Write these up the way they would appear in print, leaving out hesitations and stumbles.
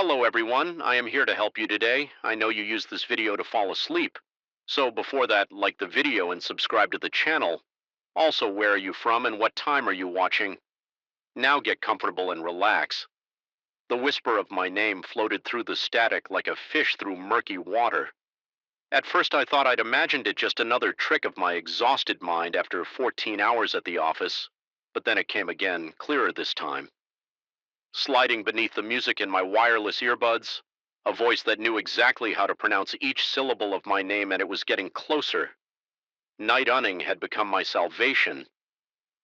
Hello everyone, I am here to help you today. I know you use this video to fall asleep. So before that, like the video and subscribe to the channel. Also, where are you from and what time are you watching? Now get comfortable and relax. The whisper of my name floated through the static like a fish through murky water. At first I thought I'd imagined it just another trick of my exhausted mind after 14 hours at the office, but then it came again, clearer this time. Sliding beneath the music in my wireless earbuds, a voice that knew exactly how to pronounce each syllable of my name, and it was getting closer. Night unning had become my salvation.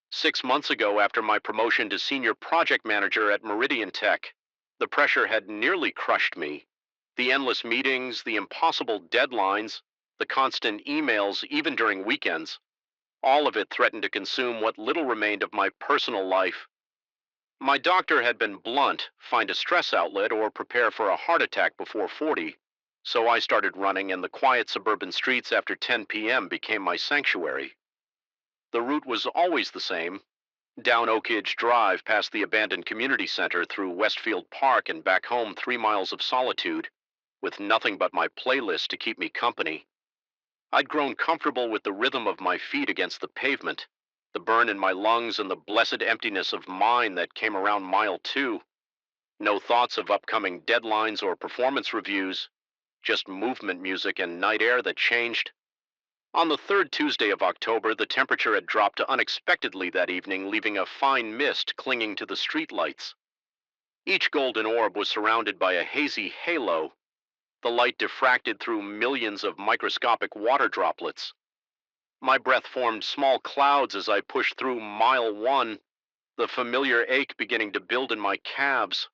6 months ago, after my promotion to senior project manager at Meridian Tech, the pressure had nearly crushed me. The endless meetings, the impossible deadlines, the constant emails, even during weekends, all of it threatened to consume what little remained of my personal life. My doctor had been blunt: find a stress outlet or prepare for a heart attack before 40. So I started running, and the quiet suburban streets after 10 p.m. became my sanctuary. The route was always the same: down Oak Ridge Drive past the abandoned community center through Westfield Park and back home 3 miles of solitude, with nothing but my playlist to keep me company. I'd grown comfortable with the rhythm of my feet against the pavement, the burn in my lungs, and the blessed emptiness of mind that came around mile 2. No thoughts of upcoming deadlines or performance reviews, just movement music and night air that changed. On the third Tuesday of October, the temperature had dropped unexpectedly that evening, leaving a fine mist clinging to the streetlights. Each golden orb was surrounded by a hazy halo, the light diffracted through millions of microscopic water droplets. My breath formed small clouds as I pushed through mile 1, the familiar ache beginning to build in my calves.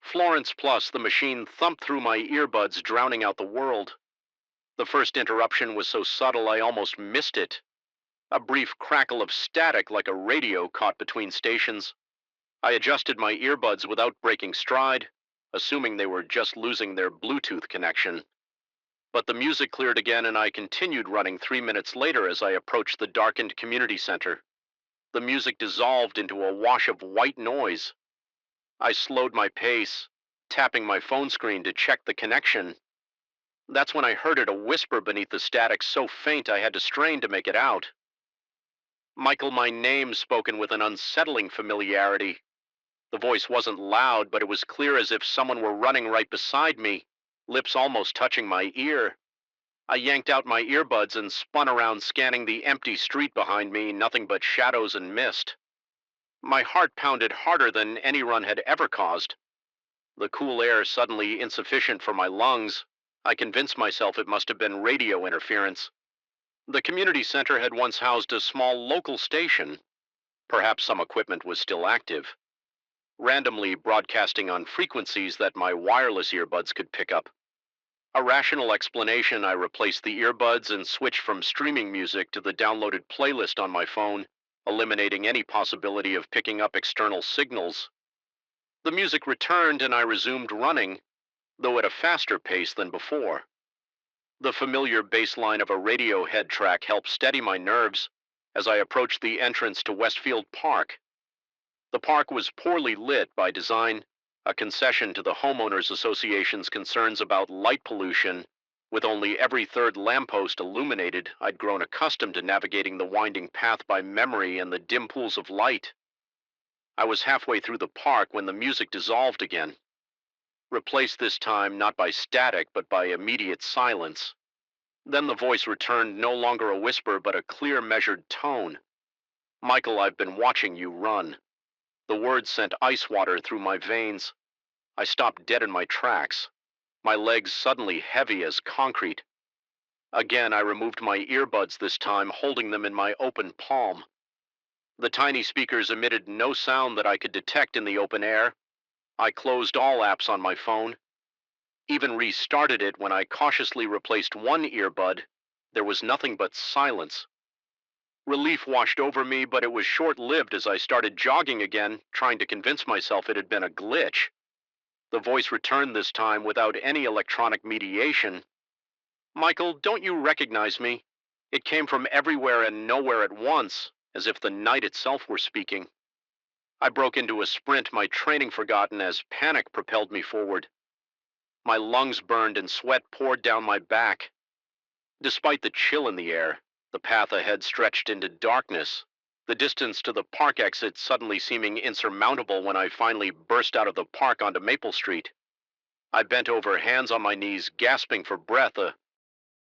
Florence Plus, the machine, thumped through my earbuds, drowning out the world. The first interruption was so subtle I almost missed it. A brief crackle of static like a radio caught between stations. I adjusted my earbuds without breaking stride, assuming they were just losing their Bluetooth connection. But the music cleared again, and I continued running 3 minutes later as I approached the darkened community center. The music dissolved into a wash of white noise. I slowed my pace, tapping my phone screen to check the connection. That's when I heard it, a whisper beneath the static so faint I had to strain to make it out. Michael, my name, spoken with an unsettling familiarity. The voice wasn't loud, but it was clear, as if someone were running right beside me, lips almost touching my ear. I yanked out my earbuds and spun around, scanning the empty street behind me, nothing but shadows and mist. My heart pounded harder than any run had ever caused. The cool air suddenly insufficient for my lungs. I convinced myself it must have been radio interference. The community center had once housed a small local station. Perhaps some equipment was still active, randomly broadcasting on frequencies that my wireless earbuds could pick up. A rational explanation, I replaced the earbuds and switched from streaming music to the downloaded playlist on my phone, eliminating any possibility of picking up external signals. The music returned and I resumed running, though at a faster pace than before. The familiar bass line of a Radiohead track helped steady my nerves as I approached the entrance to Westfield Park. The park was poorly lit by design, a concession to the Homeowners Association's concerns about light pollution. With only every third lamppost illuminated, I'd grown accustomed to navigating the winding path by memory and the dim pools of light. I was halfway through the park when the music dissolved again, replaced this time not by static but by immediate silence. Then the voice returned, no longer a whisper but a clear, measured tone. "Michael, I've been watching you run." The words sent ice water through my veins. I stopped dead in my tracks, my legs suddenly heavy as concrete. Again, I removed my earbuds, this time holding them in my open palm. The tiny speakers emitted no sound that I could detect in the open air. I closed all apps on my phone, even restarted it. When I cautiously replaced one earbud, there was nothing but silence. Relief washed over me, but it was short-lived as I started jogging again, trying to convince myself it had been a glitch. The voice returned this time without any electronic mediation. "Michael, don't you recognize me?" It came from everywhere and nowhere at once, as if the night itself were speaking. I broke into a sprint, my training forgotten as panic propelled me forward. My lungs burned and sweat poured down my back. Despite the chill in the air, the path ahead stretched into darkness, the distance to the park exit suddenly seeming insurmountable when I finally burst out of the park onto Maple Street. I bent over, hands on my knees, gasping for breath.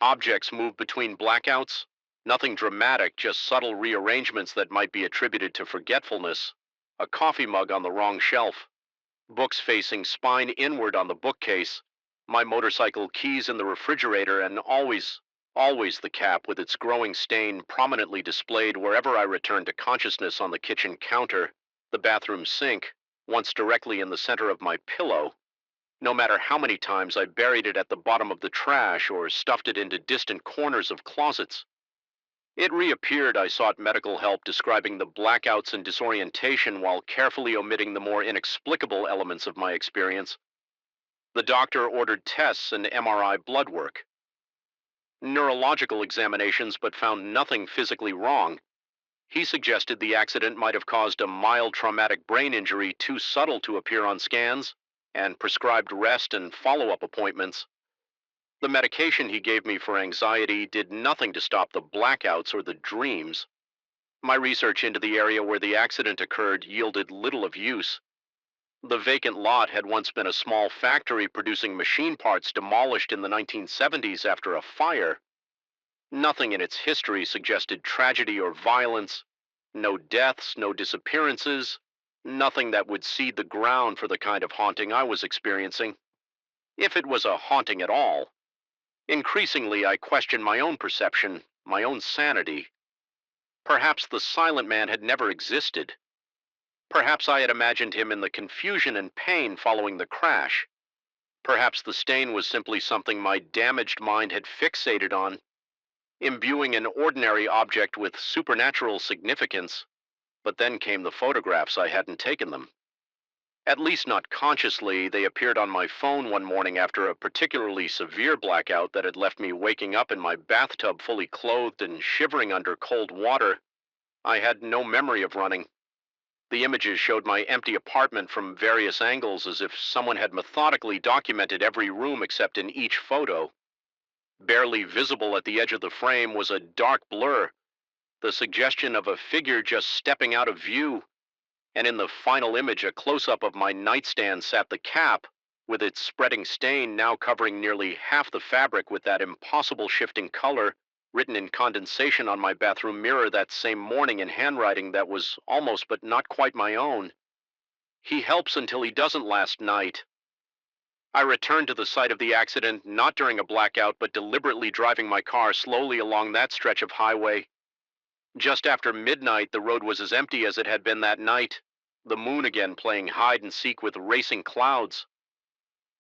Objects moved between blackouts. Nothing dramatic, just subtle rearrangements that might be attributed to forgetfulness. A coffee mug on the wrong shelf. Books facing spine inward on the bookcase. My motorcycle keys in the refrigerator, and always the cap with its growing stain prominently displayed wherever I returned to consciousness on the kitchen counter, the bathroom sink, once directly in the center of my pillow. No matter how many times I buried it at the bottom of the trash or stuffed it into distant corners of closets. It reappeared. I sought medical help, describing the blackouts and disorientation while carefully omitting the more inexplicable elements of my experience. The doctor ordered tests and MRI blood work, neurological examinations, but found nothing physically wrong. He suggested the accident might have caused a mild traumatic brain injury too subtle to appear on scans, and prescribed rest and follow-up appointments. The medication he gave me for anxiety did nothing to stop the blackouts or the dreams. My research into the area where the accident occurred yielded little of use. The vacant lot had once been a small factory producing machine parts demolished in the 1970s after a fire. Nothing in its history suggested tragedy or violence. No deaths, no disappearances, nothing that would seed the ground for the kind of haunting I was experiencing, if it was a haunting at all. Increasingly, I questioned my own perception, my own sanity. Perhaps the silent man had never existed. Perhaps I had imagined him in the confusion and pain following the crash. Perhaps the stain was simply something my damaged mind had fixated on, imbuing an ordinary object with supernatural significance. But then came the photographs. I hadn't taken them. At least not consciously. They appeared on my phone one morning after a particularly severe blackout that had left me waking up in my bathtub fully clothed and shivering under cold water. I had no memory of running. The images showed my empty apartment from various angles, as if someone had methodically documented every room except in each photo. Barely visible at the edge of the frame was a dark blur, the suggestion of a figure just stepping out of view. And in the final image, a close-up of my nightstand, sat the cap, with its spreading stain now covering nearly half the fabric with that impossible shifting color, written in condensation on my bathroom mirror that same morning in handwriting that was almost but not quite my own. He helps until he doesn't last night. I returned to the site of the accident, not during a blackout, but deliberately driving my car slowly along that stretch of highway. Just after midnight, the road was as empty as it had been that night, the moon again playing hide and seek with racing clouds.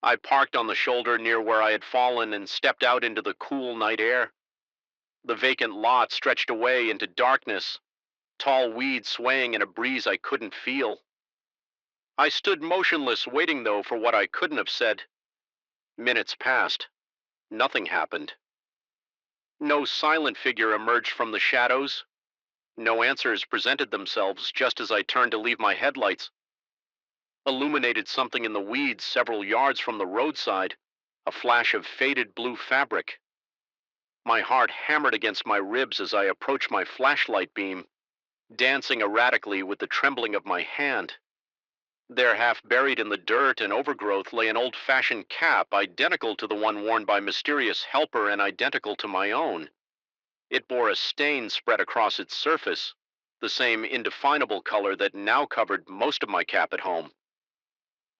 I parked on the shoulder near where I had fallen and stepped out into the cool night air. The vacant lot stretched away into darkness, tall weeds swaying in a breeze I couldn't feel. I stood motionless, waiting, though, for what I couldn't have said. Minutes passed. Nothing happened. No silent figure emerged from the shadows. No answers presented themselves just as I turned to leave my headlights. Illuminated something in the weeds several yards from the roadside, a flash of faded blue fabric. My heart hammered against my ribs as I approached my flashlight beam, dancing erratically with the trembling of my hand. There, half buried in the dirt and overgrowth, lay an old-fashioned cap, identical to the one worn by mysterious helper and identical to my own. It bore a stain spread across its surface, the same indefinable color that now covered most of my cap at home.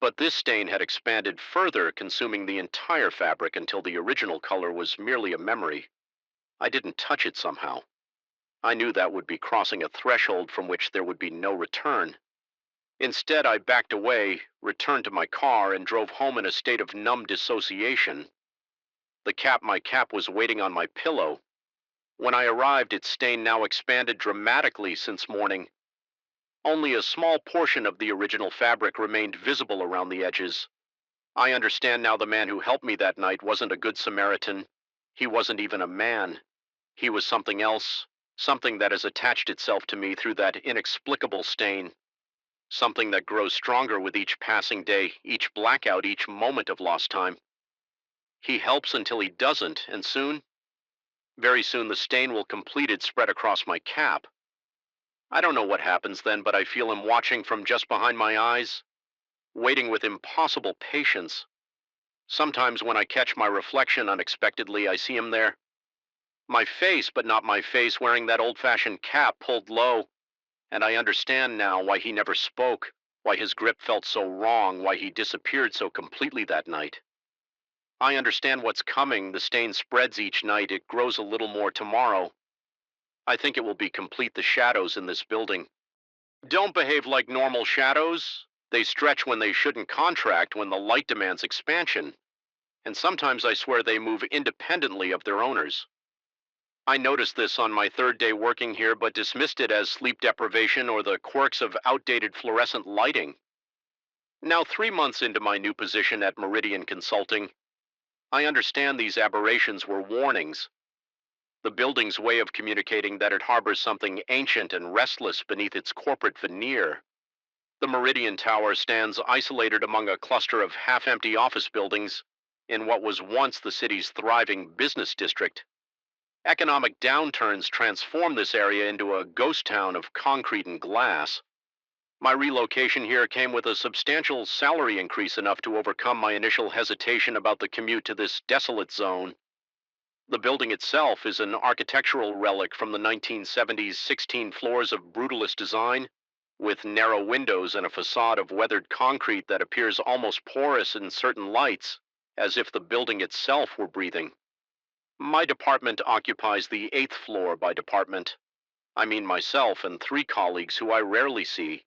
But this stain had expanded further, consuming the entire fabric until the original color was merely a memory. I didn't touch it somehow. I knew that would be crossing a threshold from which there would be no return. Instead, I backed away, returned to my car, and drove home in a state of numb dissociation. My cap was waiting on my pillow. When I arrived, its stain now expanded dramatically since morning. Only a small portion of the original fabric remained visible around the edges. I understand now the man who helped me that night wasn't a good Samaritan. He wasn't even a man. He was something else, something that has attached itself to me through that inexplicable stain. something that grows stronger with each passing day, each blackout, each moment of lost time. He helps until he doesn't, and soon, very soon, the stain will complete its spread across my cap. I don't know what happens then, but I feel him watching from just behind my eyes, waiting with impossible patience. Sometimes when I catch my reflection unexpectedly, I see him there. My face, but not my face, wearing that old-fashioned cap pulled low, and I understand now why he never spoke, why his grip felt so wrong, why he disappeared so completely that night. I understand what's coming. The stain spreads each night. It grows a little more tomorrow. I think it will be complete. The shadows in this building don't behave like normal shadows. They stretch when they shouldn't contract, when the light demands expansion. And sometimes I swear they move independently of their owners. I noticed this on my third day working here, but dismissed it as sleep deprivation or the quirks of outdated fluorescent lighting. Now, 3 months into my new position at Meridian Consulting, I understand these aberrations were warnings. The building's way of communicating that it harbors something ancient and restless beneath its corporate veneer. The Meridian Tower stands isolated among a cluster of half-empty office buildings in what was once the city's thriving business district. Economic downturns transformed this area into a ghost town of concrete and glass. My relocation here came with a substantial salary increase, enough to overcome my initial hesitation about the commute to this desolate zone. The building itself is an architectural relic from the 1970s, 16 floors of brutalist design, with narrow windows and a facade of weathered concrete that appears almost porous in certain lights, as if the building itself were breathing. My department occupies the 8th floor. By department, I mean myself and 3 colleagues who I rarely see.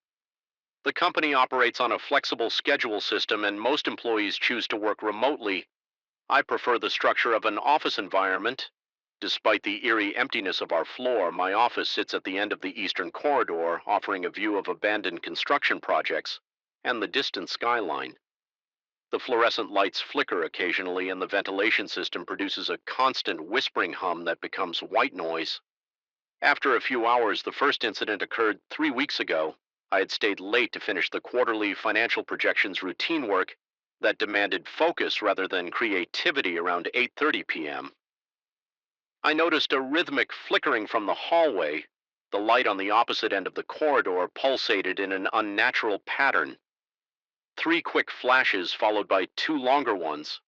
The company operates on a flexible schedule system, and most employees choose to work remotely. I prefer the structure of an office environment. Despite the eerie emptiness of our floor, my office sits at the end of the eastern corridor, offering a view of abandoned construction projects and the distant skyline. The fluorescent lights flicker occasionally, and the ventilation system produces a constant whispering hum that becomes white noise. After a few hours, the first incident occurred 3 weeks ago. I had stayed late to finish the quarterly financial projections routine work that demanded focus rather than creativity around 8:30 p.m. I noticed a rhythmic flickering from the hallway. The light on the opposite end of the corridor pulsated in an unnatural pattern. 3 quick flashes followed by 2 longer ones.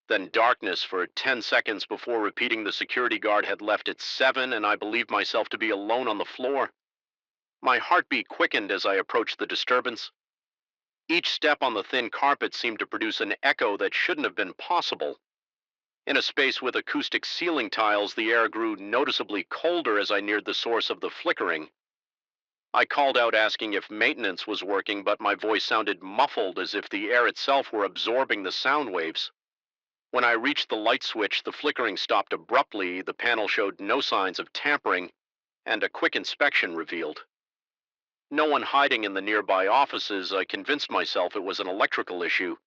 Then darkness for 10 seconds before repeating. The security guard had left at 7, and I believed myself to be alone on the floor. My heartbeat quickened as I approached the disturbance. Each step on the thin carpet seemed to produce an echo that shouldn't have been possible. In a space with acoustic ceiling tiles, the air grew noticeably colder as I neared the source of the flickering. I called out asking if maintenance was working, but my voice sounded muffled, as if the air itself were absorbing the sound waves. When I reached the light switch, the flickering stopped abruptly. The panel showed no signs of tampering, and a quick inspection revealed no one hiding in the nearby offices. I convinced myself it was an electrical issue,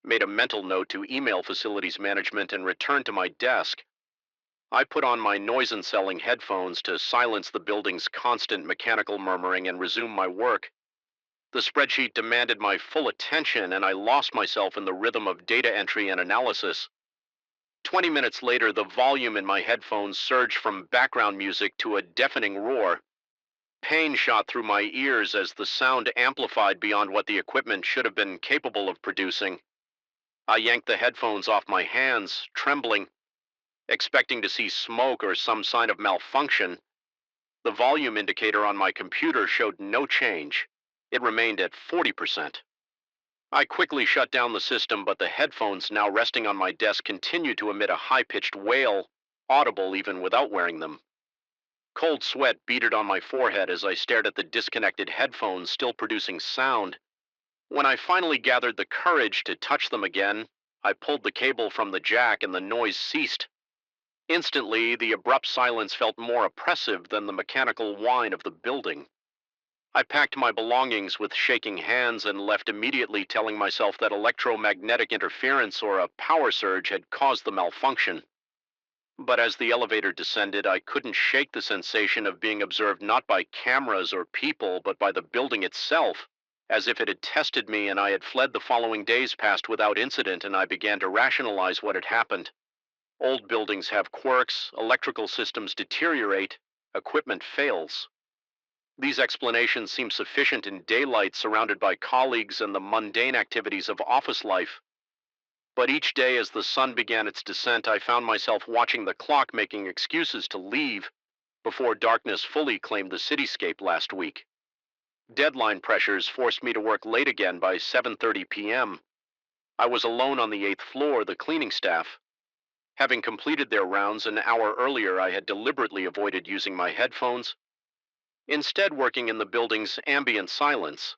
made a mental note to email facilities management, and returned to my desk. I put on my noise-canceling headphones to silence the building's constant mechanical murmuring and resume my work. The spreadsheet demanded my full attention, and I lost myself in the rhythm of data entry and analysis. 20 minutes later, the volume in my headphones surged from background music to a deafening roar. Pain shot through my ears as the sound amplified beyond what the equipment should have been capable of producing. I yanked the headphones off my hands, trembling, expecting to see smoke or some sign of malfunction. The volume indicator on my computer showed no change. It remained at 40%. I quickly shut down the system, but the headphones now resting on my desk continued to emit a high-pitched wail, audible even without wearing them. Cold sweat beaded on my forehead as I stared at the disconnected headphones still producing sound. When I finally gathered the courage to touch them again, I pulled the cable from the jack and the noise ceased. Instantly, the abrupt silence felt more oppressive than the mechanical whine of the building. I packed my belongings with shaking hands and left immediately, telling myself that electromagnetic interference or a power surge had caused the malfunction. But as the elevator descended, I couldn't shake the sensation of being observed not by cameras or people, but by the building itself, as if it had tested me and I had fled. The following days passed without incident, and I began to rationalize what had happened. Old buildings have quirks, electrical systems deteriorate, equipment fails. These explanations seem sufficient in daylight, surrounded by colleagues and the mundane activities of office life. But each day as the sun began its descent, I found myself watching the clock, making excuses to leave before darkness fully claimed the cityscape last week. Deadline pressures forced me to work late again. By 7:30 p.m. I was alone on the 8th floor. The cleaning staff, having completed their rounds an hour earlier, I had deliberately avoided using my headphones, instead working in the building's ambient silence.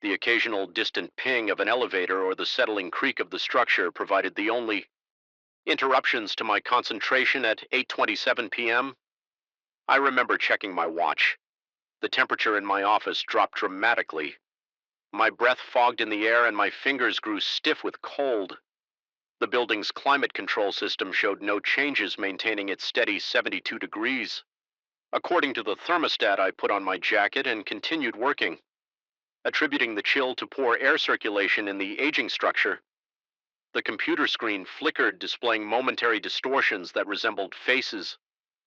The occasional distant ping of an elevator or the settling creak of the structure provided the only interruptions to my concentration. At 8:27 p.m., I remember checking my watch. The temperature in my office dropped dramatically. My breath fogged in the air and my fingers grew stiff with cold. The building's climate control system showed no changes, maintaining its steady 72 degrees. According to the thermostat, I put on my jacket and continued working, attributing the chill to poor air circulation in the aging structure. The computer screen flickered, displaying momentary distortions that resembled faces,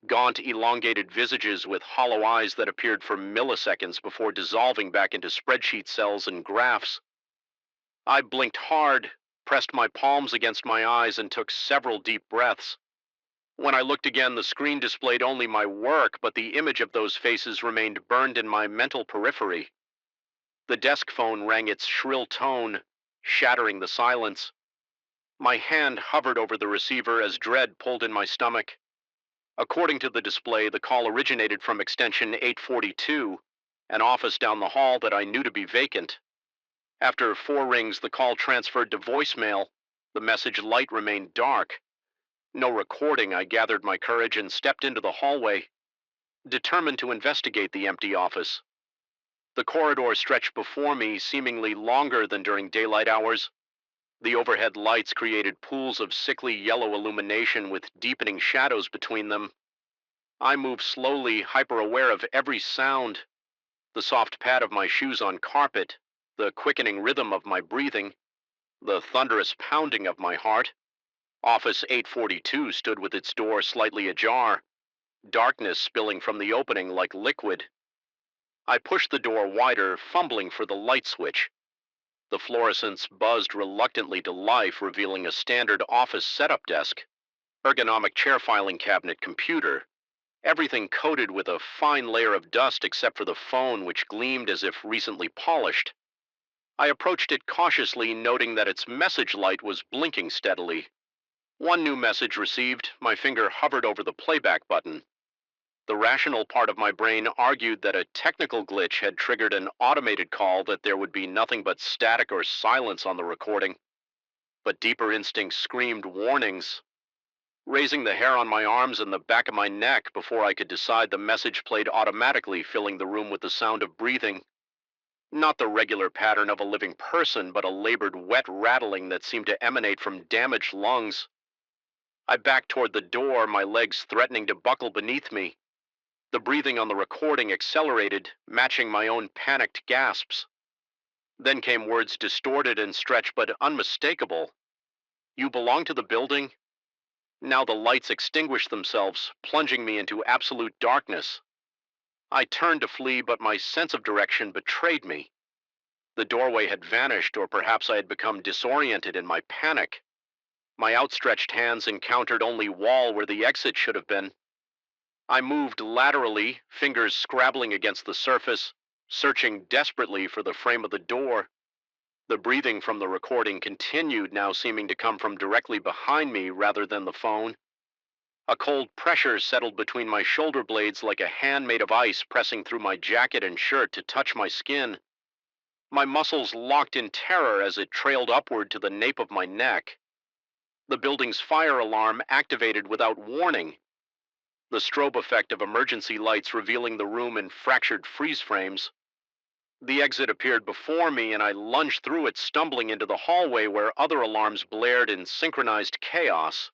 gaunt, elongated visages with hollow eyes that appeared for milliseconds before dissolving back into spreadsheet cells and graphs. I blinked hard, pressed my palms against my eyes, and took several deep breaths. When I looked again, the screen displayed only my work, but the image of those faces remained burned in my mental periphery. The desk phone rang its shrill tone, shattering the silence. My hand hovered over the receiver as dread pulled in my stomach. According to the display, the call originated from extension 842, an office down the hall that I knew to be vacant. After 4 rings, the call transferred to voicemail. The message light remained dark. No recording. I gathered my courage and stepped into the hallway, determined to investigate the empty office. The corridor stretched before me, seemingly longer than during daylight hours. The overhead lights created pools of sickly yellow illumination with deepening shadows between them. I moved slowly, hyper-aware of every sound: the soft pad of my shoes on carpet, the quickening rhythm of my breathing, the thunderous pounding of my heart. Office 842 stood with its door slightly ajar, darkness spilling from the opening like liquid. I pushed the door wider, fumbling for the light switch. The fluorescents buzzed reluctantly to life, revealing a standard office setup desk, ergonomic chair, filing cabinet, computer, everything coated with a fine layer of dust except for the phone, which gleamed as if recently polished. I approached it cautiously, noting that its message light was blinking steadily. One new message received. My finger hovered over the playback button. The rational part of my brain argued that a technical glitch had triggered an automated call, that there would be nothing but static or silence on the recording. But deeper instincts screamed warnings. Raising the hair on my arms and the back of my neck before I could decide, the message played automatically, filling the room with the sound of breathing. Not the regular pattern of a living person, but a labored, wet rattling that seemed to emanate from damaged lungs. I backed toward the door, my legs threatening to buckle beneath me. The breathing on the recording accelerated, matching my own panicked gasps. Then came words distorted and stretched but unmistakable. "You belong to the building?" Now the lights extinguished themselves, plunging me into absolute darkness. I turned to flee, but my sense of direction betrayed me. The doorway had vanished, or perhaps I had become disoriented in my panic. My outstretched hands encountered only wall where the exit should have been. I moved laterally, fingers scrabbling against the surface, searching desperately for the frame of the door. The breathing from the recording continued, now seeming to come from directly behind me rather than the phone. A cold pressure settled between my shoulder blades, like a hand made of ice pressing through my jacket and shirt to touch my skin. My muscles locked in terror as it trailed upward to the nape of my neck. The building's fire alarm activated without warning, the strobe effect of emergency lights revealing the room in fractured freeze frames. The exit appeared before me, and I lunged through it, stumbling into the hallway where other alarms blared in synchronized chaos.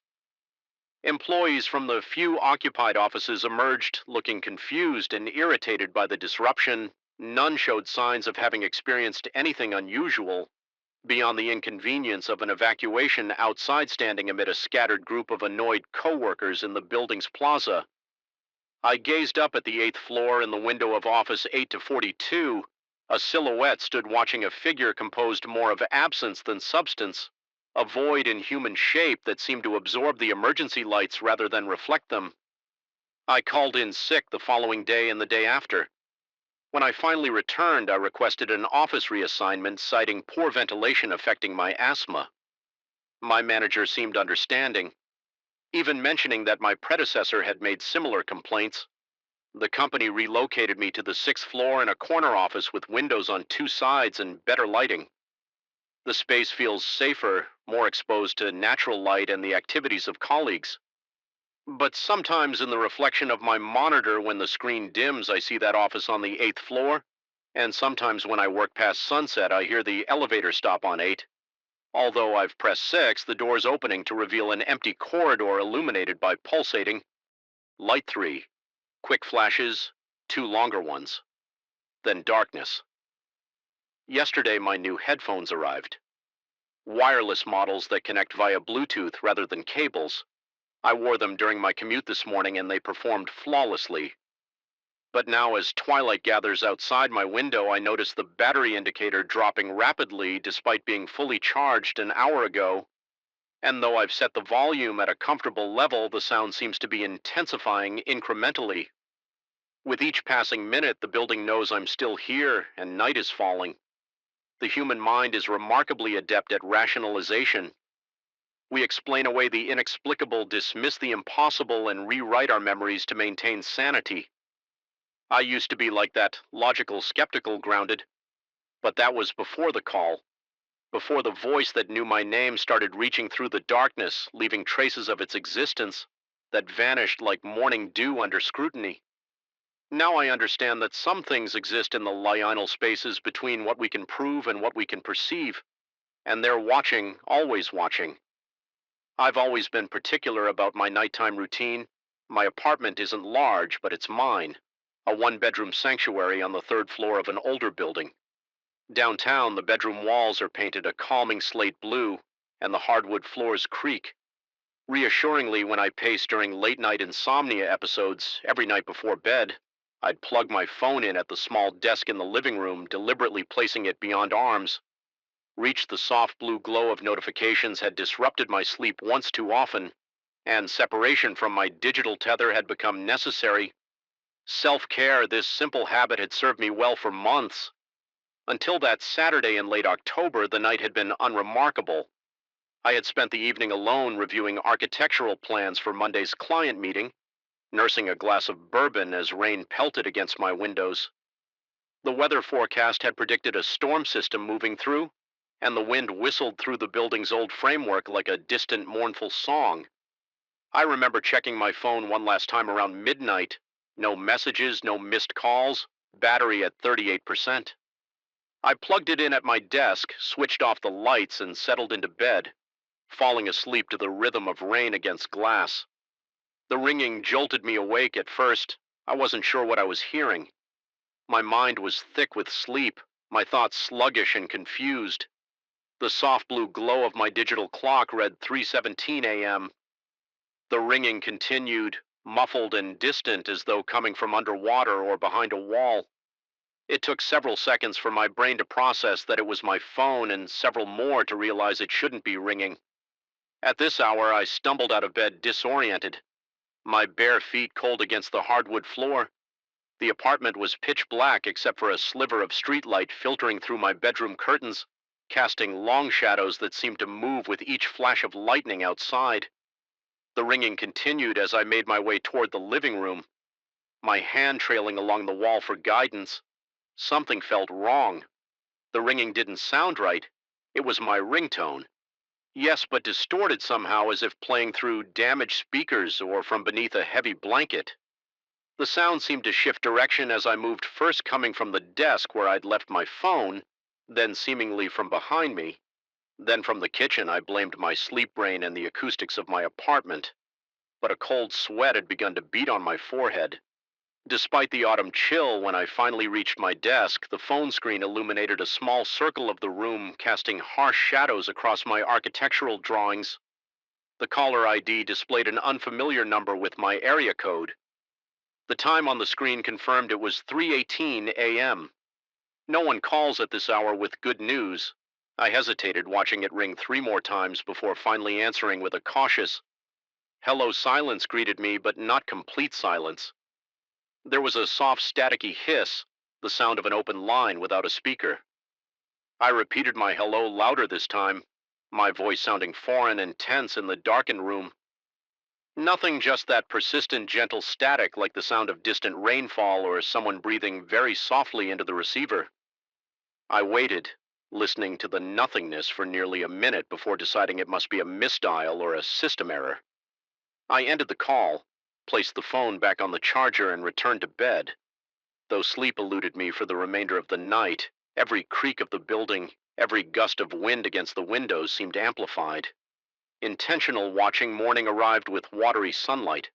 Employees from the few occupied offices emerged, looking confused and irritated by the disruption, None showed signs of having experienced anything unusual beyond the inconvenience of an evacuation outside standing amid a scattered group of annoyed coworkers in the building's plaza. I gazed up at the 8th floor in the window of office 8 to 42. A silhouette stood watching a figure composed more of absence than substance, a void in human shape that seemed to absorb the emergency lights rather than reflect them. I called in sick the following day and the day after. When I finally returned, I requested an office reassignment, citing poor ventilation affecting my asthma. My manager seemed understanding, even mentioning that my predecessor had made similar complaints. The company relocated me to the 6th floor in a corner office with windows on two sides and better lighting. The space feels safer, more exposed to natural light and the activities of colleagues. But sometimes in the reflection of my monitor when the screen dims, I see that office on the 8th floor. And sometimes when I work past sunset, I hear the elevator stop on 8. Although I've pressed 6, the door's opening to reveal an empty corridor illuminated by pulsating light 3, quick flashes, two longer ones, then darkness. Yesterday, my new headphones arrived. Wireless models that connect via Bluetooth rather than cables. I wore them during my commute this morning and they performed flawlessly. But now as twilight gathers outside my window, I notice the battery indicator dropping rapidly despite being fully charged an hour ago. And though I've set the volume at a comfortable level, the sound seems to be intensifying incrementally. With each passing minute, the building knows I'm still here and night is falling. The human mind is remarkably adept at rationalization. We explain away the inexplicable, dismiss the impossible, and rewrite our memories to maintain sanity. I used to be like that, logical, skeptical, grounded. But that was before the call, before the voice that knew my name started reaching through the darkness, leaving traces of its existence that vanished like morning dew under scrutiny. Now I understand that some things exist in the liminal spaces between what we can prove and what we can perceive, and they're watching, always watching. I've always been particular about my nighttime routine. My apartment isn't large, but it's mine, a one-bedroom sanctuary on the 3rd floor of an older building. Downtown, the bedroom walls are painted a calming slate blue, and the hardwood floors creak. Reassuringly, when I pace during late-night insomnia episodes, every night before bed, I'd plug my phone in at the small desk in the living room, deliberately placing it beyond arms. Reach the soft blue glow of notifications had disrupted my sleep once too often, and separation from my digital tether had become necessary. Self-care, this simple habit had served me well for months. Until that Saturday in late October, the night had been unremarkable. I had spent the evening alone reviewing architectural plans for Monday's client meeting, nursing a glass of bourbon as rain pelted against my windows. The weather forecast had predicted a storm system moving through, and the wind whistled through the building's old framework like a distant, mournful song. I remember checking my phone one last time around midnight. No messages, no missed calls, battery at 38%. I plugged it in at my desk, switched off the lights, and settled into bed, falling asleep to the rhythm of rain against glass. The ringing jolted me awake at first. I wasn't sure what I was hearing. My mind was thick with sleep, my thoughts sluggish and confused. The soft blue glow of my digital clock read 3:17 a.m. The ringing continued, muffled and distant as though coming from underwater or behind a wall. It took several seconds for my brain to process that it was my phone and several more to realize it shouldn't be ringing. At this hour, I stumbled out of bed disoriented, my bare feet cold against the hardwood floor. The apartment was pitch black except for a sliver of streetlight filtering through my bedroom curtains, casting long shadows that seemed to move with each flash of lightning outside. The ringing continued as I made my way toward the living room, my hand trailing along the wall for guidance. Something felt wrong. The ringing didn't sound right. It was my ringtone. Yes, but distorted somehow as if playing through damaged speakers or from beneath a heavy blanket. The sound seemed to shift direction as I moved, first coming from the desk where I'd left my phone, then seemingly from behind me. Then from the kitchen, I blamed my sleep brain and the acoustics of my apartment. But a cold sweat had begun to beat on my forehead. Despite the autumn chill, when I finally reached my desk, the phone screen illuminated a small circle of the room, casting harsh shadows across my architectural drawings. The caller ID displayed an unfamiliar number with my area code. The time on the screen confirmed it was 3:18 a.m. No one calls at this hour with good news. I hesitated, watching it ring 3 more times before finally answering with a cautious, "Hello." Silence greeted me, but not complete silence. There was a soft, staticky hiss, the sound of an open line without a speaker. I repeated my hello louder this time, my voice sounding foreign and tense in the darkened room. Nothing, just that persistent, gentle static, like the sound of distant rainfall or someone breathing very softly into the receiver. I waited, listening to the nothingness for nearly a minute before deciding it must be a misdial or a system error. I ended the call, placed the phone back on the charger, and returned to bed. Though sleep eluded me for the remainder of the night, every creak of the building, every gust of wind against the windows seemed amplified. Intentional watching, morning arrived with watery sunlight.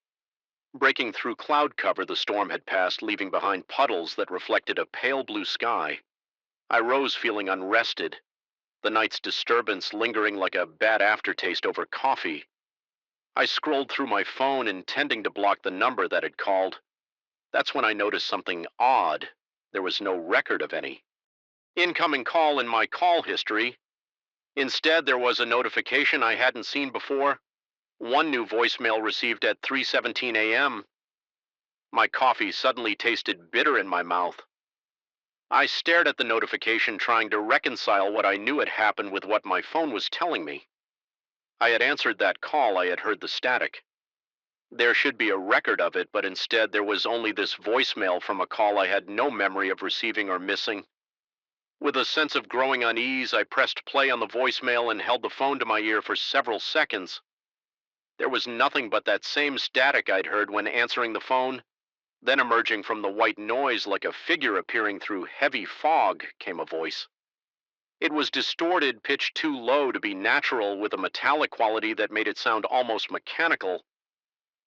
Breaking through cloud cover, the storm had passed, leaving behind puddles that reflected a pale blue sky. I rose feeling unrested, the night's disturbance lingering like a bad aftertaste over coffee. I scrolled through my phone, intending to block the number that had called. That's when I noticed something odd. There was no record of any incoming call in my call history. Instead, there was a notification I hadn't seen before. One new voicemail received at 3:17 a.m. My coffee suddenly tasted bitter in my mouth. I stared at the notification, trying to reconcile what I knew had happened with what my phone was telling me. I had answered that call, I had heard the static. There should be a record of it, but instead there was only this voicemail from a call I had no memory of receiving or missing. With a sense of growing unease, I pressed play on the voicemail and held the phone to my ear for several seconds. There was nothing but that same static I'd heard when answering the phone. Then, emerging from the white noise like a figure appearing through heavy fog, came a voice. It was distorted, pitched too low to be natural, with a metallic quality that made it sound almost mechanical.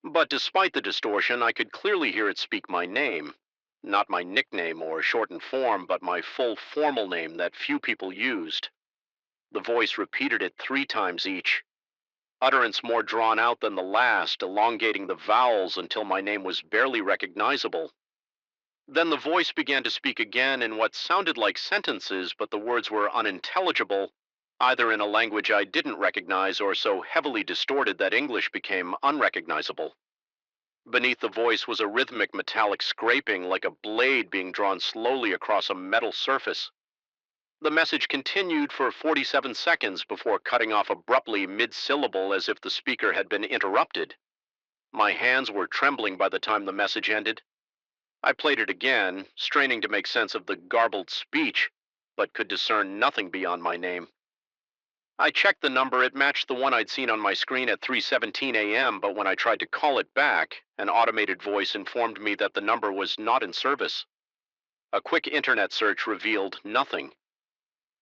But despite the distortion, I could clearly hear it speak my name. Not my nickname or shortened form, but my full formal name that few people used. The voice repeated it 3 times each, utterance more drawn out than the last, elongating the vowels until my name was barely recognizable. Then the voice began to speak again in what sounded like sentences, but the words were unintelligible, either in a language I didn't recognize or so heavily distorted that English became unrecognizable. Beneath the voice was a rhythmic metallic scraping, like a blade being drawn slowly across a metal surface. The message continued for 47 seconds before cutting off abruptly mid-syllable, as if the speaker had been interrupted. My hands were trembling by the time the message ended. I played it again, straining to make sense of the garbled speech, but could discern nothing beyond my name. I checked the number. It matched the one I'd seen on my screen at 3:17 a.m., but when I tried to call it back, an automated voice informed me that the number was not in service. A quick internet search revealed nothing.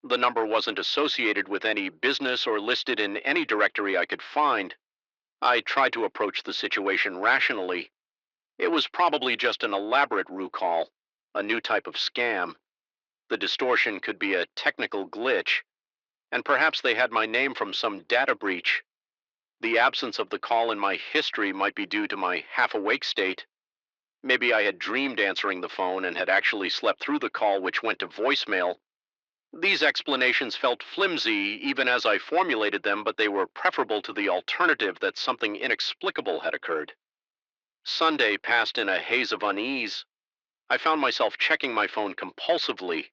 The number wasn't associated with any business or listed in any directory I could find. I tried to approach the situation rationally. It was probably just an elaborate ruse call, a new type of scam. The distortion could be a technical glitch, and perhaps they had my name from some data breach. The absence of the call in my history might be due to my half-awake state. Maybe I had dreamed answering the phone and had actually slept through the call, which went to voicemail. These explanations felt flimsy even as I formulated them, but they were preferable to the alternative that something inexplicable had occurred. Sunday passed in a haze of unease. I found myself checking my phone compulsively,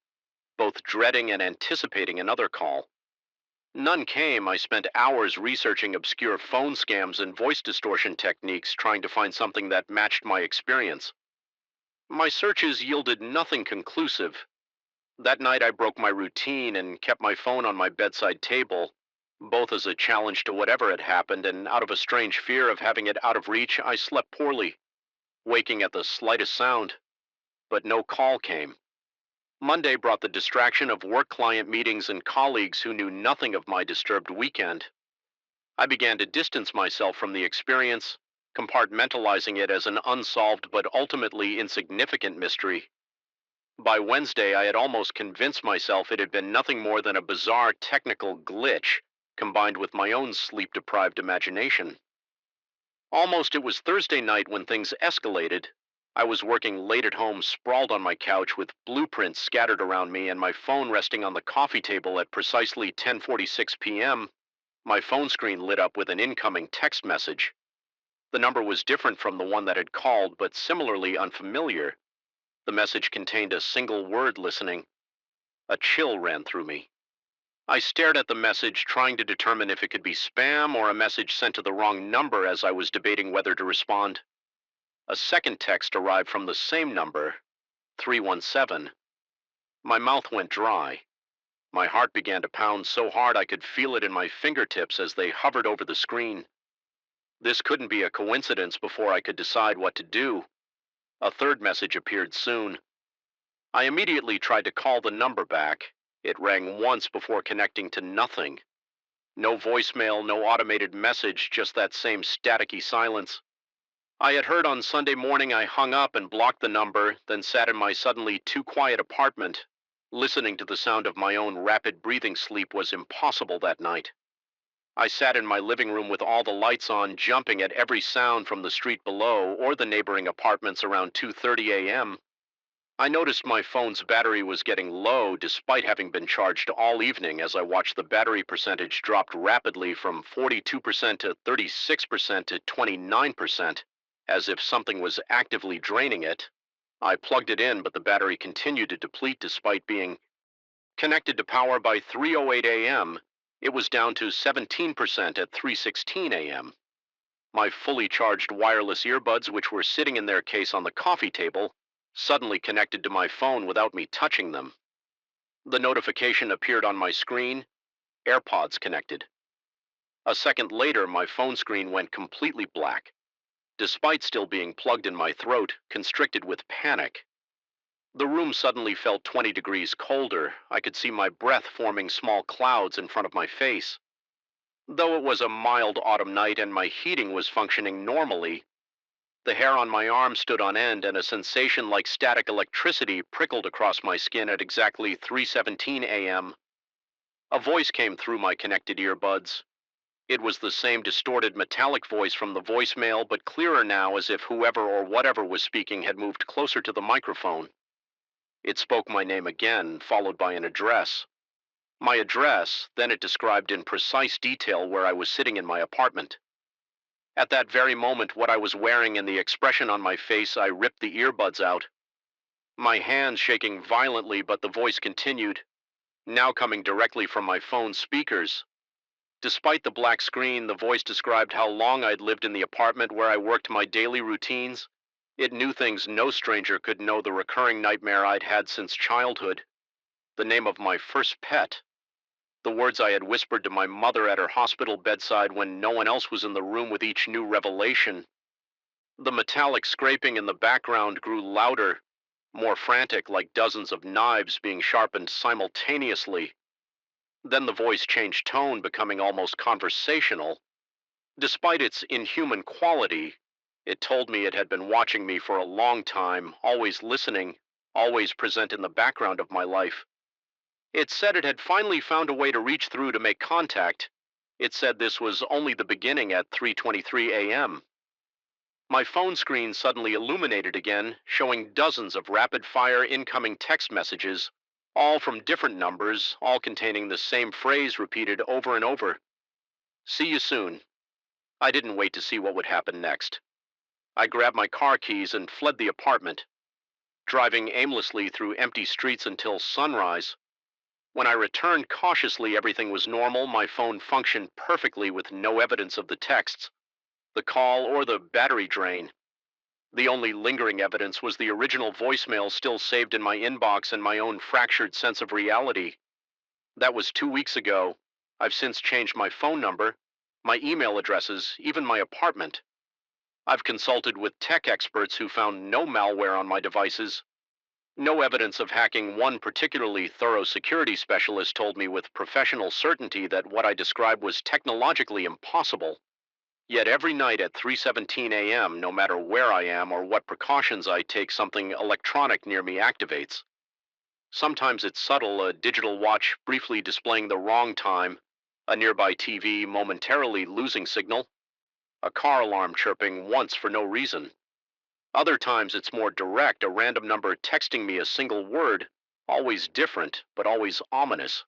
both dreading and anticipating another call. None came. I spent hours researching obscure phone scams and voice distortion techniques, trying to find something that matched my experience. My searches yielded nothing conclusive. That night I broke my routine and kept my phone on my bedside table, both as a challenge to whatever had happened and out of a strange fear of having it out of reach. I slept poorly, waking at the slightest sound, but no call came. Monday brought the distraction of work client meetings and colleagues who knew nothing of my disturbed weekend. I began to distance myself from the experience, compartmentalizing it as an unsolved but ultimately insignificant mystery. By Wednesday, I had almost convinced myself it had been nothing more than a bizarre technical glitch combined with my own sleep deprived imagination. Almost it was Thursday night when things escalated. I was working late at home, sprawled on my couch with blueprints scattered around me and my phone resting on the coffee table at precisely 10:46 p.m. My phone screen lit up with an incoming text message. The number was different from the one that had called, but similarly unfamiliar. The message contained a single word: listening. A chill ran through me. I stared at the message, trying to determine if it could be spam or a message sent to the wrong number as I was debating whether to respond. A second text arrived from the same number, 317. My mouth went dry. My heart began to pound so hard I could feel it in my fingertips as they hovered over the screen. This couldn't be a coincidence before I could decide what to do. A third message appeared soon. I immediately tried to call the number back. It rang once before connecting to nothing. No voicemail, no automated message, just that same staticky silence. I had heard on Sunday morning. I hung up and blocked the number, then sat in my suddenly too quiet apartment. Listening to the sound of my own rapid breathing sleep was impossible that night. I sat in my living room with all the lights on, jumping at every sound from the street below or the neighboring apartments around 2:30 a.m. I noticed my phone's battery was getting low despite having been charged all evening as I watched the battery percentage drop rapidly from 42% to 36% to 29%, as if something was actively draining it. I plugged it in, but the battery continued to deplete despite being connected to power by 3:08 a.m. It was down to 17% at 3:16 a.m. My fully charged wireless earbuds, which were sitting in their case on the coffee table, suddenly connected to my phone without me touching them. The notification appeared on my screen: AirPods connected. A second later, my phone screen went completely black, despite still being plugged in my throat, constricted with panic. The room suddenly felt 20 degrees colder. I could see my breath forming small clouds in front of my face. Though it was a mild autumn night and my heating was functioning normally, the hair on my arm stood on end and a sensation like static electricity prickled across my skin at exactly 3:17 a.m. A voice came through my connected earbuds. It was the same distorted metallic voice from the voicemail, but clearer now, as if whoever or whatever was speaking had moved closer to the microphone. It spoke my name again, followed by an address. My address, then it described in precise detail where I was sitting in my apartment. At that very moment, what I was wearing and the expression on my face, I ripped the earbuds out. My hands shaking violently, but the voice continued, now coming directly from my phone's speakers. Despite the black screen, the voice described how long I'd lived in the apartment where I worked my daily routines. It knew things no stranger could know: the recurring nightmare I'd had since childhood, the name of my first pet, the words I had whispered to my mother at her hospital bedside when no one else was in the room with each new revelation. The metallic scraping in the background grew louder, more frantic, like dozens of knives being sharpened simultaneously. Then the voice changed tone, becoming almost conversational. Despite its inhuman quality, it told me it had been watching me for a long time, always listening, always present in the background of my life. It said it had finally found a way to reach through to make contact. It said this was only the beginning at 3:23 a.m. My phone screen suddenly illuminated again, showing dozens of rapid-fire incoming text messages, all from different numbers, all containing the same phrase repeated over and over. See you soon. I didn't wait to see what would happen next. I grabbed my car keys and fled the apartment, driving aimlessly through empty streets until sunrise. When I returned cautiously, everything was normal. My phone functioned perfectly with no evidence of the texts, the call, or the battery drain. The only lingering evidence was the original voicemail still saved in my inbox and my own fractured sense of reality. That was 2 weeks ago. I've since changed my phone number, my email addresses, even my apartment. I've consulted with tech experts who found no malware on my devices, no evidence of hacking. One particularly thorough security specialist told me with professional certainty that what I described was technologically impossible. Yet every night at 3:17 a.m., no matter where I am or what precautions I take, something electronic near me activates. Sometimes it's subtle, a digital watch briefly displaying the wrong time, a nearby TV momentarily losing signal, a car alarm chirping once for no reason. Other times it's more direct, a random number texting me a single word, always different, but always ominous.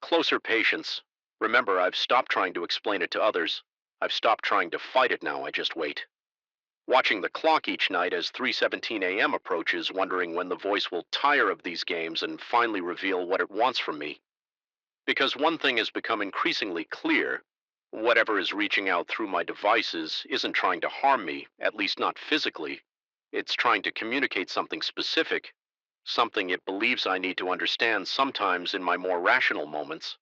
Closer patience. Remember, I've stopped trying to explain it to others. I've stopped trying to fight it now, I just wait. Watching the clock each night as 3:17 a.m. approaches, wondering when the voice will tire of these games and finally reveal what it wants from me. Because one thing has become increasingly clear: whatever is reaching out through my devices isn't trying to harm me, at least not physically. It's trying to communicate something specific, something it believes I need to understand sometimes in my more rational moments.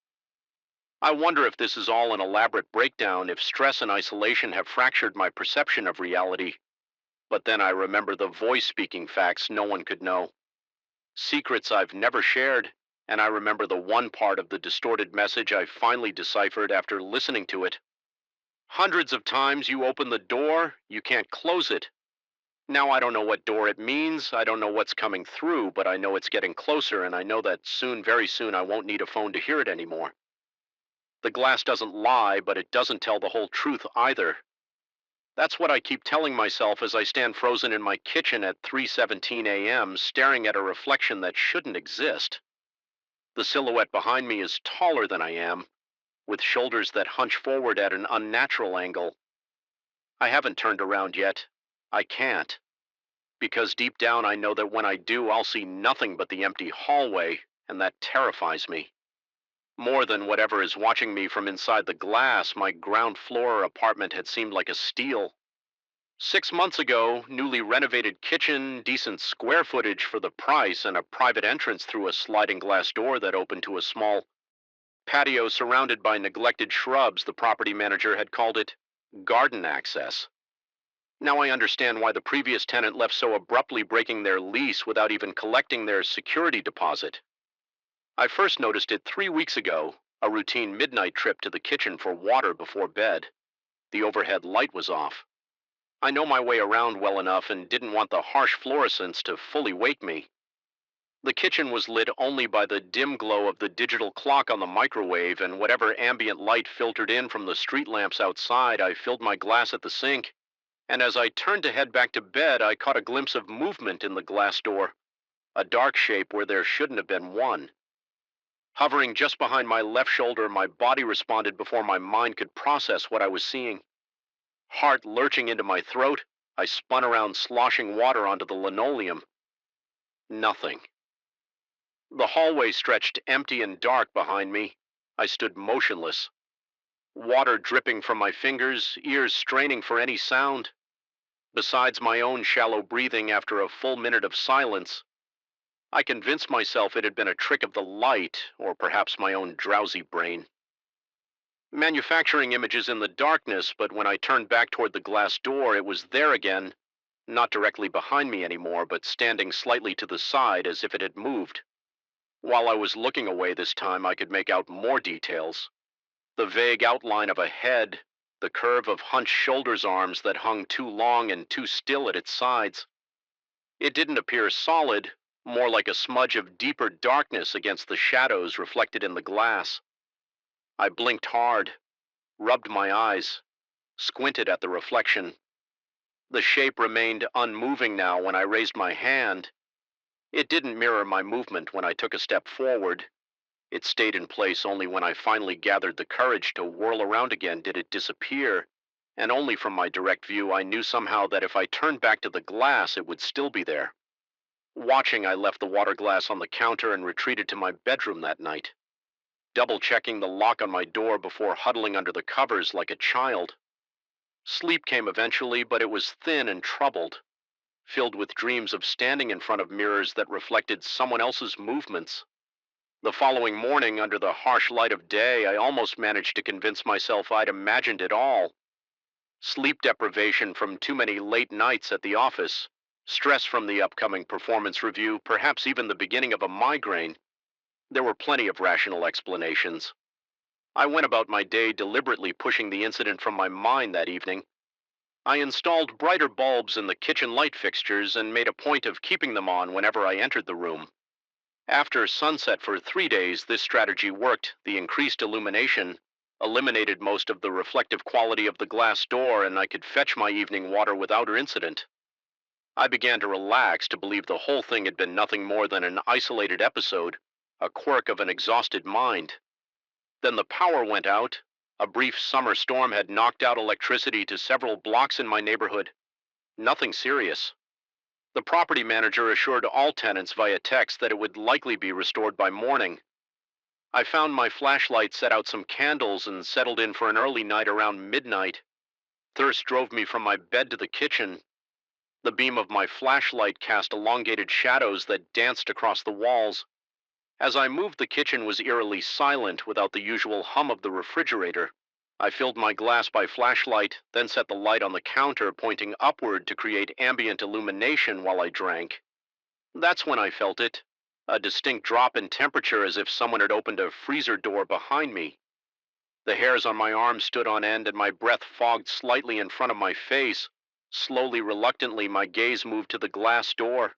I wonder if this is all an elaborate breakdown, if stress and isolation have fractured my perception of reality. But then I remember the voice speaking facts no one could know, secrets I've never shared, and I remember the one part of the distorted message I finally deciphered after listening to it. Hundreds of times you open the door, you can't close it. Now I don't know what door it means, I don't know what's coming through, but I know it's getting closer, and I know that soon, very soon, I won't need a phone to hear it anymore. The glass doesn't lie, but it doesn't tell the whole truth either. That's what I keep telling myself as I stand frozen in my kitchen at 3:17 a.m., staring at a reflection that shouldn't exist. The silhouette behind me is taller than I am, with shoulders that hunch forward at an unnatural angle. I haven't turned around yet. I can't, because deep down I know that when I do, I'll see nothing but the empty hallway, and that terrifies me. More than whatever is watching me from inside the glass, my ground floor apartment had seemed like a steal. 6 months ago, newly renovated kitchen, decent square footage for the price, and a private entrance through a sliding glass door that opened to a small patio surrounded by neglected shrubs. The property manager had called it garden access. Now I understand why the previous tenant left so abruptly, breaking their lease without even collecting their security deposit. I first noticed it 3 weeks ago, a routine midnight trip to the kitchen for water before bed. The overhead light was off. I know my way around well enough and didn't want the harsh fluorescence to fully wake me. The kitchen was lit only by the dim glow of the digital clock on the microwave, and whatever ambient light filtered in from the street lamps outside. I filled my glass at the sink, and as I turned to head back to bed, I caught a glimpse of movement in the glass door, a dark shape where there shouldn't have been one. Hovering just behind my left shoulder, my body responded before my mind could process what I was seeing. Heart lurching into my throat, I spun around, sloshing water onto the linoleum. Nothing. The hallway stretched empty and dark behind me. I stood motionless, water dripping from my fingers, ears straining for any sound. Besides my own shallow breathing after a full minute of silence, I convinced myself it had been a trick of the light, or perhaps my own drowsy brain. Manufacturing images in the darkness, but when I turned back toward the glass door, it was there again, not directly behind me anymore, but standing slightly to the side as if it had moved. While I was looking away this time, I could make out more details. The vague outline of a head, the curve of hunched shoulders, arms that hung too long and too still at its sides. It didn't appear solid, more like a smudge of deeper darkness against the shadows reflected in the glass. I blinked hard, rubbed my eyes, squinted at the reflection. The shape remained unmoving now when I raised my hand. It didn't mirror my movement when I took a step forward. It stayed in place only when I finally gathered the courage to whirl around again did it disappear, and only from my direct view I knew somehow that if I turned back to the glass it would still be there. Watching, I left the water glass on the counter and retreated to my bedroom that night, double-checking the lock on my door before huddling under the covers like a child. Sleep came eventually, but it was thin and troubled, filled with dreams of standing in front of mirrors that reflected someone else's movements. The following morning, under the harsh light of day, I almost managed to convince myself I'd imagined it all. Sleep deprivation from too many late nights at the office, stress from the upcoming performance review, perhaps even the beginning of a migraine. There were plenty of rational explanations. I went about my day deliberately pushing the incident from my mind that evening. I installed brighter bulbs in the kitchen light fixtures and made a point of keeping them on whenever I entered the room. After sunset for 3 days, this strategy worked. The increased illumination eliminated most of the reflective quality of the glass door, and I could fetch my evening water without incident. I began to relax, to believe the whole thing had been nothing more than an isolated episode, a quirk of an exhausted mind. Then the power went out. A brief summer storm had knocked out electricity to several blocks in my neighborhood. Nothing serious. The property manager assured all tenants via text that it would likely be restored by morning. I found my flashlight, set out some candles, and settled in for an early night around midnight. Thirst drove me from my bed to the kitchen. The beam of my flashlight cast elongated shadows that danced across the walls. As I moved, the kitchen was eerily silent, without the usual hum of the refrigerator. I filled my glass by flashlight, then set the light on the counter, pointing upward to create ambient illumination while I drank. That's when I felt it. A distinct drop in temperature, as if someone had opened a freezer door behind me. The hairs on my arms stood on end, and my breath fogged slightly in front of my face. Slowly, reluctantly, my gaze moved to the glass door.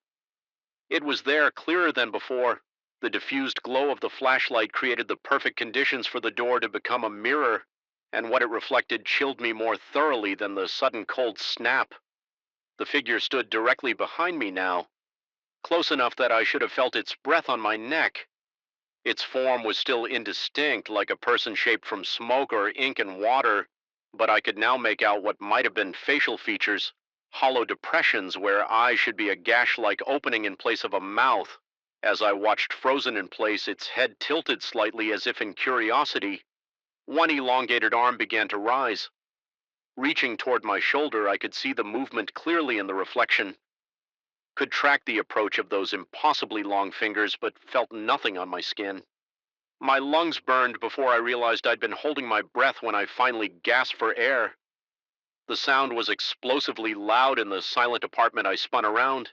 It was there, clearer than before. The diffused glow of the flashlight created the perfect conditions for the door to become a mirror, and what it reflected chilled me more thoroughly than the sudden cold snap. The figure stood directly behind me now, close enough that I should have felt its breath on my neck. Its form was still indistinct, like a person shaped from smoke or ink and water, but I could now make out what might have been facial features, hollow depressions where eyes should be a gash-like opening in place of a mouth. As I watched frozen in place, its head tilted slightly as if in curiosity. One elongated arm began to rise. Reaching toward my shoulder, I could see the movement clearly in the reflection. Could track the approach of those impossibly long fingers, but felt nothing on my skin. My lungs burned before I realized I'd been holding my breath when I finally gasped for air. The sound was explosively loud in the silent apartment. I spun around,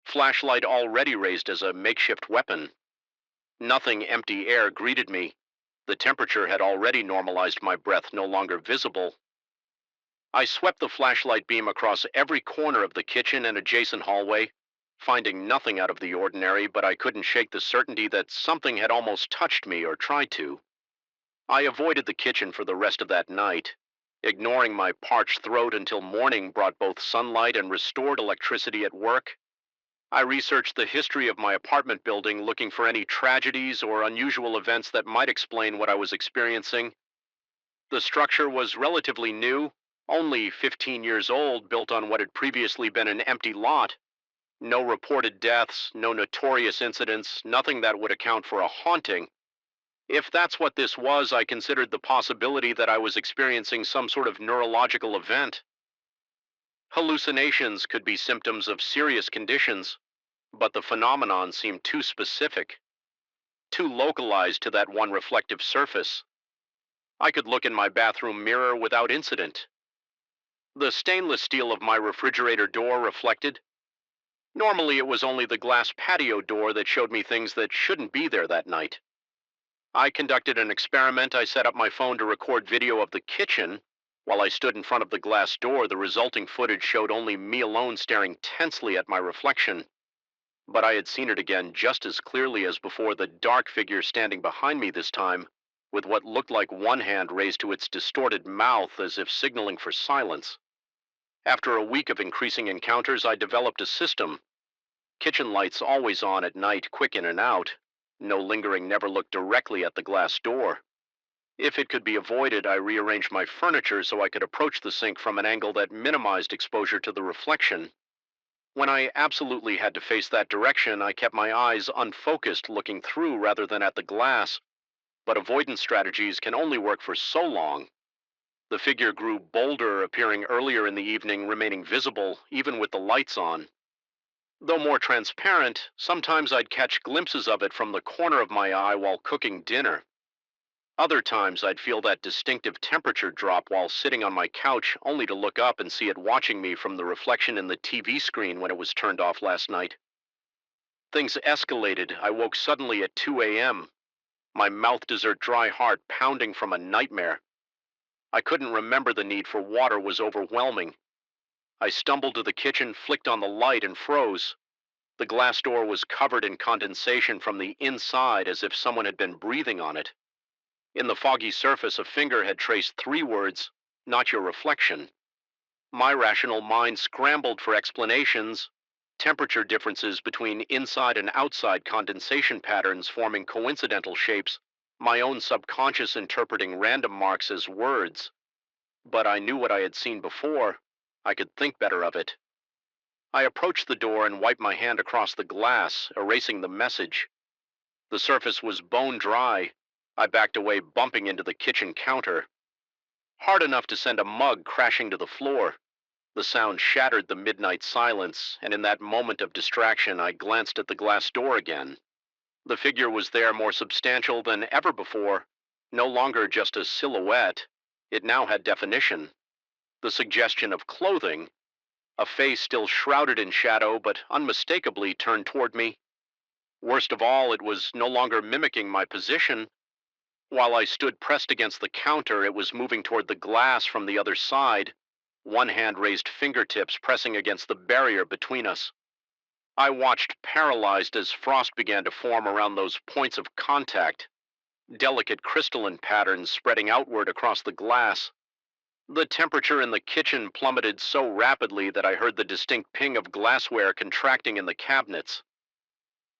flashlight already raised as a makeshift weapon. Nothing, empty air greeted me. The temperature had already normalized, my breath no longer visible. I swept the flashlight beam across every corner of the kitchen and adjacent hallway, finding nothing out of the ordinary, but I couldn't shake the certainty that something had almost touched me, or tried to. I avoided the kitchen for the rest of that night, ignoring my parched throat until morning brought both sunlight and restored electricity at work. I researched the history of my apartment building, looking for any tragedies or unusual events that might explain what I was experiencing. The structure was relatively new, only 15 years old, built on what had previously been an empty lot. No reported deaths, no notorious incidents, nothing that would account for a haunting. If that's what this was, I considered the possibility that I was experiencing some sort of neurological event. Hallucinations could be symptoms of serious conditions, but the phenomenon seemed too specific, too localized to that one reflective surface. I could look in my bathroom mirror without incident. The stainless steel of my refrigerator door reflected. Normally, it was only the glass patio door that showed me things that shouldn't be there that night. I conducted an experiment. I set up my phone to record video of the kitchen. While I stood in front of the glass door, the resulting footage showed only me alone staring tensely at my reflection. But I had seen it again just as clearly as before, the dark figure standing behind me this time, with what looked like one hand raised to its distorted mouth as if signaling for silence. After a week of increasing encounters, I developed a system. Kitchen lights always on at night, quick in and out. No lingering, never looked directly at the glass door. If it could be avoided, I rearranged my furniture so I could approach the sink from an angle that minimized exposure to the reflection. When I absolutely had to face that direction, I kept my eyes unfocused, looking through rather than at the glass. But avoidance strategies can only work for so long. The figure grew bolder, appearing earlier in the evening, remaining visible even with the lights on. Though more transparent, sometimes I'd catch glimpses of it from the corner of my eye while cooking dinner. Other times I'd feel that distinctive temperature drop while sitting on my couch, only to look up and see it watching me from the reflection in the TV screen when it was turned off last night. Things escalated. I woke suddenly at 2 a.m. my mouth desert dry heart pounding from a nightmare. I couldn't remember the need for water was overwhelming. I stumbled to the kitchen, flicked on the light, and froze. The glass door was covered in condensation from the inside as if someone had been breathing on it. In the foggy surface, a finger had traced 3 words, "Not your reflection." My rational mind scrambled for explanations, temperature differences between inside and outside condensation patterns forming coincidental shapes, my own subconscious interpreting random marks as words. But I knew what I had seen before. I could think better of it. I approached the door and wiped my hand across the glass, erasing the message. The surface was bone dry. I backed away, bumping into the kitchen counter. Hard enough to send a mug crashing to the floor. The sound shattered the midnight silence, and in that moment of distraction, I glanced at the glass door again. The figure was there, more substantial than ever before, no longer just a silhouette. It now had definition. The suggestion of clothing, a face still shrouded in shadow, but unmistakably turned toward me. Worst of all, it was no longer mimicking my position. While I stood pressed against the counter, it was moving toward the glass from the other side, one hand raised, fingertips pressing against the barrier between us. I watched, paralyzed, as frost began to form around those points of contact, delicate crystalline patterns spreading outward across the glass. The temperature in the kitchen plummeted so rapidly that I heard the distinct ping of glassware contracting in the cabinets.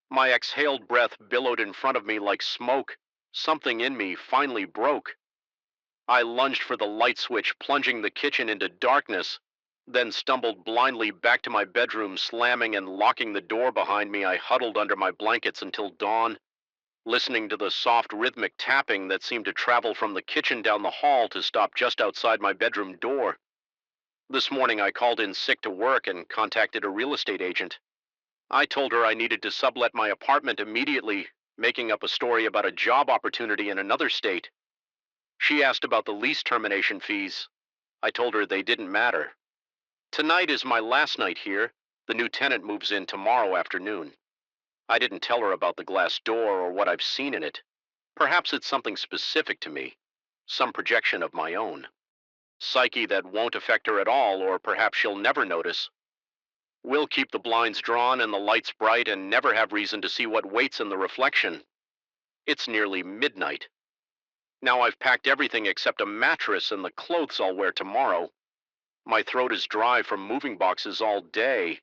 My exhaled breath billowed in front of me like smoke. Something in me finally broke. I lunged for the light switch, plunging the kitchen into darkness, then stumbled blindly back to my bedroom, slamming and locking the door behind me. I huddled under my blankets until dawn, listening to the soft rhythmic tapping that seemed to travel from the kitchen down the hall to stop just outside my bedroom door. This morning I called in sick to work and contacted a real estate agent. I told her I needed to sublet my apartment immediately, making up a story about a job opportunity in another state. She asked about the lease termination fees. I told her they didn't matter. Tonight is my last night here. The new tenant moves in tomorrow afternoon. I didn't tell her about the glass door or what I've seen in it. Perhaps it's something specific to me, some projection of my own. Psyche that won't affect her at all, or perhaps she'll never notice. We'll keep the blinds drawn and the lights bright and never have reason to see what waits in the reflection. It's nearly midnight. Now I've packed everything except a mattress and the clothes I'll wear tomorrow. My throat is dry from moving boxes all day,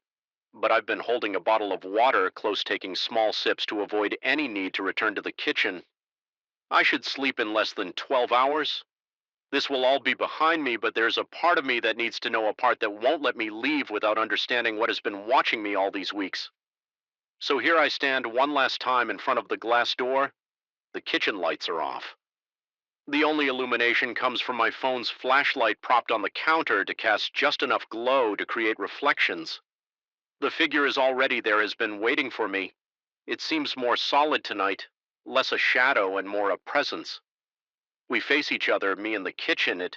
but I've been holding a bottle of water close, taking small sips to avoid any need to return to the kitchen. I should sleep in less than 12 hours. This will all be behind me, but there's a part of me that needs to know a part that won't let me leave without understanding what has been watching me all these weeks. So here I stand one last time in front of the glass door. The kitchen lights are off. The only illumination comes from my phone's flashlight propped on the counter to cast just enough glow to create reflections. The figure is already there, has been waiting for me. It seems more solid tonight, less a shadow and more a presence. We face each other, me and the kitchen.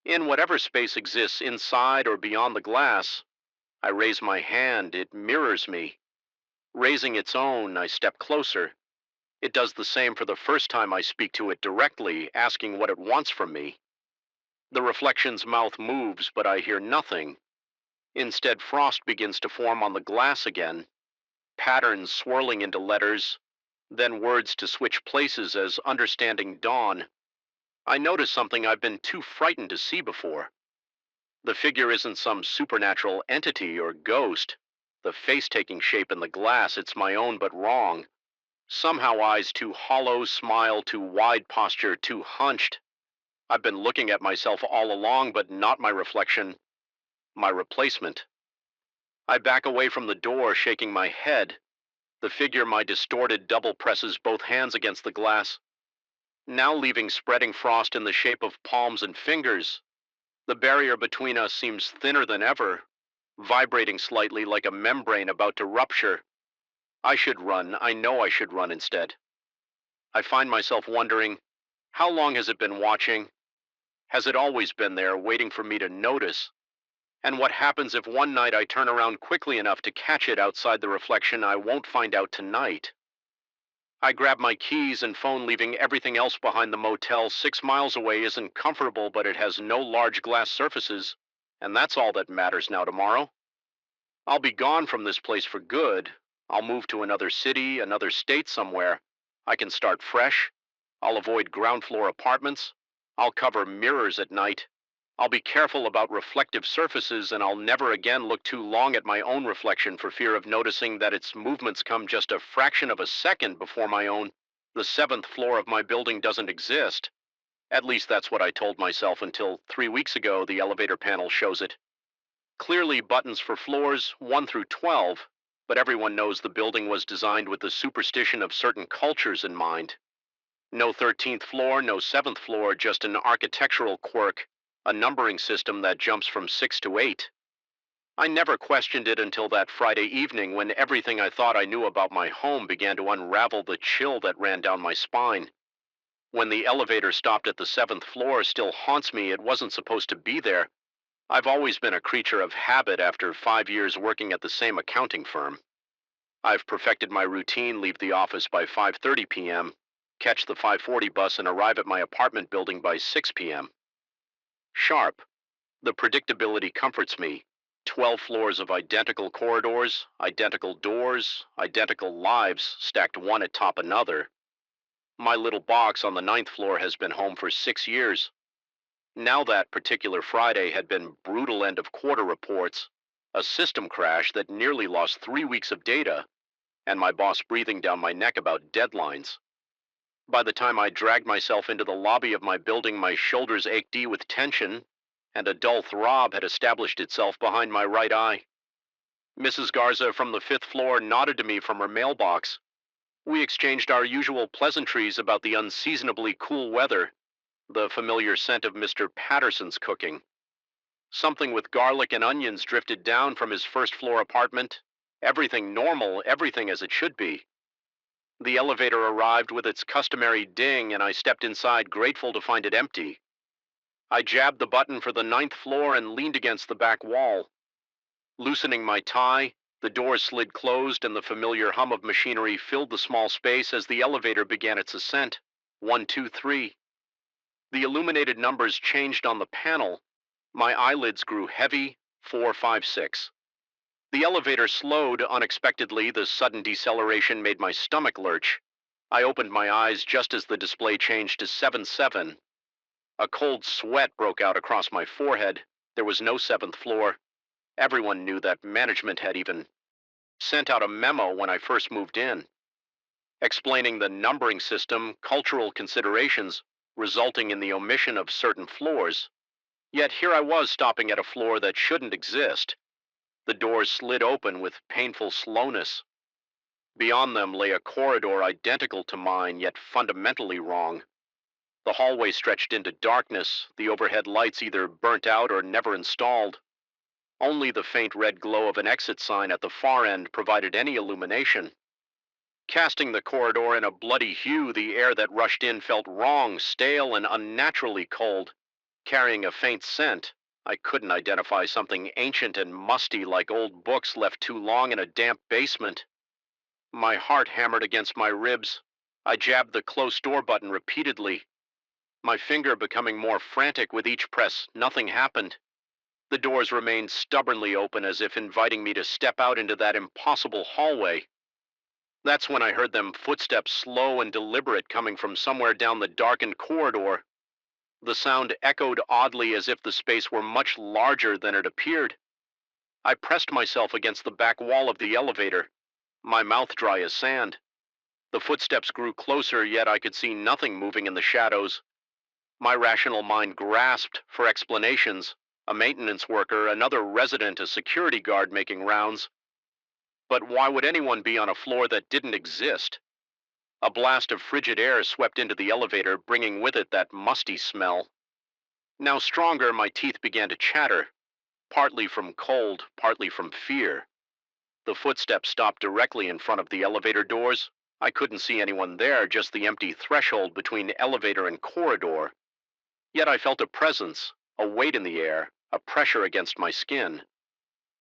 In whatever space exists inside or beyond the glass, I raise my hand, it mirrors me. Raising its own, I step closer. It does the same for the first time I speak to it directly, asking what it wants from me. The reflection's mouth moves, but I hear nothing. Instead, frost begins to form on the glass again, patterns swirling into letters, then words to switch places as understanding dawn. I notice something I've been too frightened to see before. The figure isn't some supernatural entity or ghost. The face taking shape in the glass, it's my own but wrong. Somehow eyes too hollow, smile too wide, posture too hunched. I've been looking at myself all along, but not my reflection, my replacement. I back away from the door, shaking my head. The figure, my distorted double, presses both hands against the glass, now leaving spreading frost in the shape of palms and fingers. The barrier between us seems thinner than ever, vibrating slightly like a membrane about to rupture. I should run. I know I should run instead. I find myself wondering, how long has it been watching? Has it always been there, waiting for me to notice? And what happens if one night I turn around quickly enough to catch it outside the reflection? I won't find out tonight. I grab my keys and phone, leaving everything else behind. The motel 6 miles away isn't comfortable, but it has no large glass surfaces, and that's all that matters now. Tomorrow, I'll be gone from this place for good. I'll move to another city, another state somewhere. I can start fresh. I'll avoid ground floor apartments. I'll cover mirrors at night. I'll be careful about reflective surfaces, and I'll never again look too long at my own reflection for fear of noticing that its movements come just a fraction of a second before my own. The seventh floor of my building doesn't exist. At least that's what I told myself until 3 weeks ago. The elevator panel shows it. Clearly buttons for floors 1 through 12, but everyone knows the building was designed with the superstition of certain cultures in mind. No 13th floor, no 7th floor, just an architectural quirk, a numbering system that jumps from 6 to 8. I never questioned it until that Friday evening, when everything I thought I knew about my home began to unravel. The chill that ran down my spine. When the elevator stopped at the 7th floor still haunts me. It wasn't supposed to be there. I've always been a creature of habit after 5 years working at the same accounting firm. I've perfected my routine: leave the office by 5:30 p.m., catch the 5:40 bus, and arrive at my apartment building by 6 p.m. Sharp. The predictability comforts me. 12 floors of identical corridors, identical doors, identical lives stacked one atop another. My little box on the 9th floor has been home for 6 years. Now that particular Friday had been brutal end of quarter reports, a system crash that nearly lost 3 weeks of data, and my boss breathing down my neck about deadlines. By the time I dragged myself into the lobby of my building, my shoulders ached with tension, and a dull throb had established itself behind my right eye. Mrs. Garza from the 5th floor nodded to me from her mailbox. We exchanged our usual pleasantries about the unseasonably cool weather, the familiar scent of Mr. Patterson's cooking. Something with garlic and onions drifted down from his first-floor apartment. Everything normal, everything as it should be. The elevator arrived with its customary ding, and I stepped inside, grateful to find it empty. I jabbed the button for the 9th floor and leaned against the back wall. Loosening my tie, the doors slid closed, and the familiar hum of machinery filled the small space as the elevator began its ascent. 1, 2, 3. The illuminated numbers changed on the panel. My eyelids grew heavy. 4, 5, 6. The elevator slowed unexpectedly. The sudden deceleration made my stomach lurch. I opened my eyes just as the display changed to 7, 7. A cold sweat broke out across my forehead. There was no 7th floor. Everyone knew that. Management had even sent out a memo when I first moved in, explaining the numbering system, cultural considerations resulting in the omission of certain floors. Yet here I was, stopping at a floor that shouldn't exist. The doors slid open with painful slowness. Beyond them lay a corridor identical to mine, yet fundamentally wrong. The hallway stretched into darkness, the overhead lights either burnt out or never installed. Only the faint red glow of an exit sign at the far end provided any illumination. Casting the corridor in a bloody hue, the air that rushed in felt wrong, stale, and unnaturally cold, carrying a faint scent. I couldn't identify. Something ancient and musty, like old books left too long in a damp basement. My heart hammered against my ribs. I jabbed the close door button repeatedly, my finger becoming more frantic with each press. Nothing happened. The doors remained stubbornly open, as if inviting me to step out into that impossible hallway. That's when I heard them, footsteps slow and deliberate, coming from somewhere down the darkened corridor. The sound echoed oddly, as if the space were much larger than it appeared. I pressed myself against the back wall of the elevator, my mouth dry as sand. The footsteps grew closer, yet I could see nothing moving in the shadows. My rational mind grasped for explanations: a maintenance worker, another resident, a security guard making rounds. But why would anyone be on a floor that didn't exist? A blast of frigid air swept into the elevator, bringing with it that musty smell. Now stronger, my teeth began to chatter, partly from cold, partly from fear. The footsteps stopped directly in front of the elevator doors. I couldn't see anyone there, just the empty threshold between elevator and corridor. Yet I felt a presence, a weight in the air, a pressure against my skin.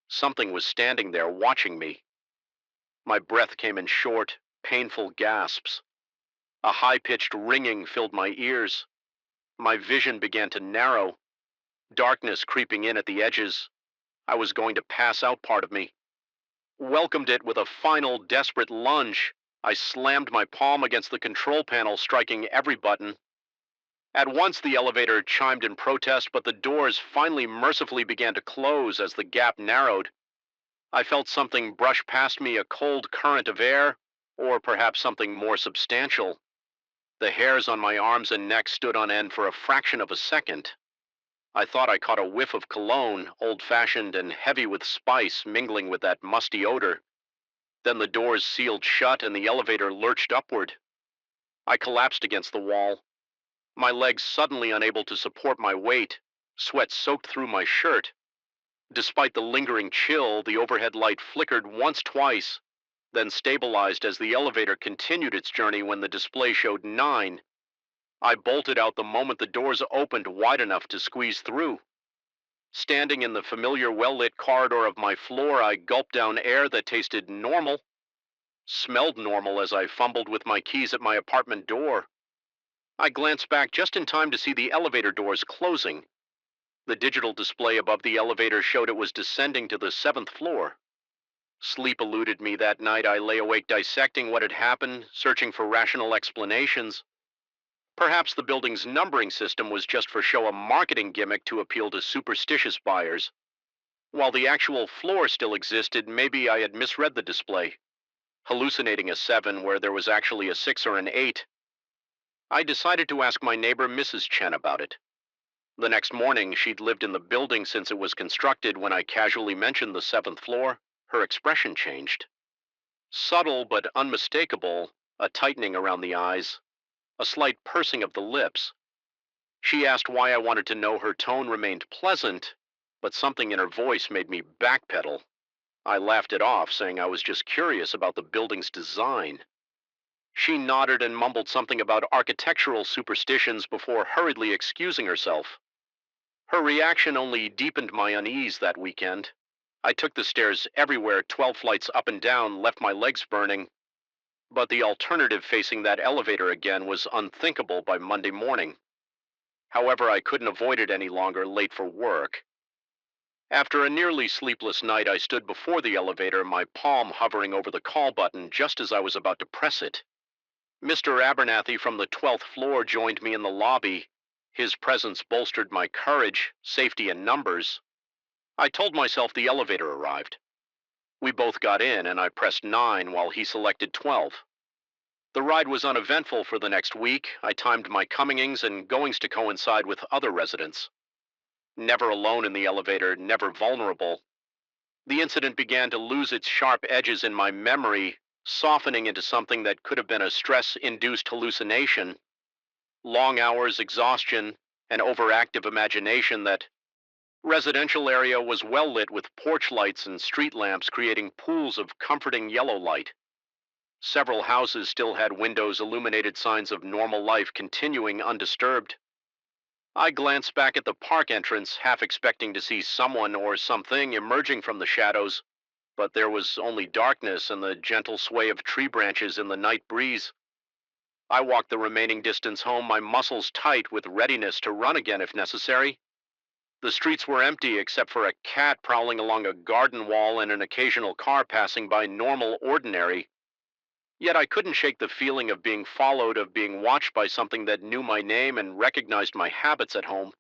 Something was standing there, watching me. My breath came in short, painful gasps. A high-pitched ringing filled my ears. My vision began to narrow, darkness creeping in at the edges. I was going to pass out part of me. Welcomed it with a final desperate lunge. I slammed my palm against the control panel, striking every button. At once the elevator chimed in protest, but the doors finally mercifully began to close as the gap narrowed. I felt something brush past me, a cold current of air, or perhaps something more substantial. The hairs on my arms and neck stood on end for a fraction of a second. I thought I caught a whiff of cologne, old-fashioned and heavy with spice, mingling with that musty odor. Then the doors sealed shut and the elevator lurched upward. I collapsed against the wall, my legs suddenly unable to support my weight, sweat soaked through my shirt. Despite the lingering chill, the overhead light flickered once, twice, then stabilized as the elevator continued its journey when the display showed 9. I bolted out the moment the doors opened wide enough to squeeze through. Standing in the familiar well-lit corridor of my floor, I gulped down air that tasted normal, smelled normal as I fumbled with my keys at my apartment door. I glanced back just in time to see the elevator doors closing. The digital display above the elevator showed it was descending to the 7th floor. Sleep eluded me that night. I lay awake dissecting what had happened, searching for rational explanations. Perhaps the building's numbering system was just for show, a marketing gimmick to appeal to superstitious buyers. While the actual floor still existed, maybe I had misread the display, hallucinating a 7 where there was actually a 6 or an 8. I decided to ask my neighbor, Mrs. Chen, about it. The next morning, she'd lived in the building since it was constructed. When I casually mentioned the 7th floor, her expression changed. Subtle but unmistakable, a tightening around the eyes, a slight pursing of the lips. She asked why I wanted to know. Her tone remained pleasant, but something in her voice made me backpedal. I laughed it off, saying I was just curious about the building's design. She nodded and mumbled something about architectural superstitions before hurriedly excusing herself. Her reaction only deepened my unease that weekend. I took the stairs everywhere, 12 flights up and down, left my legs burning. But the alternative, facing that elevator again, was unthinkable by Monday morning. However, I couldn't avoid it any longer, late for work. After a nearly sleepless night, I stood before the elevator, my palm hovering over the call button just as I was about to press it. Mr. Abernathy from the 12th floor joined me in the lobby. His presence bolstered my courage, safety in numbers. I told myself the elevator arrived. We both got in, and I pressed 9 while he selected 12. The ride was uneventful for the next week. I timed my comings and goings to coincide with other residents. Never alone in the elevator, never vulnerable. The incident began to lose its sharp edges in my memory, softening into something that could have been a stress-induced hallucination. Long hours, exhaustion, an overactive imagination. That residential area was well lit with porch lights and street lamps, creating pools of comforting yellow light. Several houses still had windows, illuminated signs of normal life continuing undisturbed. I glanced back at the park entrance, half expecting to see someone or something emerging from the shadows, but there was only darkness and the gentle sway of tree branches in the night breeze. I walked the remaining distance home, my muscles tight with readiness to run again if necessary. The streets were empty except for a cat prowling along a garden wall and an occasional car passing by, normal, ordinary. Yet I couldn't shake the feeling of being followed, of being watched by something that knew my name and recognized my habits at home.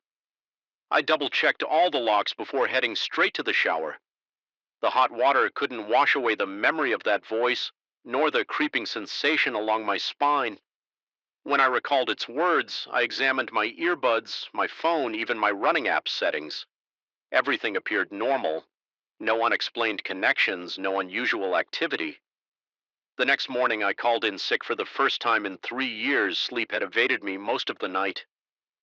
I double-checked all the locks before heading straight to the shower. The hot water couldn't wash away the memory of that voice, nor the creeping sensation along my spine. When I recalled its words, I examined my earbuds, my phone, even my running app settings. Everything appeared normal. No unexplained connections, no unusual activity. The next morning, I called in sick for the first time in 3 years. Sleep had evaded me most of the night,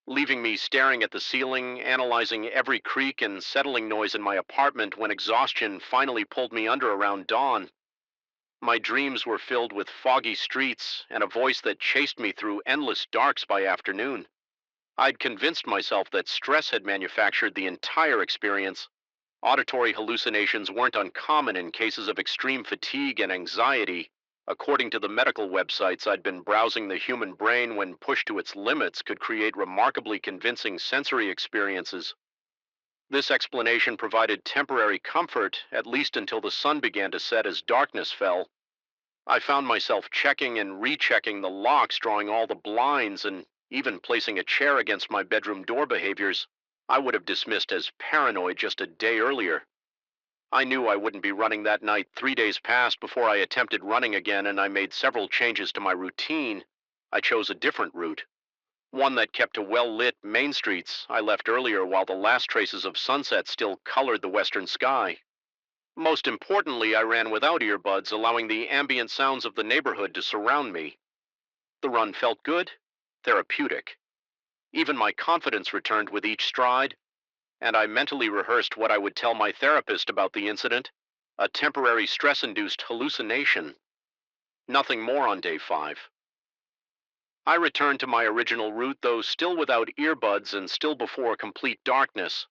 leaving me staring at the ceiling, analyzing every creak and settling noise in my apartment when exhaustion finally pulled me under around dawn. My dreams were filled with foggy streets and a voice that chased me through endless darks by afternoon. I'd convinced myself that stress had manufactured the entire experience. Auditory hallucinations weren't uncommon in cases of extreme fatigue and anxiety. According to the medical websites I'd been browsing, the human brain, when pushed to its limits, could create remarkably convincing sensory experiences. This explanation provided temporary comfort, at least until the sun began to set as darkness fell. I found myself checking and rechecking the locks, drawing all the blinds, and even placing a chair against my bedroom door, behaviors I would have dismissed as paranoid just a day earlier. I knew I wouldn't be running that night. 3 days passed before I attempted running again, and I made several changes to my routine. I chose a different route, one that kept to well-lit main streets I left earlier while the last traces of sunset still colored the western sky. Most importantly, I ran without earbuds, allowing the ambient sounds of the neighborhood to surround me. The run felt good, therapeutic. Even my confidence returned with each stride, and I mentally rehearsed what I would tell my therapist about the incident: a temporary stress-induced hallucination. Nothing more on day 5. I returned to my original route, though still without earbuds and still before complete darkness.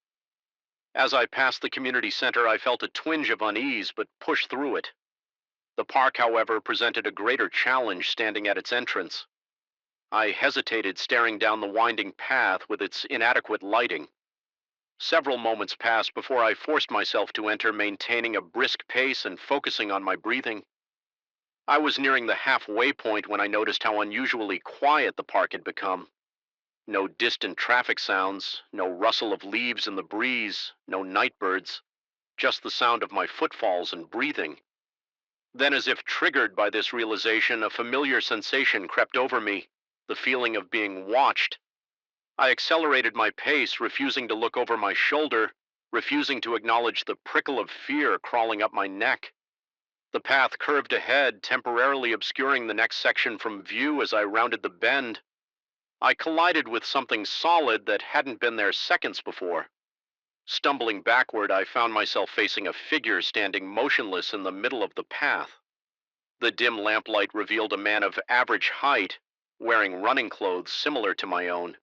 As I passed the community center, I felt a twinge of unease, but pushed through it. The park, however, presented a greater challenge standing at its entrance. I hesitated, staring down the winding path with its inadequate lighting. Several moments passed before I forced myself to enter, maintaining a brisk pace and focusing on my breathing. I was nearing the halfway point when I noticed how unusually quiet the park had become. No distant traffic sounds, no rustle of leaves in the breeze, no night birds, just the sound of my footfalls and breathing. Then, as if triggered by this realization, a familiar sensation crept over me, the feeling of being watched. I accelerated my pace, refusing to look over my shoulder, refusing to acknowledge the prickle of fear crawling up my neck. The path curved ahead, temporarily obscuring the next section from view as I rounded the bend. I collided with something solid that hadn't been there seconds before. Stumbling backward, I found myself facing a figure standing motionless in the middle of the path. The dim lamplight revealed a man of average height, wearing running clothes similar to my own.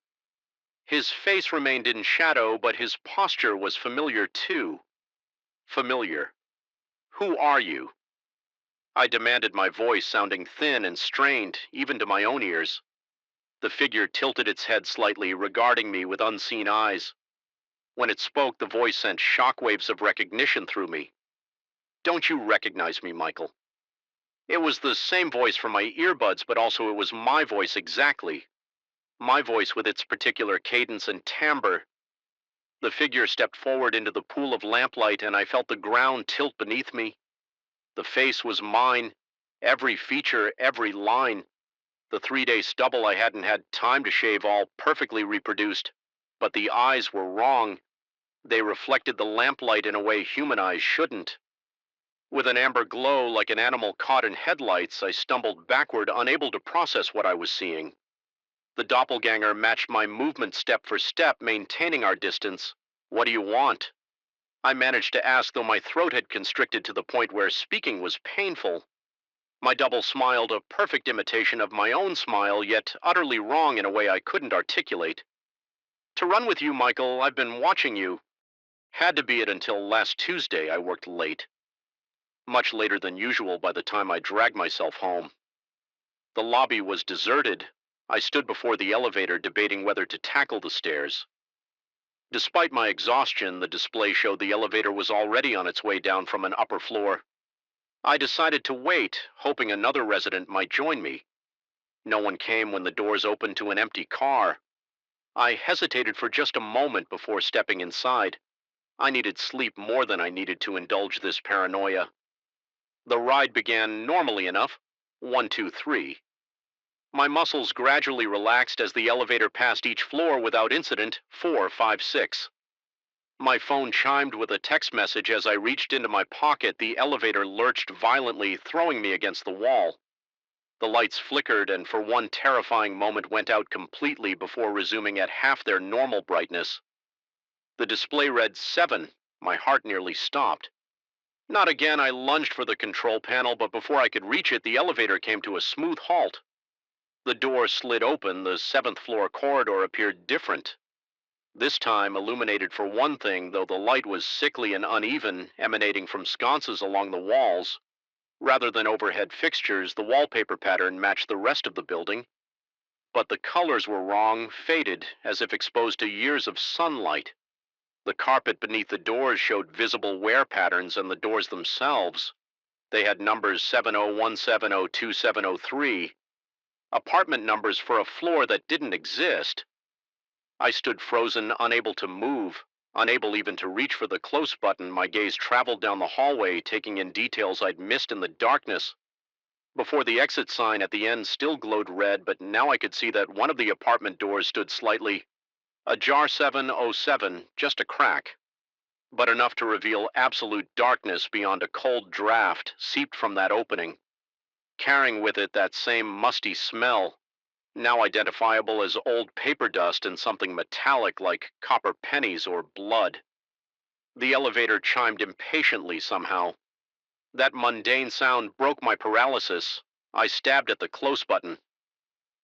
His face remained in shadow, but his posture was familiar too. Familiar. "Who are you?" I demanded, my voice sounding thin and strained, even to my own ears. The figure tilted its head slightly, regarding me with unseen eyes. When it spoke, the voice sent shockwaves of recognition through me. "Don't you recognize me, Michael?" It was the same voice from my earbuds, but also it was my voice exactly. My voice with its particular cadence and timbre. The figure stepped forward into the pool of lamplight, and I felt the ground tilt beneath me. The face was mine, every feature, every line. The 3-day stubble I hadn't had time to shave, all perfectly reproduced. But the eyes were wrong. They reflected the lamplight in a way human eyes shouldn't. With an amber glow like an animal caught in headlights, I stumbled backward, unable to process what I was seeing. The doppelganger matched my movement step for step, maintaining our distance. "What do you want?" I managed to ask, though my throat had constricted to the point where speaking was painful. My double smiled, a perfect imitation of my own smile, yet utterly wrong in a way I couldn't articulate. "To run with you, Michael. I've been watching you. Had to be it until last Tuesday. I worked late. Much later than usual by the time I dragged myself home." The lobby was deserted. I stood before the elevator, debating whether to tackle the stairs. Despite my exhaustion, the display showed the elevator was already on its way down from an upper floor. I decided to wait, hoping another resident might join me. No one came when the doors opened to an empty car. I hesitated for just a moment before stepping inside. I needed sleep more than I needed to indulge this paranoia. The ride began normally enough. 1, 2, 3. My muscles gradually relaxed as the elevator passed each floor without incident. 4, 5, 6. My phone chimed with a text message. As I reached into my pocket, the elevator lurched violently, throwing me against the wall. The lights flickered and for one terrifying moment went out completely before resuming at half their normal brightness. The display read 7. My heart nearly stopped. Not again. I lunged for the control panel, but before I could reach it, the elevator came to a smooth halt. The door slid open. The 7th floor corridor appeared different. This time illuminated for one thing, though the light was sickly and uneven, emanating from sconces along the walls. Rather than overhead fixtures, the wallpaper pattern matched the rest of the building, but the colors were wrong, faded, as if exposed to years of sunlight. The carpet beneath the doors showed visible wear patterns, and the doors themselves, they had numbers 7017022703, apartment numbers for a floor that didn't exist. I stood frozen, unable to move, unable even to reach for the close button. My gaze traveled down the hallway, taking in details I'd missed in the darkness. Before the exit sign at the end still glowed red, but now I could see that one of the apartment doors stood slightly ajar. 707, just a crack, but enough to reveal absolute darkness beyond a cold draft seeped from that opening, carrying with it that same musty smell, now identifiable as old paper dust and something metallic like copper pennies or blood. The elevator chimed impatiently somehow. That mundane sound broke my paralysis. I stabbed at the close button.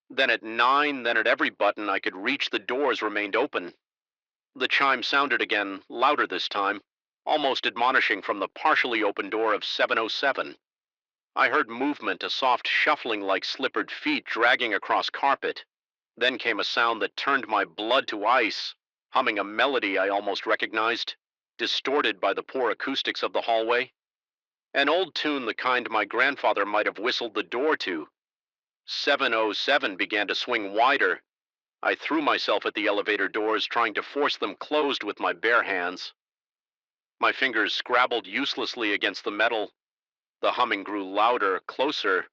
Then at 9, then at every button I could reach, the doors remained open. The chime sounded again, louder this time, almost admonishing from the partially open door of 707. I heard movement, a soft shuffling like slippered feet dragging across carpet. Then came a sound that turned my blood to ice, humming a melody I almost recognized, distorted by the poor acoustics of the hallway. An old tune, the kind my grandfather might have whistled the door to. 707 began to swing wider. I threw myself at the elevator doors, trying to force them closed with my bare hands. My fingers scrabbled uselessly against the metal. The humming grew louder, closer.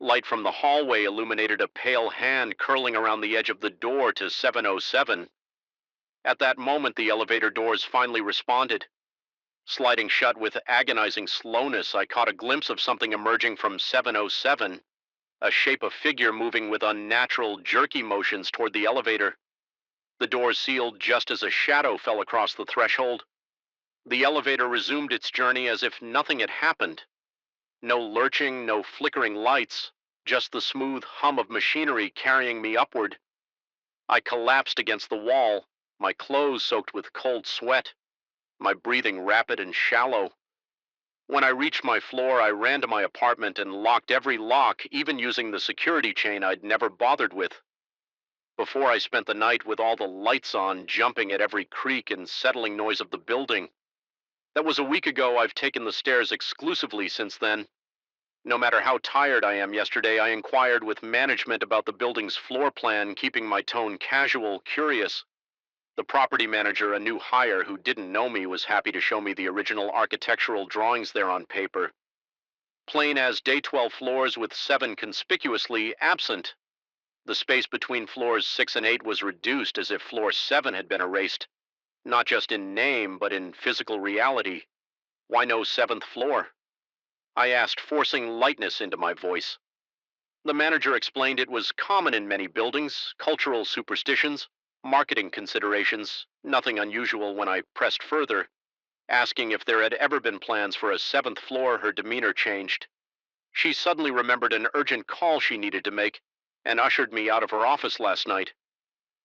Light from the hallway illuminated a pale hand curling around the edge of the door to 707. At that moment, the elevator doors finally responded. Sliding shut with agonizing slowness, I caught a glimpse of something emerging from 707, a shape of figure moving with unnatural, jerky motions toward the elevator. The doors sealed just as a shadow fell across the threshold. The elevator resumed its journey as if nothing had happened. No lurching, no flickering lights, just the smooth hum of machinery carrying me upward. I collapsed against the wall, my clothes soaked with cold sweat, my breathing rapid and shallow. When I reached my floor, I ran to my apartment and locked every lock, even using the security chain I'd never bothered with. Before I spent the night with all the lights on, jumping at every creak and settling noise of the building. That was a week ago. I've taken the stairs exclusively since then. No matter how tired I am, yesterday I inquired with management about the building's floor plan, keeping my tone casual, curious. The property manager, a new hire who didn't know me, was happy to show me the original architectural drawings there on paper. Plain as day 12 floors with 7 conspicuously absent. The space between floors 6 and 8 was reduced, as if floor 7 had been erased, not just in name, but in physical reality. Why no 7th floor? I asked, forcing lightness into my voice. The manager explained it was common in many buildings, cultural superstitions, marketing considerations, nothing unusual. When I pressed further, asking if there had ever been plans for a 7th floor, her demeanor changed. She suddenly remembered an urgent call she needed to make and ushered me out of her office last night.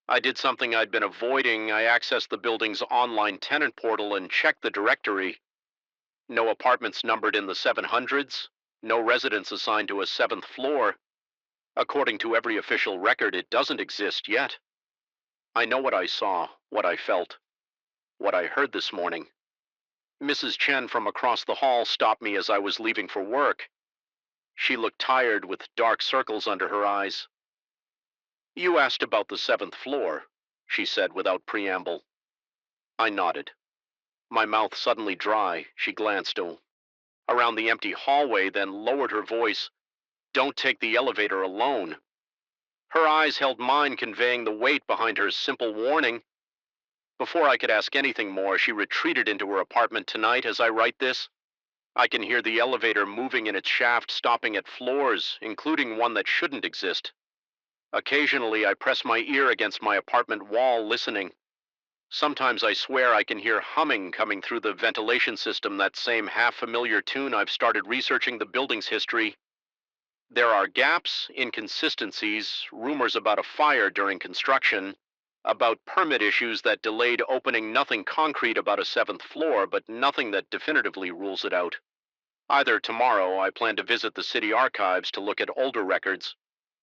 I did something I'd been avoiding. I accessed the building's online tenant portal and checked the directory. No apartments numbered in the 700s, no residents assigned to a 7th floor. According to every official record, it doesn't exist yet. I know what I saw, what I felt, what I heard this morning. Mrs. Chen from across the hall stopped me as I was leaving for work. She looked tired, with dark circles under her eyes. "You asked about the 7th floor," she said without preamble. I nodded. My mouth suddenly dry. She glanced around the empty hallway, then lowered her voice. "Don't take the elevator alone." Her eyes held mine, conveying the weight behind her simple warning. Before I could ask anything more, she retreated into her apartment. Tonight, as I write this, I can hear the elevator moving in its shaft, stopping at floors, including one that shouldn't exist. Occasionally, I press my ear against my apartment wall, listening. Sometimes I swear I can hear humming coming through the ventilation system, that same half-familiar tune. I've started researching the building's history. There are gaps, inconsistencies, rumors about a fire during construction, about permit issues that delayed opening, nothing concrete about a 7th floor, but nothing that definitively rules it out. Either tomorrow I plan to visit the city archives to look at older records.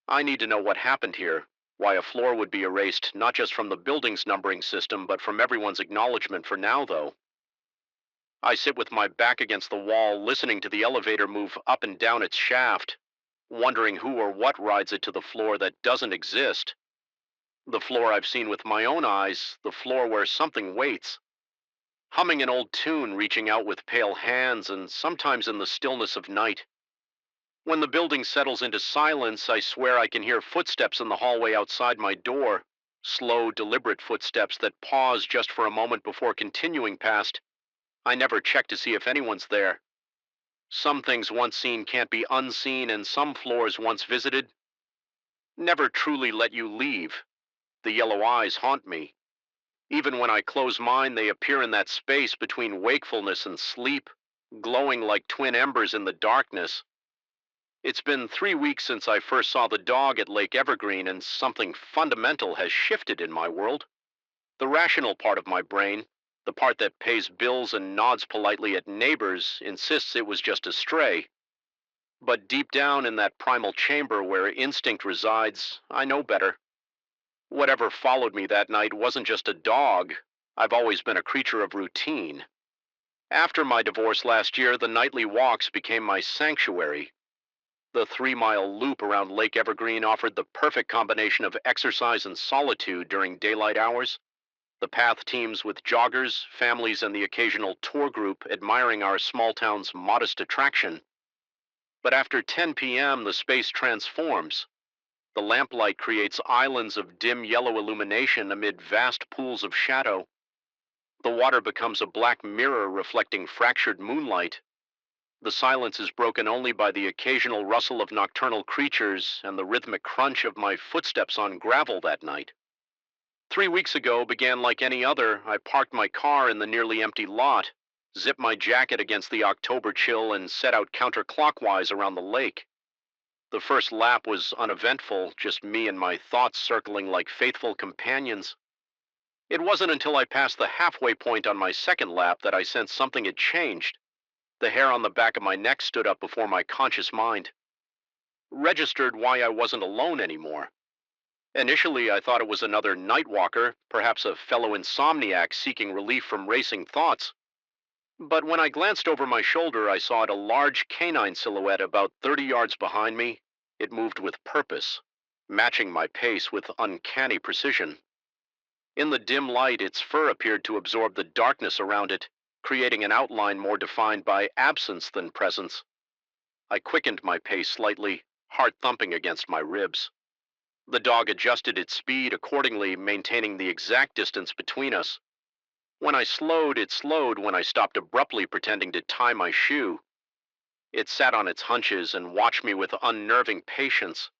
I need to know what happened here, why a floor would be erased not just from the building's numbering system, but from everyone's acknowledgement for now, though. I sit with my back against the wall, listening to the elevator move up and down its shaft, wondering who or what rides it to the floor that doesn't exist. The floor I've seen with my own eyes, the floor where something waits, humming an old tune, reaching out with pale hands, and sometimes in the stillness of night. When the building settles into silence, I swear I can hear footsteps in the hallway outside my door, slow, deliberate footsteps that pause just for a moment before continuing past. I never check to see if anyone's there. Some things once seen can't be unseen, and some floors once visited never truly let you leave. The yellow eyes haunt me. Even when I close mine, they appear in that space between wakefulness and sleep, glowing like twin embers in the darkness. It's been 3 weeks since I first saw the dog at Lake Evergreen, and something fundamental has shifted in my world. The rational part of my brain, the part that pays bills and nods politely at neighbors, insists it was just a stray. But deep down in that primal chamber where instinct resides, I know better. Whatever followed me that night wasn't just a dog. I've always been a creature of routine. After my divorce last year, the nightly walks became my sanctuary. The 3-mile loop around Lake Evergreen offered the perfect combination of exercise and solitude during daylight hours. The path teems with joggers, families, and the occasional tour group admiring our small town's modest attraction. But after 10 p.m., the space transforms. The lamplight creates islands of dim yellow illumination amid vast pools of shadow. The water becomes a black mirror reflecting fractured moonlight. The silence is broken only by the occasional rustle of nocturnal creatures and the rhythmic crunch of my footsteps on gravel that night. 3 weeks ago began like any other. I parked my car in the nearly empty lot, zipped my jacket against the October chill, and set out counterclockwise around the lake. The first lap was uneventful, just me and my thoughts circling like faithful companions. It wasn't until I passed the halfway point on my second lap that I sensed something had changed. The hair on the back of my neck stood up before my conscious mind, registered why I wasn't alone anymore. Initially, I thought it was another night walker, perhaps a fellow insomniac seeking relief from racing thoughts. But when I glanced over my shoulder, I saw it a large canine silhouette about 30 yards behind me. It moved with purpose, matching my pace with uncanny precision. In the dim light, its fur appeared to absorb the darkness around it, creating an outline more defined by absence than presence. I quickened my pace slightly, heart thumping against my ribs. The dog adjusted its speed accordingly, maintaining the exact distance between us. When I slowed, it slowed when I stopped abruptly, pretending to tie my shoe. It sat on its hunches and watched me with unnerving patience.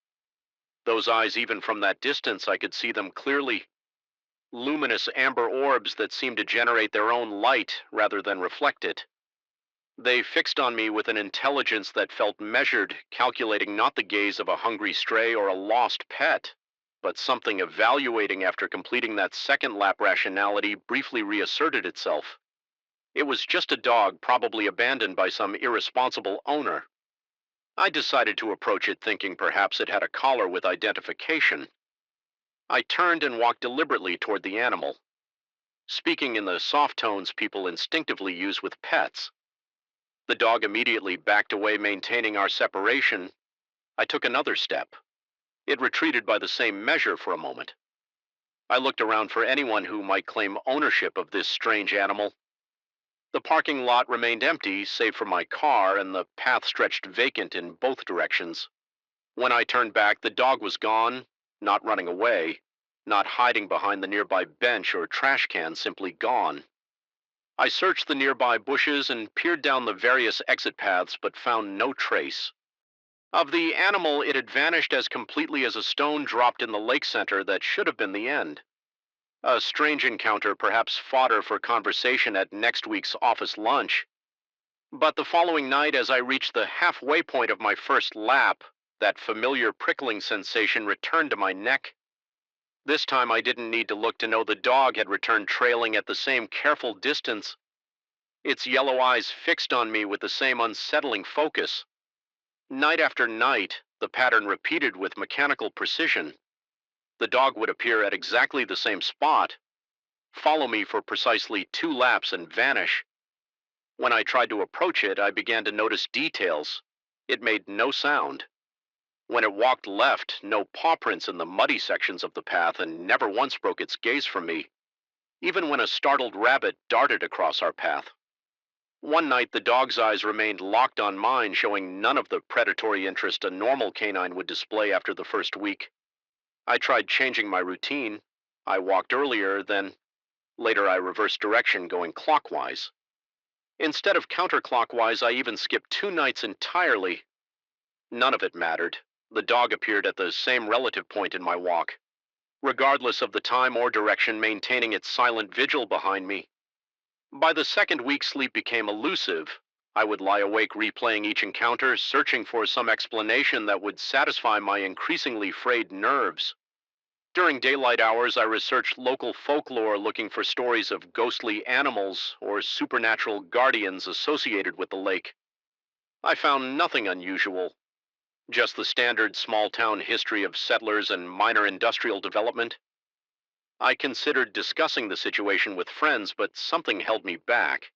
Those eyes, even from that distance, I could see them clearly. Luminous amber orbs that seemed to generate their own light rather than reflect it. They fixed on me with an intelligence that felt measured, calculating not the gaze of a hungry stray or a lost pet, but something evaluating. After completing that second lap, rationality briefly reasserted itself. It was just a dog, probably abandoned by some irresponsible owner. I decided to approach it thinking perhaps it had a collar with identification. I turned and walked deliberately toward the animal, speaking in the soft tones people instinctively use with pets. The dog immediately backed away, maintaining our separation. I took another step. It retreated by the same measure for a moment. I looked around for anyone who might claim ownership of this strange animal. The parking lot remained empty, save for my car, and the path stretched vacant in both directions. When I turned back, the dog was gone, not running away, not hiding behind the nearby bench or trash can, simply gone. I searched the nearby bushes and peered down the various exit paths, but found no trace. Of the animal, it had vanished as completely as a stone dropped in the lake center that should have been the end. A strange encounter, perhaps fodder for conversation at next week's office lunch. But the following night, as I reached the halfway point of my first lap, that familiar prickling sensation returned to my neck. This time I didn't need to look to know the dog had returned, trailing at the same careful distance. its yellow eyes fixed on me with the same unsettling focus. Night after night, the pattern repeated with mechanical precision. The dog would appear at exactly the same spot, follow me for precisely 2 laps, and vanish. When I tried to approach it, I began to notice details. It made no sound. When it walked left, no paw prints in the muddy sections of the path, and never once broke its gaze from me, even when a startled rabbit darted across our path. One night, the dog's eyes remained locked on mine, showing none of the predatory interest a normal canine would display after the first week. I tried changing my routine. I walked earlier, then later I reversed direction, going clockwise. Instead of counterclockwise, I even skipped 2 nights entirely. None of it mattered. The dog appeared at the same relative point in my walk, regardless of the time or direction, maintaining its silent vigil behind me. By the second week, sleep became elusive. I would lie awake replaying each encounter, searching for some explanation that would satisfy my increasingly frayed nerves. During daylight hours, I researched local folklore, looking for stories of ghostly animals or supernatural guardians associated with the lake. I found nothing unusual, just the standard small-town history of settlers and minor industrial development. I considered discussing the situation with friends, but something held me back.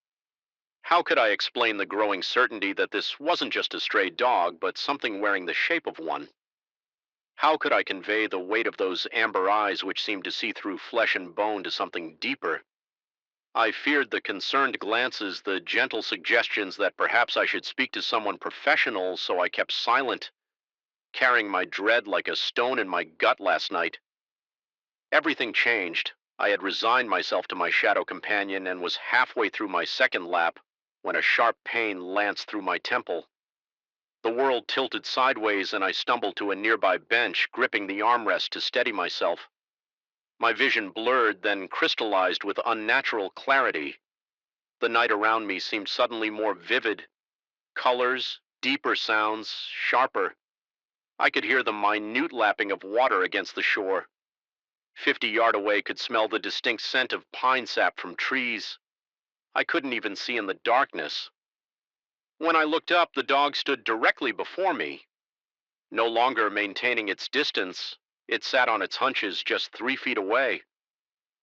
How could I explain the growing certainty that this wasn't just a stray dog, but something wearing the shape of one? How could I convey the weight of those amber eyes which seemed to see through flesh and bone to something deeper? I feared the concerned glances, the gentle suggestions that perhaps I should speak to someone professional, so I kept silent, carrying my dread like a stone in my gut last night. Everything changed. I had resigned myself to my shadow companion and was halfway through my second lap when a sharp pain lanced through my temple. The world tilted sideways and I stumbled to a nearby bench, gripping the armrest to steady myself. My vision blurred, then crystallized with unnatural clarity. The night around me seemed suddenly more vivid. Colors, deeper sounds, sharper. I could hear the minute lapping of water against the shore. 50 yards away, could smell the distinct scent of pine sap from trees. I couldn't even see in the darkness. When I looked up, the dog stood directly before me. No longer maintaining its distance, it sat on its haunches just 3 feet away.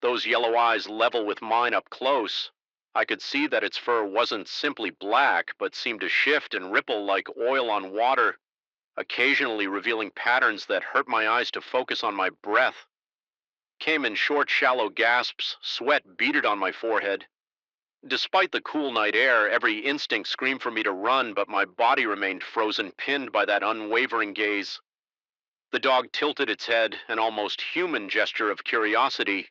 Those yellow eyes level with mine up close. I could see that its fur wasn't simply black, but seemed to shift and ripple like oil on water, occasionally revealing patterns that hurt my eyes to focus on my breath. Came in short, shallow gasps, sweat beaded on my forehead. Despite the cool night air, every instinct screamed for me to run, but my body remained frozen, pinned by that unwavering gaze. The dog tilted its head, an almost human gesture of curiosity.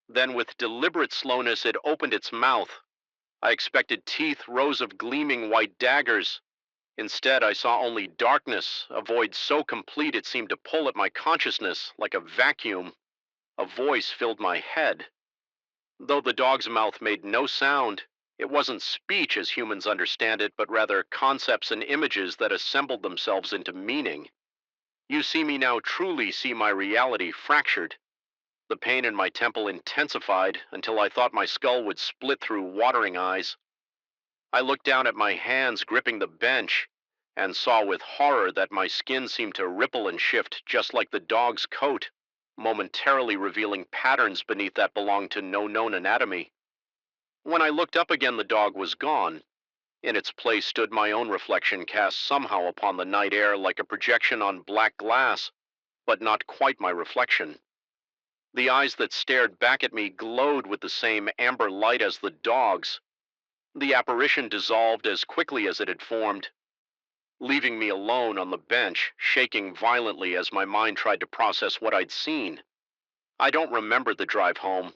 Then, with deliberate slowness, it opened its mouth. I expected teeth, rows of gleaming white daggers. Instead, I saw only darkness, a void so complete it seemed to pull at my consciousness like a vacuum. A voice filled my head. Though the dog's mouth made no sound, it wasn't speech as humans understand it, but rather concepts and images that assembled themselves into meaning. You see me now truly see my reality fractured. The pain in my temple intensified until I thought my skull would split through watering eyes. I looked down at my hands gripping the bench and saw with horror that my skin seemed to ripple and shift just like the dog's coat, momentarily revealing patterns beneath that belonged to no known anatomy. When I looked up again, the dog was gone. In its place stood my own reflection, cast somehow upon the night air like a projection on black glass, but not quite my reflection. The eyes that stared back at me glowed with the same amber light as the dog's. The apparition dissolved as quickly as it had formed, leaving me alone on the bench, shaking violently as my mind tried to process what I'd seen. I don't remember the drive home,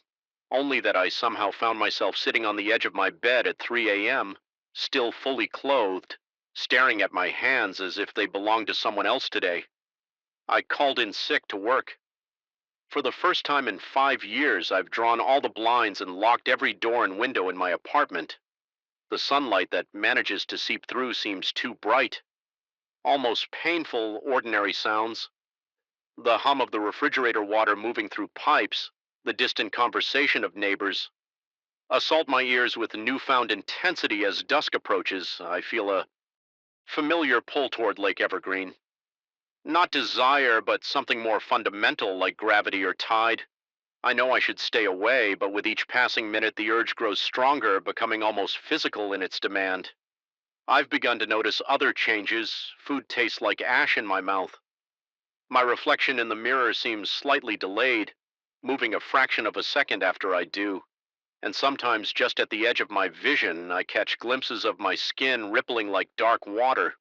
only that I somehow found myself sitting on the edge of my bed at 3 a.m., still fully clothed, staring at my hands as if they belonged to someone else today. I called in sick to work. For the first time in 5 years, I've drawn all the blinds and locked every door and window in my apartment. The sunlight that manages to seep through seems too bright. Almost painful, ordinary sounds. The hum of the refrigerator water moving through pipes, the distant conversation of neighbors. Assault my ears with newfound intensity as dusk approaches. I feel a familiar pull toward Lake Evergreen. Not desire, but something more fundamental like gravity or tide. I know I should stay away, but with each passing minute, the urge grows stronger, becoming almost physical in its demand. I've begun to notice other changes. Food tastes like ash in my mouth. My reflection in the mirror seems slightly delayed, moving a fraction of a second after I do. And sometimes, just at the edge of my vision, I catch glimpses of my skin rippling like dark water.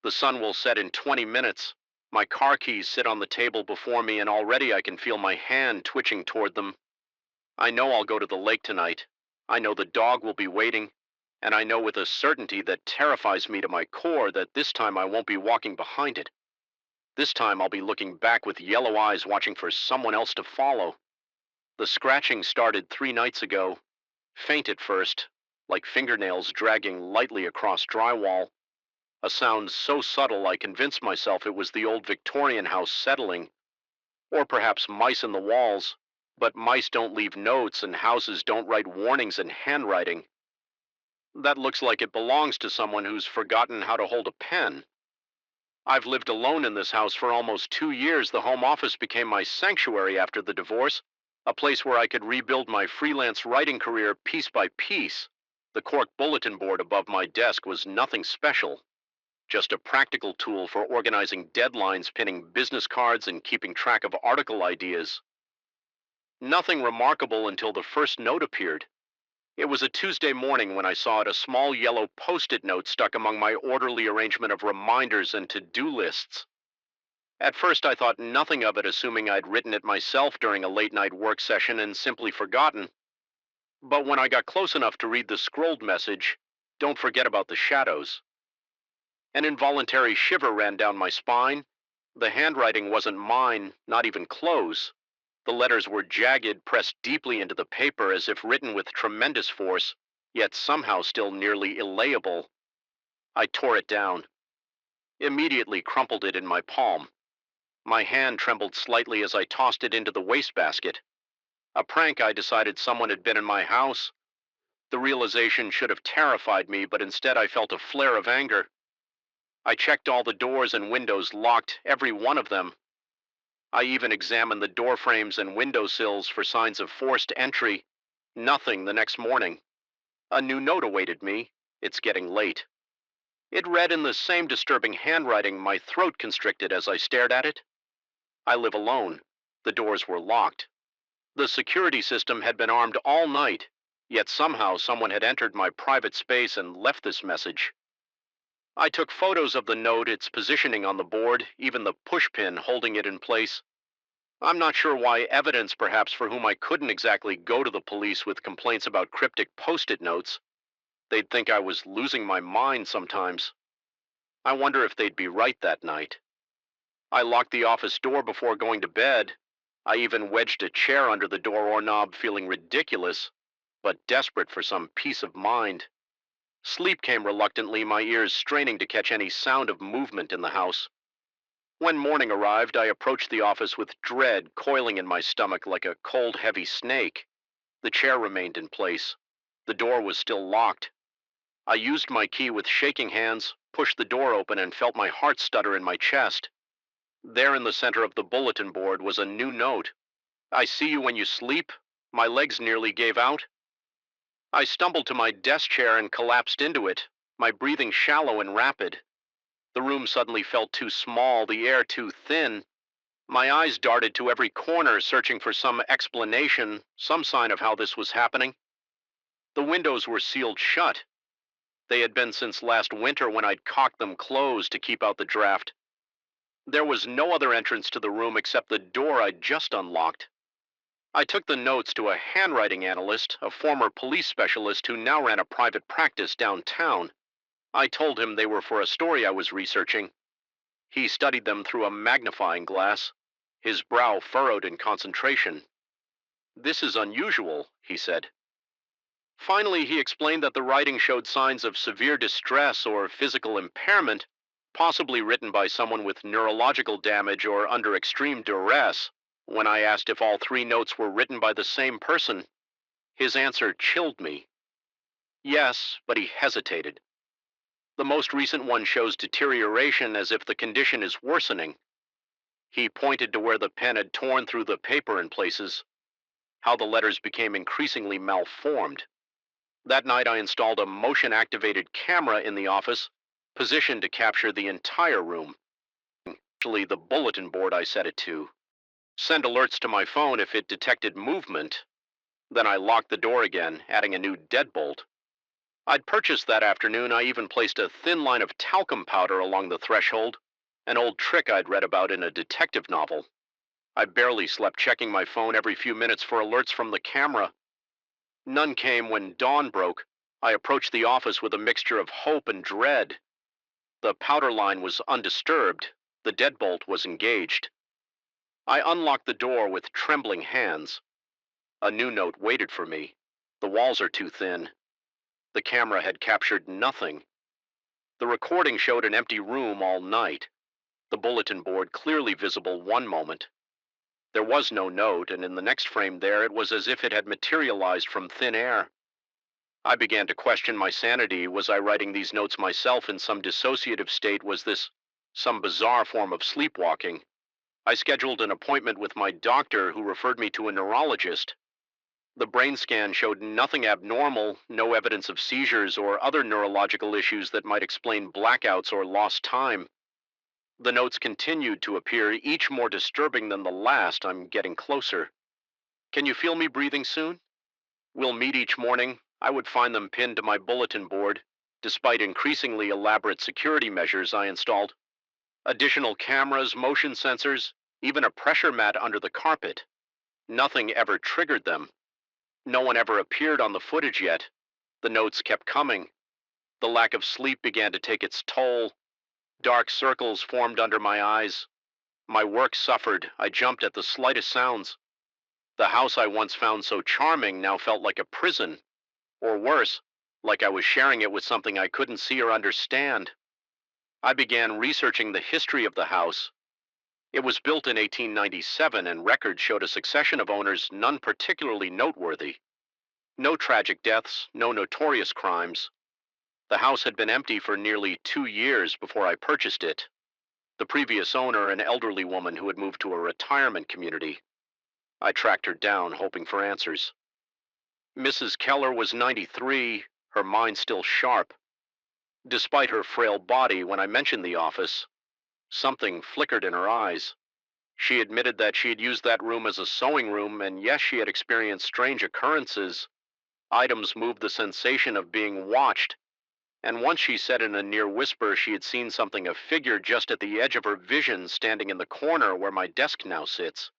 The sun will set in 20 minutes. My car keys sit on the table before me, and already I can feel my hand twitching toward them. I know I'll go to the lake tonight. I know the dog will be waiting. And I know with a certainty that terrifies me to my core that this time I won't be walking behind it. This time I'll be looking back with yellow eyes, watching for someone else to follow. The scratching started 3 nights ago, faint at first, like fingernails dragging lightly across drywall. A sound so subtle I convinced myself it was the old Victorian house settling, or perhaps mice in the walls. But mice don't leave notes, and houses don't write warnings in handwriting. That looks like it belongs to someone who's forgotten how to hold a pen. I've lived alone in this house for almost 2 years. The home office became my sanctuary after the divorce, a place where I could rebuild my freelance writing career piece by piece. The cork bulletin board above my desk was nothing special, just a practical tool for organizing deadlines, pinning business cards, and keeping track of article ideas. Nothing remarkable until the first note appeared. It was a Tuesday morning when I saw it, a small yellow post-it note stuck among my orderly arrangement of reminders and to-do lists. At first I thought nothing of it, assuming I'd written it myself during a late-night work session and simply forgotten. But when I got close enough to read the scrolled message, "Don't forget about the shadows," an involuntary shiver ran down my spine. The handwriting wasn't mine, not even close. The letters were jagged, pressed deeply into the paper as if written with tremendous force, yet somehow still nearly illegible. I tore it down, immediately crumpled it in my palm. My hand trembled slightly as I tossed it into the wastebasket. A prank, I decided. Someone had been in my house. The realization should have terrified me, but instead I felt a flare of anger. I checked all the doors and windows, locked every one of them. I even examined the door frames and windowsills for signs of forced entry. Nothing the next morning. A new note awaited me. "It's getting late." It read in the same disturbing handwriting. My throat constricted as I stared at it. I live alone. The doors were locked. The security system had been armed all night, yet somehow someone had entered my private space and left this message. I took photos of the note, its positioning on the board, even the pushpin holding it in place. I'm not sure why. Evidence, perhaps, for whom I couldn't exactly go to the police with complaints about cryptic post-it notes. They'd think I was losing my mind sometimes. I wonder if they'd be right that night. I locked the office door before going to bed. I even wedged a chair under the door knob, feeling ridiculous, but desperate for some peace of mind. Sleep came reluctantly, my ears straining to catch any sound of movement in the house. When morning arrived, I approached the office with dread coiling in my stomach like a cold, heavy snake. The chair remained in place. The door was still locked. I used my key with shaking hands, pushed the door open, and felt my heart stutter in my chest. There in the center of the bulletin board was a new note. "I see you when you sleep." My legs nearly gave out. I stumbled to my desk chair and collapsed into it, my breathing shallow and rapid. The room suddenly felt too small, the air too thin. My eyes darted to every corner, searching for some explanation, some sign of how this was happening. The windows were sealed shut. They had been since last winter, when I'd caulked them closed to keep out the draft. There was no other entrance to the room except the door I'd just unlocked. I took the notes to a handwriting analyst, a former police specialist who now ran a private practice downtown. I told him they were for a story I was researching. He studied them through a magnifying glass, his brow furrowed in concentration. "This is unusual," he said. Finally, he explained that the writing showed signs of severe distress or physical impairment, possibly written by someone with neurological damage or under extreme duress. When I asked if all 3 notes were written by the same person, His answer chilled me. Yes, but he hesitated. The most recent one shows deterioration as if the condition is worsening. He pointed to where the pen had torn through the paper in places, how the letters became increasingly malformed. That night I installed a motion-activated camera in the office, positioned to capture the entire room. Actually, the bulletin board I set it to. Send alerts to my phone if it detected movement. Then I locked the door again, adding a new deadbolt. I'd purchased that afternoon. I even placed a thin line of talcum powder along the threshold, an old trick I'd read about in a detective novel. I barely slept, checking my phone every few minutes for alerts from the camera. None came. When dawn broke, I approached the office with a mixture of hope and dread. The powder line was undisturbed. The deadbolt was engaged. I unlocked the door with trembling hands. A new note waited for me. The walls are too thin. The camera had captured nothing. The recording showed an empty room all night. The bulletin board clearly visible one moment. There was no note, and in the next frame there, it was as if it had materialized from thin air. I began to question my sanity. Was I writing these notes myself in some dissociative state? Was this some bizarre form of sleepwalking? I scheduled an appointment with my doctor, who referred me to a neurologist. The brain scan showed nothing abnormal, no evidence of seizures or other neurological issues that might explain blackouts or lost time. The notes continued to appear, each more disturbing than the last. I'm getting closer. Can you feel me breathing soon? We'll meet each morning. I would find them pinned to my bulletin board, despite increasingly elaborate security measures I installed. Additional cameras, motion sensors, even a pressure mat under the carpet. Nothing ever triggered them. No one ever appeared on the footage yet. The notes kept coming. The lack of sleep began to take its toll. Dark circles formed under my eyes. My work suffered. I jumped at the slightest sounds. The house I once found so charming now felt like a prison. Or worse, like I was sharing it with something I couldn't see or understand. I began researching the history of the house. It was built in 1897, and records showed a succession of owners, none particularly noteworthy. No tragic deaths, no notorious crimes. The house had been empty for nearly 2 years before I purchased it. The previous owner, an elderly woman who had moved to a retirement community. I tracked her down, hoping for answers. Mrs. Keller was 93, her mind still sharp. Despite her frail body, when I mentioned the office, something flickered in her eyes. She admitted that she had used that room as a sewing room, and yes, she had experienced strange occurrences. Items moved, the sensation of being watched. And once she said in a near whisper she had seen something, a figure just at the edge of her vision, standing in the corner where my desk now sits.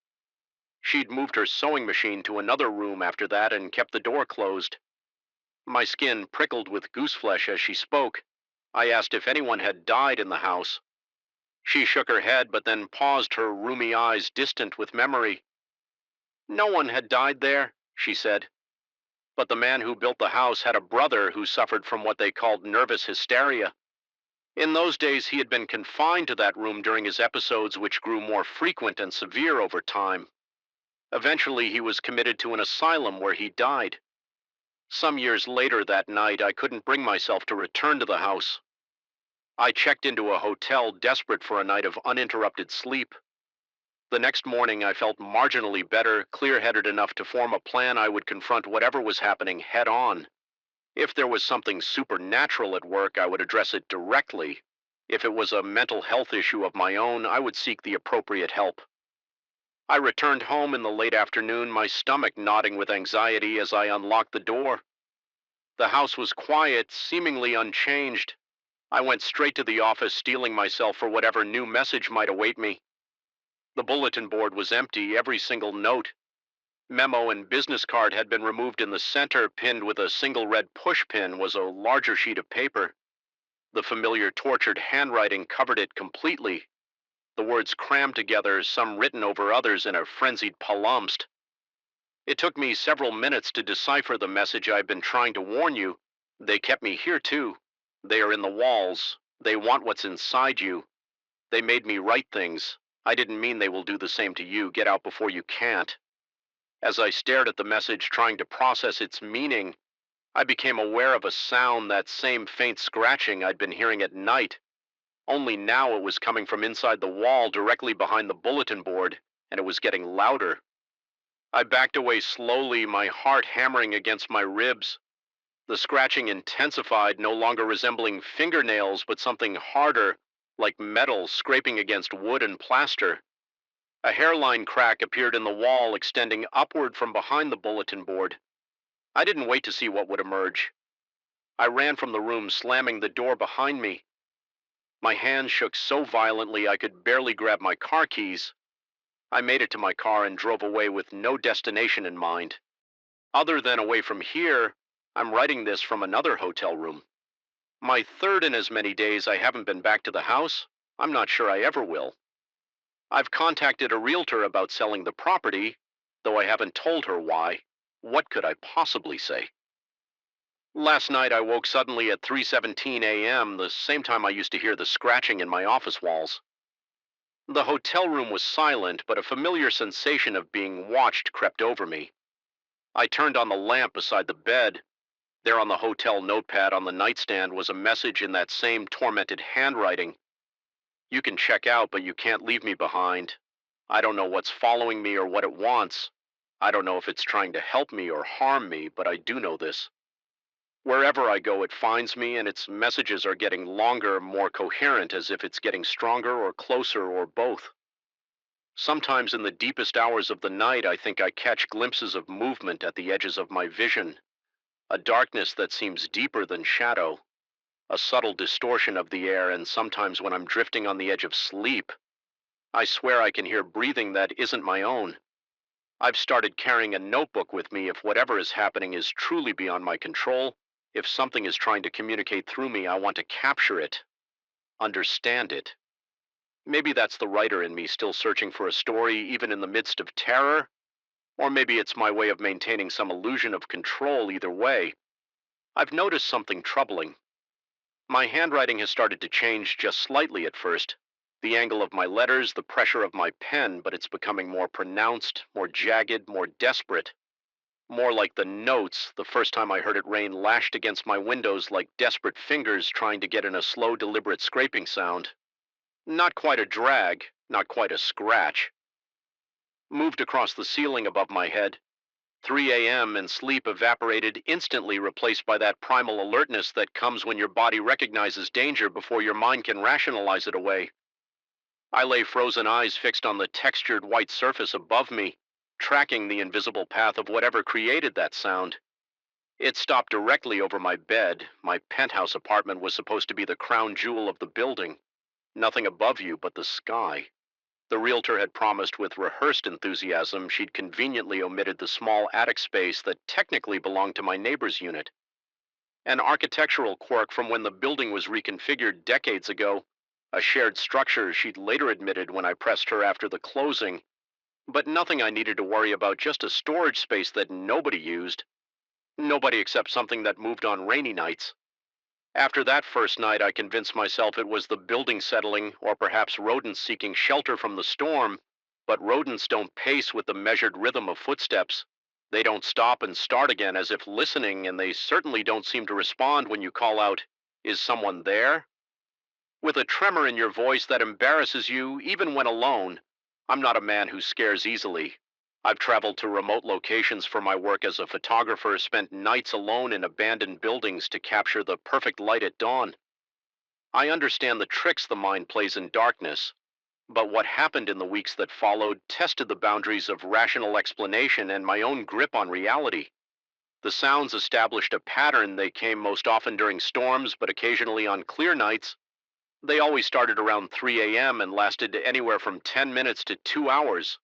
She'd moved her sewing machine to another room after that and kept the door closed. My skin prickled with gooseflesh as she spoke. I asked if anyone had died in the house. She shook her head, but then paused, her rheumy eyes distant with memory. No one had died there, she said. But the man who built the house had a brother who suffered from what they called nervous hysteria. In those days, he had been confined to that room during his episodes, which grew more frequent and severe over time. Eventually, he was committed to an asylum where he died. Some years later that night, I couldn't bring myself to return to the house. I checked into a hotel, desperate for a night of uninterrupted sleep. The next morning, I felt marginally better, clear-headed enough to form a plan I would confront whatever was happening head on. If there was something supernatural at work, I would address it directly. If it was a mental health issue of my own, I would seek the appropriate help. I returned home in the late afternoon, my stomach knotting with anxiety as I unlocked the door. The house was quiet, seemingly unchanged. I went straight to the office, steeling myself for whatever new message might await me. The bulletin board was empty, every single note, memo, and business card had been removed. In the center, pinned with a single red push pin, was a larger sheet of paper. The familiar tortured handwriting covered it completely. The words crammed together, some written over others in a frenzied palimpsest. It took me several minutes to decipher the message. I've been trying to warn you. They kept me here too. They are in the walls. They want what's inside you. They made me write things. I didn't mean they will do the same to you. Get out before you can't. As I stared at the message, trying to process its meaning, I became aware of a sound, that same faint scratching I'd been hearing at night, only now it was coming from inside the wall directly behind the bulletin board, and it was getting louder. I backed away slowly, my heart hammering against my ribs. The scratching intensified, no longer resembling fingernails, but something harder, like metal scraping against wood and plaster. A hairline crack appeared in the wall, extending upward from behind the bulletin board. I didn't wait to see what would emerge. I ran from the room, slamming the door behind me. My hands shook so violently I could barely grab my car keys. I made it to my car and drove away with no destination in mind. Other than away from here, I'm writing this from another hotel room. My third in as many days I haven't been back to the house. I'm not sure I ever will. I've contacted a realtor about selling the property, though I haven't told her why. What could I possibly say? Last night I woke suddenly at 3:17 a.m., the same time I used to hear the scratching in my office walls. The hotel room was silent, but a familiar sensation of being watched crept over me. I turned on the lamp beside the bed. There on the hotel notepad on the nightstand was a message in that same tormented handwriting. You can check out, but you can't leave me behind. I don't know what's following me or what it wants. I don't know if it's trying to help me or harm me, but I do know this. Wherever I go, it finds me, and its messages are getting longer, more coherent, as if it's getting stronger or closer or both. Sometimes in the deepest hours of the night, I think I catch glimpses of movement at the edges of my vision, a darkness that seems deeper than shadow, a subtle distortion of the air, and sometimes when I'm drifting on the edge of sleep, I swear I can hear breathing that isn't my own. I've started carrying a notebook with me if whatever is happening is truly beyond my control. If something is trying to communicate through me, I want to capture it, understand it. Maybe that's the writer in me still searching for a story, even in the midst of terror. Or maybe it's my way of maintaining some illusion of control. Either way, I've noticed something troubling. My handwriting has started to change just slightly at first. The angle of my letters, the pressure of my pen, but it's becoming more pronounced, more jagged, more desperate. More like the notes the first time I heard it rain lashed against my windows like desperate fingers trying to get in a slow, deliberate scraping sound. Not quite a drag, not quite a scratch. Moved across the ceiling above my head. 3 a.m. and sleep evaporated instantly, replaced by that primal alertness that comes when your body recognizes danger before your mind can rationalize it away. I lay frozen eyes fixed on the textured white surface above me, tracking the invisible path of whatever created that sound. It stopped directly over my bed. My penthouse apartment was supposed to be the crown jewel of the building. Nothing above you but the sky. The realtor had promised with rehearsed enthusiasm she'd conveniently omitted the small attic space that technically belonged to my neighbor's unit. An architectural quirk from when the building was reconfigured decades ago, a shared structure she'd later admitted when I pressed her after the closing, but nothing I needed to worry about, just a storage space that nobody used. Nobody except something that moved on rainy nights. After that first night, I convinced myself it was the building settling, or perhaps rodents seeking shelter from the storm. But rodents don't pace with the measured rhythm of footsteps. They don't stop and start again as if listening, and they certainly don't seem to respond when you call out, "Is someone there?" With a tremor in your voice that embarrasses you, even when alone. I'm not a man who scares easily. I've traveled to remote locations for my work as a photographer, spent nights alone in abandoned buildings to capture the perfect light at dawn. I understand the tricks the mind plays in darkness, but what happened in the weeks that followed tested the boundaries of rational explanation and my own grip on reality. The sounds established a pattern. They came most often during storms, but occasionally on clear nights. They always started around 3 a.m. and lasted anywhere from 10 minutes to 2 hours.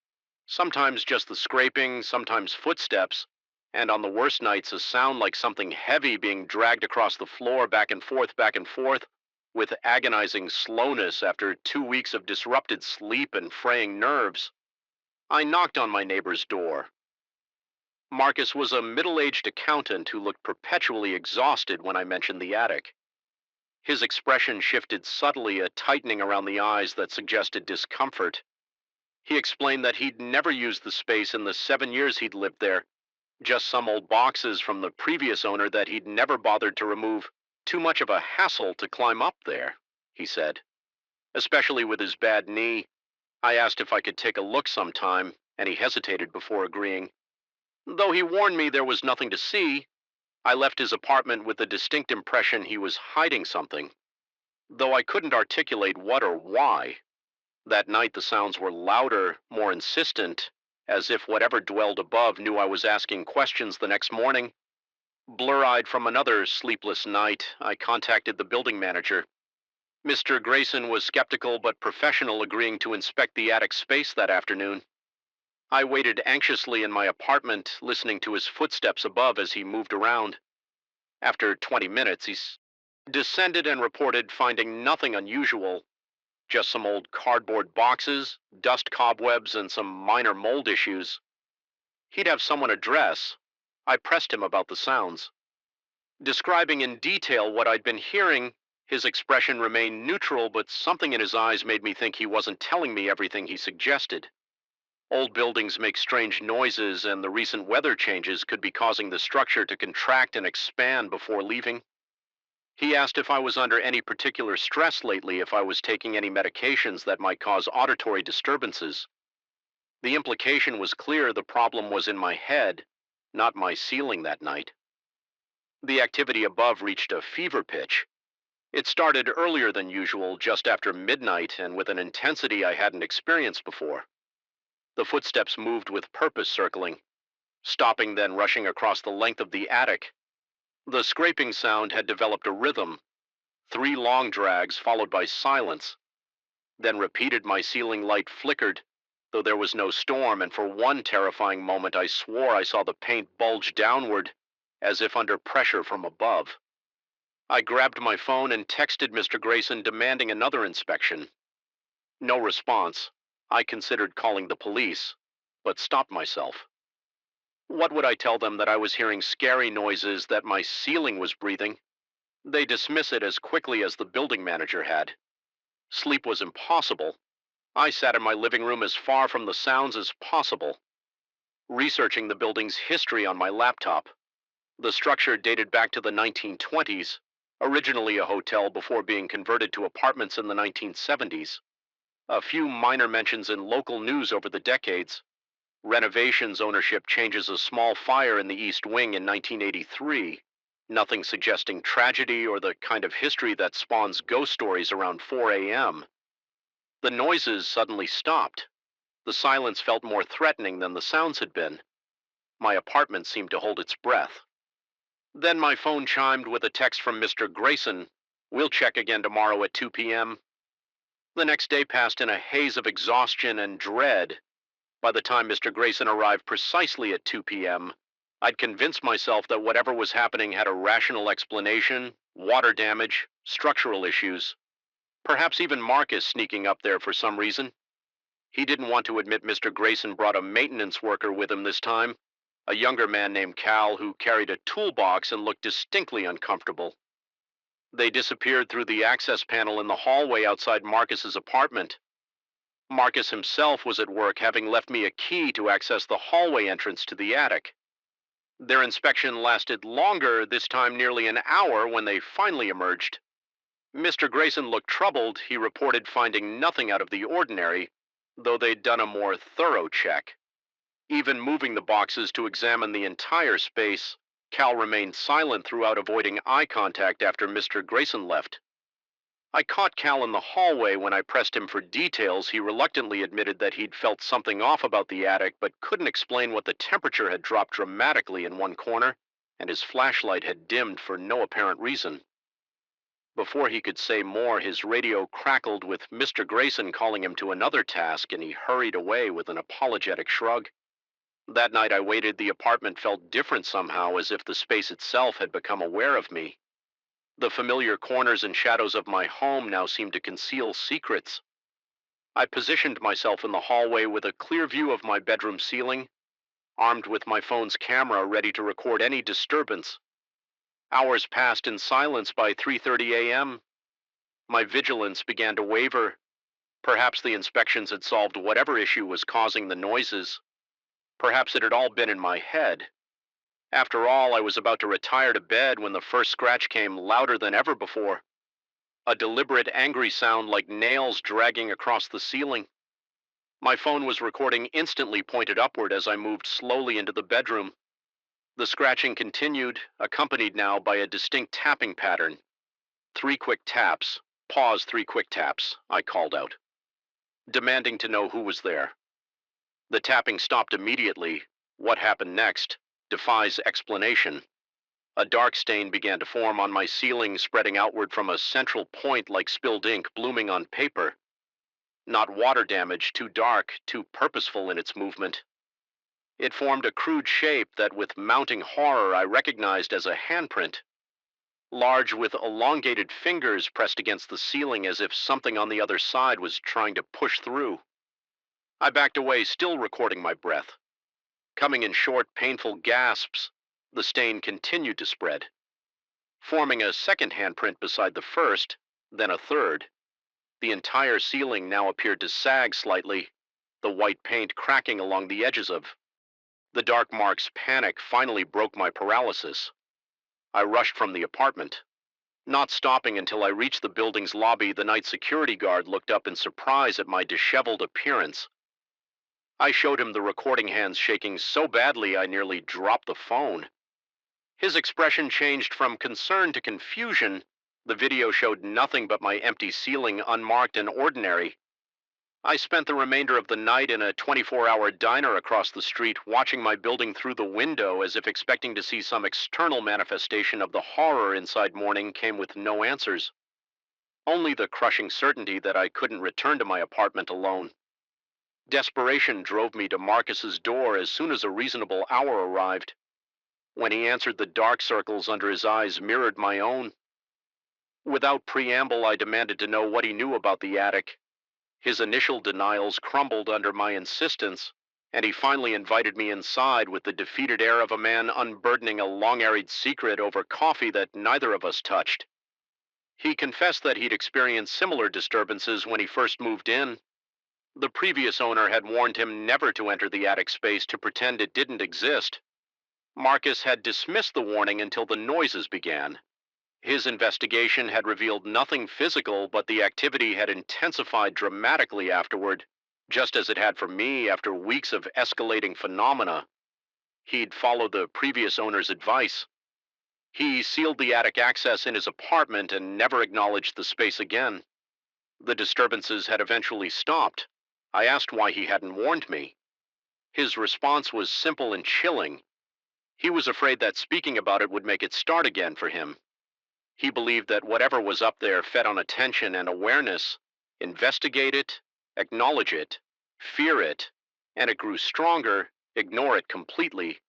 Sometimes just the scraping, sometimes footsteps, and on the worst nights, a sound like something heavy being dragged across the floor back and forth, with agonizing slowness after 2 weeks of disrupted sleep and fraying nerves. I knocked on my neighbor's door. Marcus was a middle-aged accountant who looked perpetually exhausted when I mentioned the attic. His expression shifted subtly, a tightening around the eyes that suggested discomfort. He explained that he'd never used the space in the 7 years he'd lived there, just some old boxes from the previous owner that he'd never bothered to remove. Too much of a hassle to climb up there, he said, especially with his bad knee. I asked if I could take a look sometime, and he hesitated before agreeing. Though he warned me there was nothing to see, I left his apartment with the distinct impression he was hiding something, though I couldn't articulate what or why. That night the sounds were louder, more insistent, as if whatever dwelled above knew I was asking questions the next morning. Blur-eyed from another sleepless night, I contacted the building manager. Mr. Grayson was skeptical but professional, agreeing to inspect the attic space that afternoon. I waited anxiously in my apartment, listening to his footsteps above as he moved around. After 20 minutes, he descended and reported finding nothing unusual, just some old cardboard boxes, dust cobwebs, and some minor mold issues. He'd have someone address. I pressed him about the sounds. Describing in detail what I'd been hearing, his expression remained neutral, but something in his eyes made me think he wasn't telling me everything he suggested. Old buildings make strange noises, and the recent weather changes could be causing the structure to contract and expand before leaving. He asked if I was under any particular stress lately, if I was taking any medications that might cause auditory disturbances. The implication was clear: the problem was in my head, not my ceiling that night. The activity above reached a fever pitch. It started earlier than usual, just after midnight, and with an intensity I hadn't experienced before. The footsteps moved with purpose, circling, stopping, then rushing across the length of the attic. The scraping sound had developed a rhythm, 3 long drags followed by silence. Then repeated. My ceiling light flickered, though there was no storm, and for one terrifying moment I swore I saw the paint bulge downward, as if under pressure from above. I grabbed my phone and texted Mr. Grayson, demanding another inspection. No response. I considered calling the police, but stopped myself. What would I tell them? That I was hearing scary noises, that my ceiling was breathing? They dismiss it as quickly as the building manager had. Sleep was impossible. I sat in my living room as far from the sounds as possible, researching the building's history on my laptop. The structure dated back to the 1920s, originally a hotel before being converted to apartments in the 1970s. A few minor mentions in local news over the decades. Renovations, ownership changes, a small fire in the East Wing in 1983. Nothing suggesting tragedy or the kind of history that spawns ghost stories around 4 a.m. The noises suddenly stopped. The silence felt more threatening than the sounds had been. My apartment seemed to hold its breath. Then my phone chimed with a text from Mr. Grayson. "We'll check again tomorrow at 2 p.m. The next day passed in a haze of exhaustion and dread. By the time Mr. Grayson arrived precisely at 2 p.m., I'd convinced myself that whatever was happening had a rational explanation: water damage, structural issues, perhaps even Marcus sneaking up there for some reason. He didn't want to admit Mr. Grayson brought a maintenance worker with him this time, a younger man named Cal who carried a toolbox and looked distinctly uncomfortable. They disappeared through the access panel in the hallway outside Marcus's apartment. Marcus himself was at work, having left me a key to access the hallway entrance to the attic. Their inspection lasted longer, this time nearly an hour, when they finally emerged. Mr. Grayson looked troubled. He reported finding nothing out of the ordinary, though they'd done a more thorough check. Even moving the boxes to examine the entire space, Cal remained silent throughout, avoiding eye contact after Mr. Grayson left. I caught Cal in the hallway. When I pressed him for details, he reluctantly admitted that he'd felt something off about the attic, but couldn't explain what. The temperature had dropped dramatically in one corner, and his flashlight had dimmed for no apparent reason. Before he could say more, his radio crackled with Mr. Grayson calling him to another task, and he hurried away with an apologetic shrug. That night I waited. The apartment felt different somehow, as if the space itself had become aware of me. The familiar corners and shadows of my home now seemed to conceal secrets. I positioned myself in the hallway with a clear view of my bedroom ceiling, armed with my phone's camera ready to record any disturbance. Hours passed in silence. By 3:30 a.m., my vigilance began to waver. Perhaps the inspections had solved whatever issue was causing the noises. Perhaps it had all been in my head. After all, I was about to retire to bed when the first scratch came louder than ever before. A deliberate, angry sound like nails dragging across the ceiling. My phone was recording instantly pointed upward as I moved slowly into the bedroom. The scratching continued, accompanied now by a distinct tapping pattern. 3 quick taps. Pause 3 quick taps, I called out, demanding to know who was there. The tapping stopped immediately. What happened next defies explanation. A dark stain began to form on my ceiling, spreading outward from a central point like spilled ink blooming on paper. Not water damage, too dark, too purposeful in its movement. It formed a crude shape that, with mounting horror, I recognized as a handprint. Large, with elongated fingers pressed against the ceiling as if something on the other side was trying to push through. I backed away, still recording my breath. Coming in short, painful gasps, the stain continued to spread, forming a second handprint beside the first, then a third. The entire ceiling now appeared to sag slightly, the white paint cracking along the edges of. The dark mark's panic finally broke my paralysis. I rushed from the apartment. Not stopping until I reached the building's lobby, the night security guard looked up in surprise at my disheveled appearance. I showed him the recording hands shaking so badly I nearly dropped the phone. His expression changed from concern to confusion. The video showed nothing but my empty ceiling, unmarked and ordinary. I spent the remainder of the night in a 24-hour diner across the street, watching my building through the window as if expecting to see some external manifestation of the horror inside morning came with no answers. Only the crushing certainty that I couldn't return to my apartment alone. Desperation drove me to Marcus's door as soon as a reasonable hour arrived. When he answered, the dark circles under his eyes mirrored my own. Without preamble, I demanded to know what he knew about the attic. His initial denials crumbled under my insistence, and he finally invited me inside with the defeated air of a man unburdening a long-arid secret over coffee that neither of us touched. He confessed that he'd experienced similar disturbances when he first moved in. The previous owner had warned him never to enter the attic space, to pretend it didn't exist. Marcus had dismissed the warning until the noises began. His investigation had revealed nothing physical, but the activity had intensified dramatically afterward, just as it had for me after weeks of escalating phenomena. He'd followed the previous owner's advice. He sealed the attic access in his apartment and never acknowledged the space again. The disturbances had eventually stopped. I asked why he hadn't warned me. His response was simple and chilling. He was afraid that speaking about it would make it start again for him. He believed that whatever was up there fed on attention and awareness. Investigate it, acknowledge it, fear it, and it grew stronger, ignore it completely,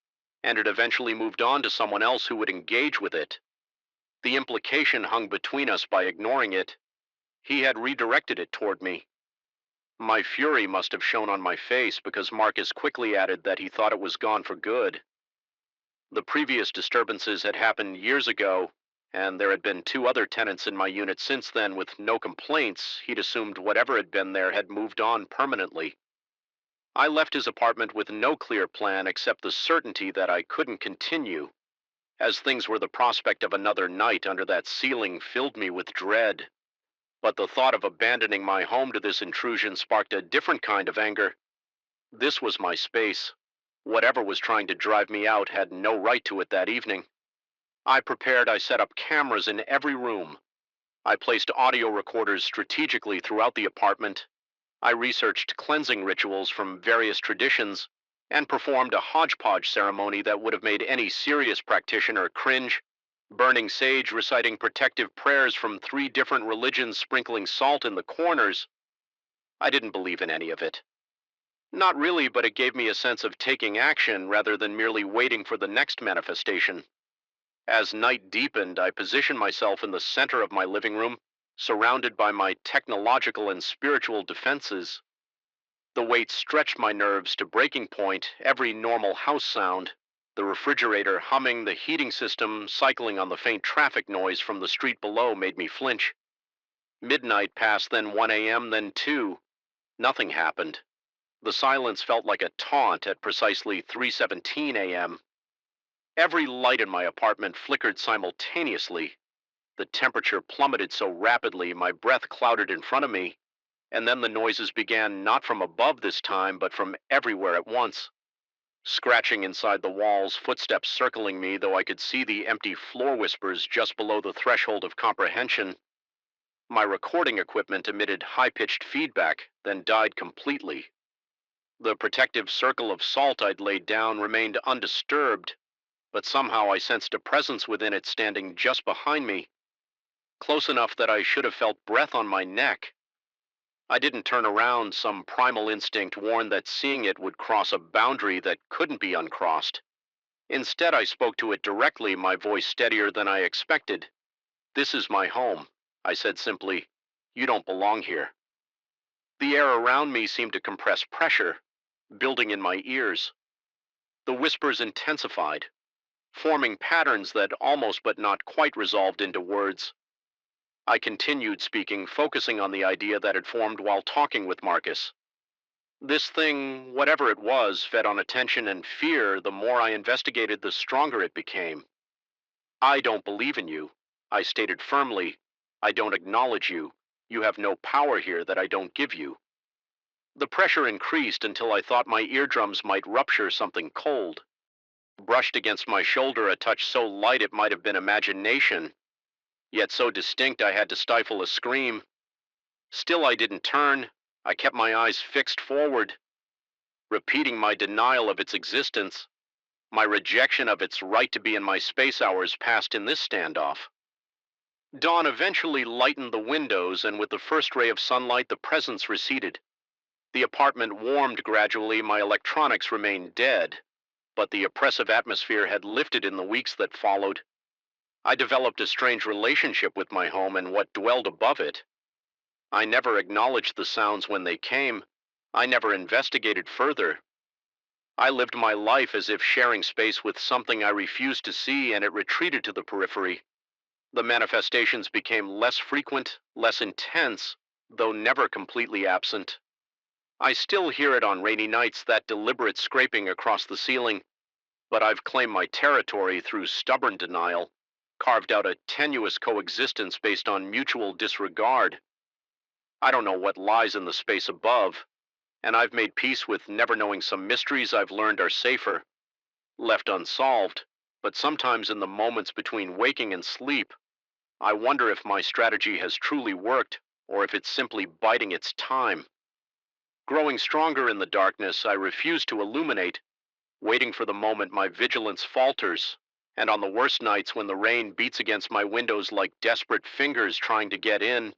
and it eventually moved on to someone else who would engage with it. The implication hung between us by ignoring it. He had redirected it toward me. My fury must have shown on my face, because Marcus quickly added that he thought it was gone for good. The previous disturbances had happened years ago, and there had been 2 other tenants in my unit since then with no complaints. He'd assumed whatever had been there had moved on permanently. I left his apartment with no clear plan except the certainty that I couldn't continue. As things were, the prospect of another night under that ceiling filled me with dread. But the thought of abandoning my home to this intrusion sparked a different kind of anger. This was my space. Whatever was trying to drive me out had no right to it that evening. I set up cameras in every room. I placed audio recorders strategically throughout the apartment. I researched cleansing rituals from various traditions and performed a hodgepodge ceremony that would have made any serious practitioner cringe, burning sage, reciting protective prayers from 3 different religions, sprinkling salt in the corners. I didn't believe in any of it. Not really, but it gave me a sense of taking action rather than merely waiting for the next manifestation. As night deepened, I positioned myself in the center of my living room, surrounded by my technological and spiritual defenses. The weight stretched my nerves to breaking point, every normal house sound, the refrigerator humming, the heating system cycling on the faint traffic noise from the street below, made me flinch. Midnight passed, then 1 a.m., then 2. Nothing happened. The silence felt like a taunt at precisely 3:17 a.m. Every light in my apartment flickered simultaneously. The temperature plummeted so rapidly my breath clouded in front of me, and then the noises began not from above this time, but from everywhere at once. Scratching inside the walls, footsteps circling me, though I could see the empty floor whispers just below the threshold of comprehension. My recording equipment emitted high-pitched feedback, then died completely. The protective circle of salt I'd laid down remained undisturbed, but somehow I sensed a presence within it standing just behind me, close enough that I should have felt breath on my neck. I didn't turn around. Some primal instinct warned that seeing it would cross a boundary that couldn't be uncrossed. Instead, I spoke to it directly, my voice steadier than I expected. "This is my home," I said simply. "You don't belong here." The air around me seemed to compress pressure, building in my ears. The whispers intensified, forming patterns that almost but not quite resolved into words. I continued speaking, focusing on the idea that had formed while talking with Marcus. This thing, whatever it was, fed on attention and fear. The more I investigated, the stronger it became. "I don't believe in you," I stated firmly. "I don't acknowledge you. You have no power here that I don't give you." The pressure increased until I thought my eardrums might rupture something cold. Brushed against my shoulder, a touch so light it might have been imagination, yet so distinct I had to stifle a scream. Still I didn't turn. I kept my eyes fixed forward, repeating my denial of its existence, my rejection of its right to be in my space hours passed in this standoff. Dawn eventually lightened the windows, and with the first ray of sunlight, the presence receded. The apartment warmed gradually. My electronics remained dead, but the oppressive atmosphere had lifted in the weeks that followed. I developed a strange relationship with my home and what dwelled above it. I never acknowledged the sounds when they came. I never investigated further. I lived my life as if sharing space with something I refused to see, and it retreated to the periphery. The manifestations became less frequent, less intense, though never completely absent. I still hear it on rainy nights, that deliberate scraping across the ceiling, but I've claimed my territory through stubborn denial, carved out a tenuous coexistence based on mutual disregard. I don't know what lies in the space above, and I've made peace with never knowing some mysteries I've learned are safer, left unsolved. But sometimes in the moments between waking and sleep, I wonder if my strategy has truly worked, or if it's simply biding its time. Growing stronger in the darkness, I refuse to illuminate, waiting for the moment my vigilance falters, and on the worst nights when the rain beats against my windows like desperate fingers trying to get in,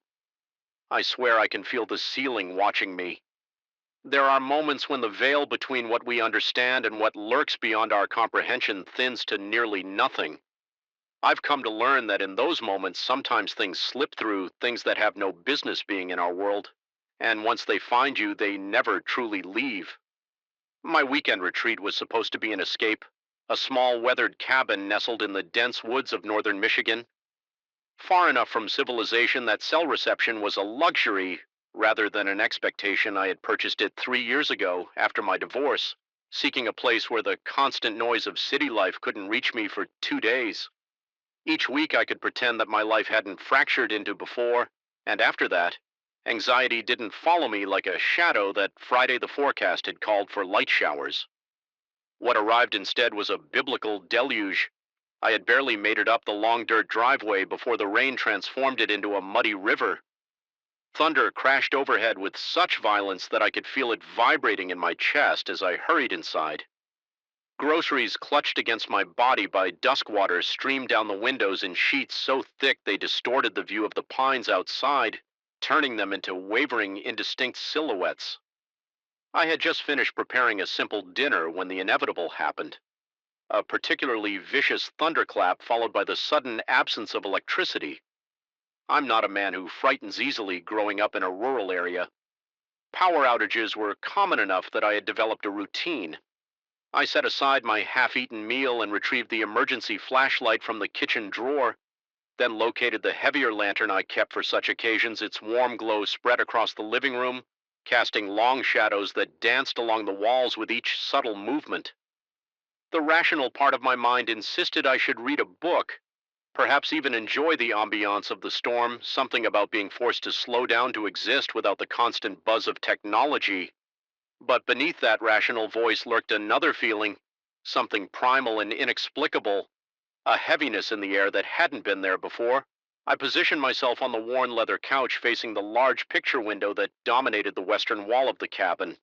I swear I can feel the ceiling watching me. There are moments when the veil between what we understand and what lurks beyond our comprehension thins to nearly nothing. I've come to learn that in those moments, sometimes things slip through, things that have no business being in our world, and once they find you, they never truly leave. My weekend retreat was supposed to be an escape, a small weathered cabin nestled in the dense woods of northern Michigan, far enough from civilization that cell reception was a luxury rather than an expectation. I had purchased it 3 years ago after my divorce, seeking a place where the constant noise of city life couldn't reach me for 2 days. Each week I could pretend that my life hadn't fractured into before, and after that, anxiety didn't follow me like a shadow that Friday the forecast had called for light showers. What arrived instead was a biblical deluge. I had barely made it up the long dirt driveway before the rain transformed it into a muddy river. Thunder crashed overhead with such violence that I could feel it vibrating in my chest as I hurried inside. Groceries clutched against my body by dusk water streamed down the windows in sheets so thick they distorted the view of the pines outside, turning them into wavering, indistinct silhouettes. I had just finished preparing a simple dinner when the inevitable happened. A particularly vicious thunderclap followed by the sudden absence of electricity. I'm not a man who frightens easily growing up in a rural area. Power outages were common enough that I had developed a routine. I set aside my half-eaten meal and retrieved the emergency flashlight from the kitchen drawer. then located the heavier lantern I kept for such occasions. Its warm glow spread across the living room, casting long shadows that danced along the walls with each subtle movement. The rational part of my mind insisted I should read a book, perhaps even enjoy the ambiance of the storm, something about being forced to slow down to exist without the constant buzz of technology. But beneath that rational voice lurked another feeling, something primal and inexplicable, a heaviness in the air that hadn't been there before. I positioned myself on the worn leather couch facing the large picture window that dominated the western wall of the cabin.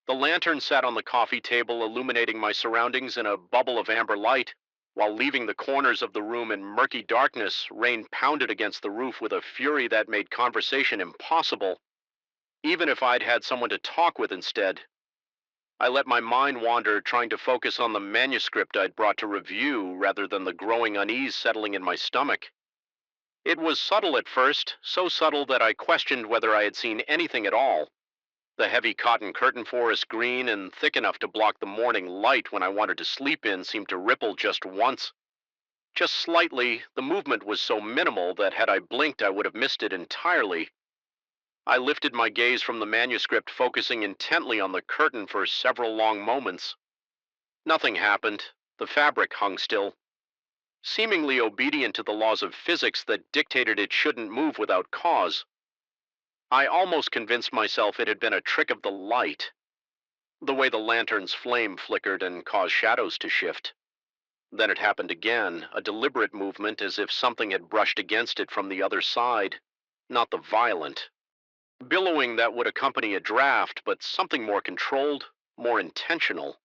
The lantern sat on the coffee table, illuminating my surroundings in a bubble of amber light, while leaving the corners of the room in murky darkness. Rain pounded against the roof with a fury that made conversation impossible, even if I'd had someone to talk with instead. I let my mind wander, trying to focus on the manuscript I'd brought to review rather than the growing unease settling in my stomach. It was subtle at first, so subtle that I questioned whether I had seen anything at all. The heavy cotton curtain, forest green and thick enough to block the morning light when I wanted to sleep in, seemed to ripple just once. Just slightly. The movement was so minimal that had I blinked I would have missed it entirely. I lifted my gaze from the manuscript, focusing intently on the curtain for several long moments. Nothing happened. The fabric hung still, seemingly obedient to the laws of physics that dictated it shouldn't move without cause. I almost convinced myself it had been a trick of the light, the way the lantern's flame flickered and caused shadows to shift. Then it happened again, a deliberate movement as if something had brushed against it from the other side. Not the violent billowing that would accompany a draft, but something more controlled, more intentional.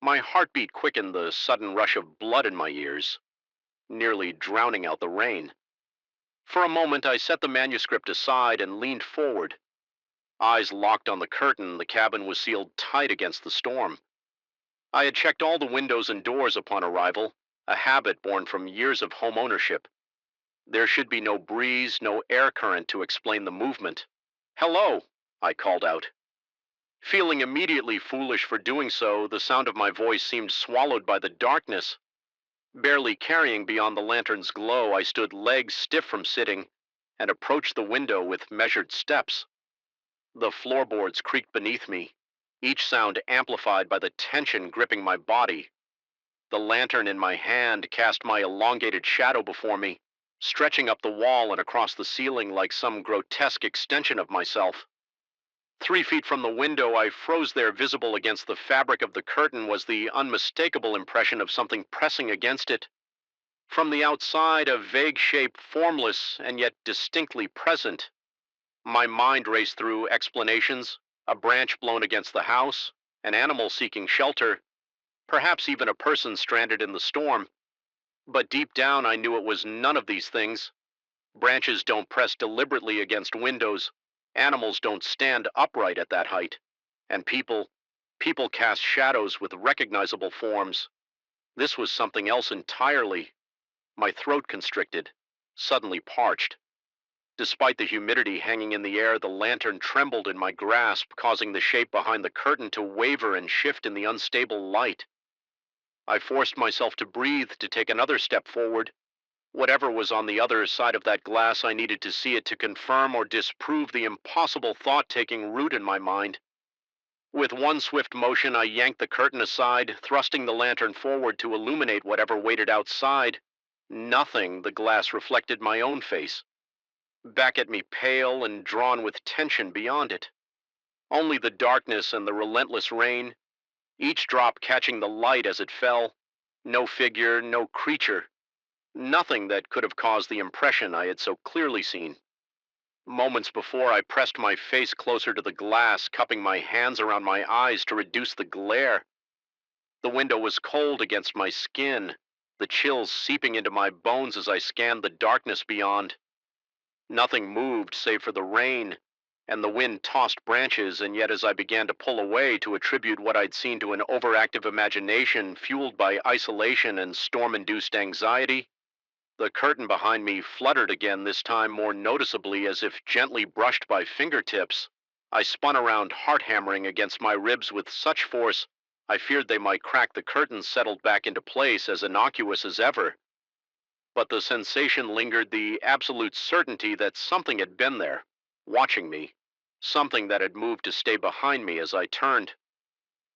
My heartbeat quickened, the sudden rush of blood in my ears, nearly drowning out the rain. For a moment, I set the manuscript aside and leaned forward. Eyes locked on the curtain, the cabin was sealed tight against the storm. I had checked all the windows and doors upon arrival, a habit born from years of home ownership. There should be no breeze, no air current to explain the movement. "Hello," I called out. Feeling immediately foolish for doing so, the sound of my voice seemed swallowed by the darkness. Barely carrying beyond the lantern's glow, I stood legs stiff from sitting and approached the window with measured steps. The floorboards creaked beneath me, each sound amplified by the tension gripping my body. The lantern in my hand cast my elongated shadow before me, stretching up the wall and across the ceiling like some grotesque extension of myself. 3 feet from the window, I froze there. Visible against the fabric of the curtain was the unmistakable impression of something pressing against it. From the outside, a vague shape, formless and yet distinctly present. My mind raced through explanations: a branch blown against the house, an animal seeking shelter, perhaps even a person stranded in the storm. But deep down, I knew it was none of these things. Branches don't press deliberately against windows. Animals don't stand upright at that height. And people cast shadows with recognizable forms. This was something else entirely. My throat constricted, suddenly parched. Despite the humidity hanging in the air, the lantern trembled in my grasp, causing the shape behind the curtain to waver and shift in the unstable light. I forced myself to breathe, to take another step forward. Whatever was on the other side of that glass, I needed to see it to confirm or disprove the impossible thought taking root in my mind. With one swift motion, I yanked the curtain aside, thrusting the lantern forward to illuminate whatever waited outside. Nothing. The glass reflected my own face, back at me, pale and drawn with tension beyond it. Only the darkness and the relentless rain, each drop catching the light as it fell. No figure, no creature. Nothing that could have caused the impression I had so clearly seen. Moments before, I pressed my face closer to the glass, cupping my hands around my eyes to reduce the glare. The window was cold against my skin, the chills seeping into my bones as I scanned the darkness beyond. Nothing moved save for the rain, and the wind tossed branches, and yet as I began to pull away to attribute what I'd seen to an overactive imagination fueled by isolation and storm-induced anxiety, the curtain behind me fluttered again, this time more noticeably, as if gently brushed by fingertips. I spun around, heart hammering against my ribs with such force I feared they might crack. The curtain settled back into place, as innocuous as ever. but the sensation lingered, the absolute certainty that something had been there, watching me, something that had moved to stay behind me as I turned.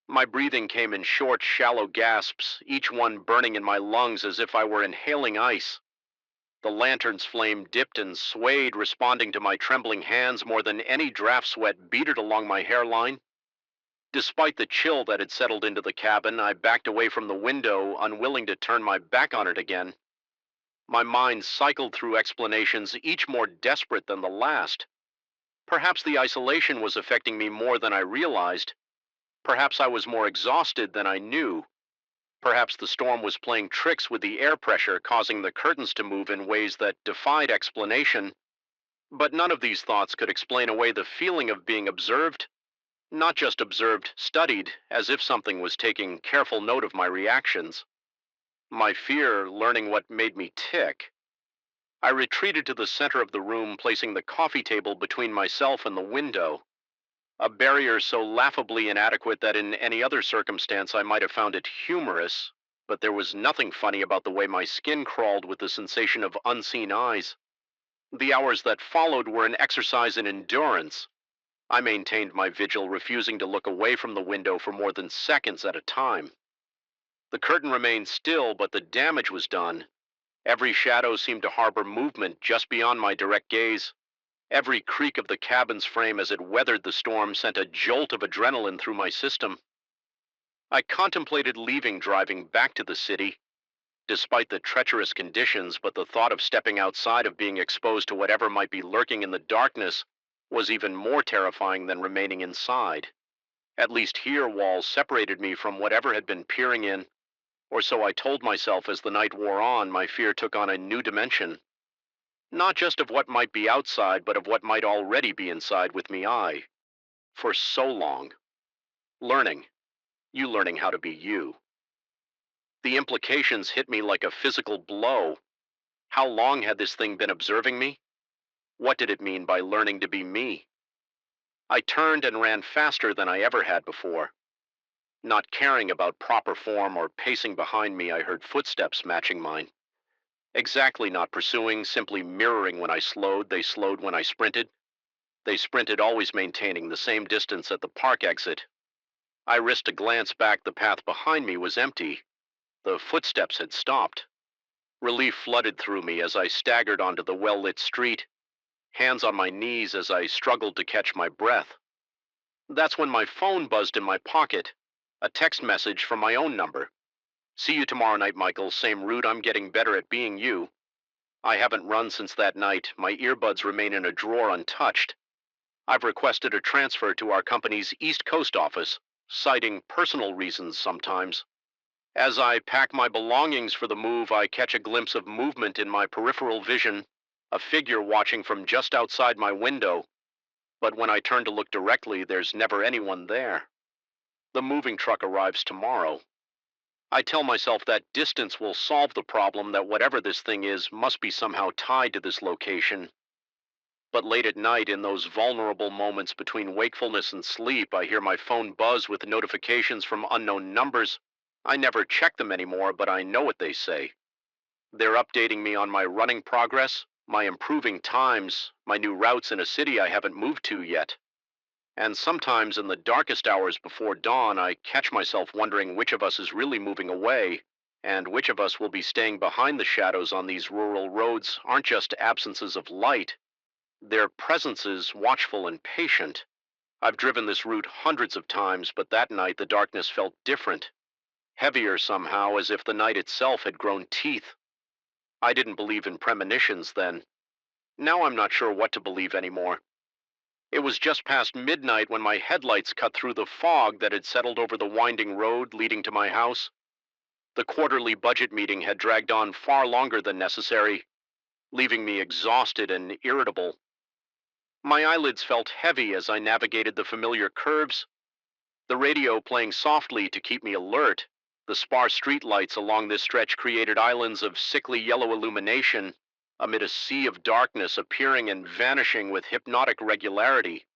My breathing came in short, shallow gasps, each one burning in my lungs as if I were inhaling ice. The lantern's flame dipped and swayed, responding to my trembling hands more than any draft sweat beaded along my hairline. Despite the chill that had settled into the cabin, I backed away from the window, unwilling to turn my back on it again. My mind cycled through explanations, each more desperate than the last. Perhaps the isolation was affecting me more than I realized. Perhaps I was more exhausted than I knew. Perhaps the storm was playing tricks with the air pressure, causing the curtains to move in ways that defied explanation. But none of these thoughts could explain away the feeling of being observed. Not just observed, studied, as if something was taking careful note of my reactions. My fear, learning what made me tick. I retreated to the center of the room, placing the coffee table between myself and the window. A barrier so laughably inadequate that in any other circumstance I might have found it humorous, but there was nothing funny about the way my skin crawled with the sensation of unseen eyes. The hours that followed were an exercise in endurance. I maintained my vigil, refusing to look away from the window for more than seconds at a time. The curtain remained still, but the damage was done. Every shadow seemed to harbor movement just beyond my direct gaze. Every creak of the cabin's frame as it weathered the storm sent a jolt of adrenaline through my system. I contemplated leaving, driving back to the city, despite the treacherous conditions, but the thought of stepping outside, of being exposed to whatever might be lurking in the darkness, was even more terrifying than remaining inside. At least here, walls separated me from whatever had been peering in, or so I told myself. As the night wore on, my fear took on a new dimension. Not just of what might be outside, but of what might already be inside with me. For so long, learning, you learning how to be you. The implications hit me like a physical blow. How long had this thing been observing me? What did it mean by learning to be me? I turned and ran faster than I ever had before. Not caring about proper form or pacing behind me, I heard footsteps matching mine. Exactly not pursuing, simply mirroring. When I slowed, they slowed. When I sprinted, they sprinted, always maintaining the same distance at the park exit. I risked a glance back. The path behind me was empty. The footsteps had stopped. Relief flooded through me as I staggered onto the well-lit street, hands on my knees as I struggled to catch my breath. That's when my phone buzzed in my pocket, a text message from my own number. "See you tomorrow night, Michael. Same route. I'm getting better at being you." I haven't run since that night. My earbuds remain in a drawer untouched. I've requested a transfer to our company's East Coast office, citing personal reasons sometimes. As I pack my belongings for the move, I catch a glimpse of movement in my peripheral vision, a figure watching from just outside my window. But when I turn to look directly, there's never anyone there. The moving truck arrives tomorrow. I tell myself that distance will solve the problem, that whatever this thing is must be somehow tied to this location. But late at night, in those vulnerable moments between wakefulness and sleep, I hear my phone buzz with notifications from unknown numbers. I never check them anymore, but I know what they say. They're updating me on my running progress, my improving times, my new routes in a city I haven't moved to yet. And sometimes in the darkest hours before dawn, I catch myself wondering which of us is really moving away, and which of us will be staying behind. The shadows on these rural roads aren't just absences of light. Their presences, watchful and patient. I've driven this route hundreds of times, but that night the darkness felt different. Heavier somehow, as if the night itself had grown teeth. I didn't believe in premonitions then. Now I'm not sure what to believe anymore. It was just past midnight when my headlights cut through the fog that had settled over the winding road leading to my house. The quarterly budget meeting had dragged on far longer than necessary, leaving me exhausted and irritable. My eyelids felt heavy as I navigated the familiar curves, the radio playing softly to keep me alert. The sparse streetlights along this stretch created islands of sickly yellow illumination, amid a sea of darkness, appearing and vanishing with hypnotic regularity.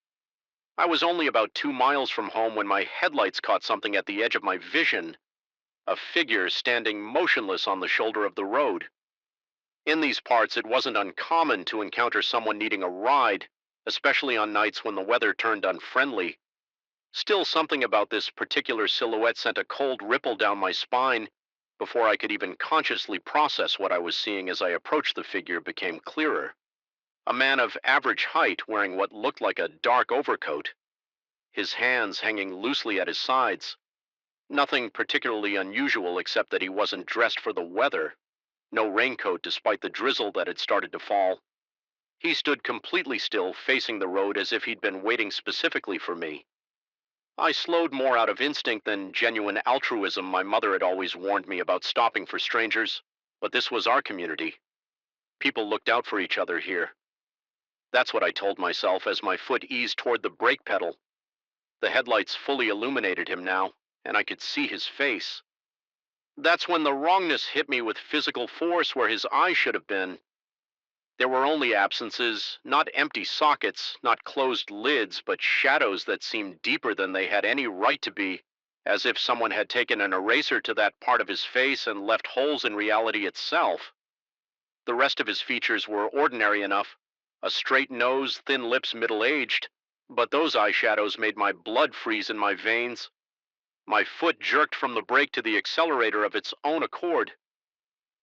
I was only about 2 miles from home when my headlights caught something at the edge of my vision, a figure standing motionless on the shoulder of the road. In these parts, it wasn't uncommon to encounter someone needing a ride, especially on nights when the weather turned unfriendly. Still, something about this particular silhouette sent a cold ripple down my spine. Before I could even consciously process what I was seeing as I approached the figure became clearer. A man of average height wearing what looked like a dark overcoat, his hands hanging loosely at his sides. Nothing particularly unusual except that he wasn't dressed for the weather. No raincoat despite the drizzle that had started to fall. He stood completely still, facing the road as if he'd been waiting specifically for me. I slowed more out of instinct than genuine altruism. My mother had always warned me about stopping for strangers, but this was our community. People looked out for each other here. That's what I told myself as my foot eased toward the brake pedal. The headlights fully illuminated him now, and I could see his face. That's when the wrongness hit me with physical force where his eyes should have been. There were only absences, not empty sockets, not closed lids, but shadows that seemed deeper than they had any right to be, as if someone had taken an eraser to that part of his face and left holes in reality itself. The rest of his features were ordinary enough, a straight nose, thin lips, middle-aged, but those eyeshadows made my blood freeze in my veins. My foot jerked from the brake to the accelerator of its own accord.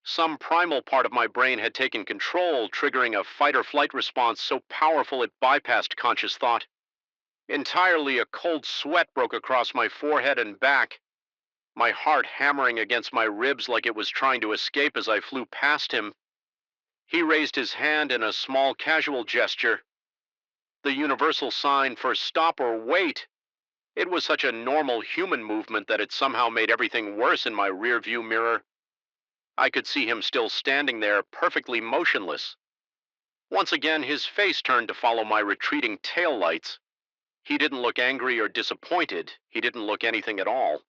Some primal part of my brain had taken control, triggering a fight-or-flight response so powerful it bypassed conscious thought. Entirely, a cold sweat broke across my forehead and back, my heart hammering against my ribs like it was trying to escape as I flew past him. He raised his hand in a small casual gesture, the universal sign for stop or wait. It was such a normal human movement that it somehow made everything worse in my rearview mirror. I could see him still standing there, perfectly motionless. Once again, his face turned to follow my retreating taillights. He didn't look angry or disappointed. He didn't look anything at all.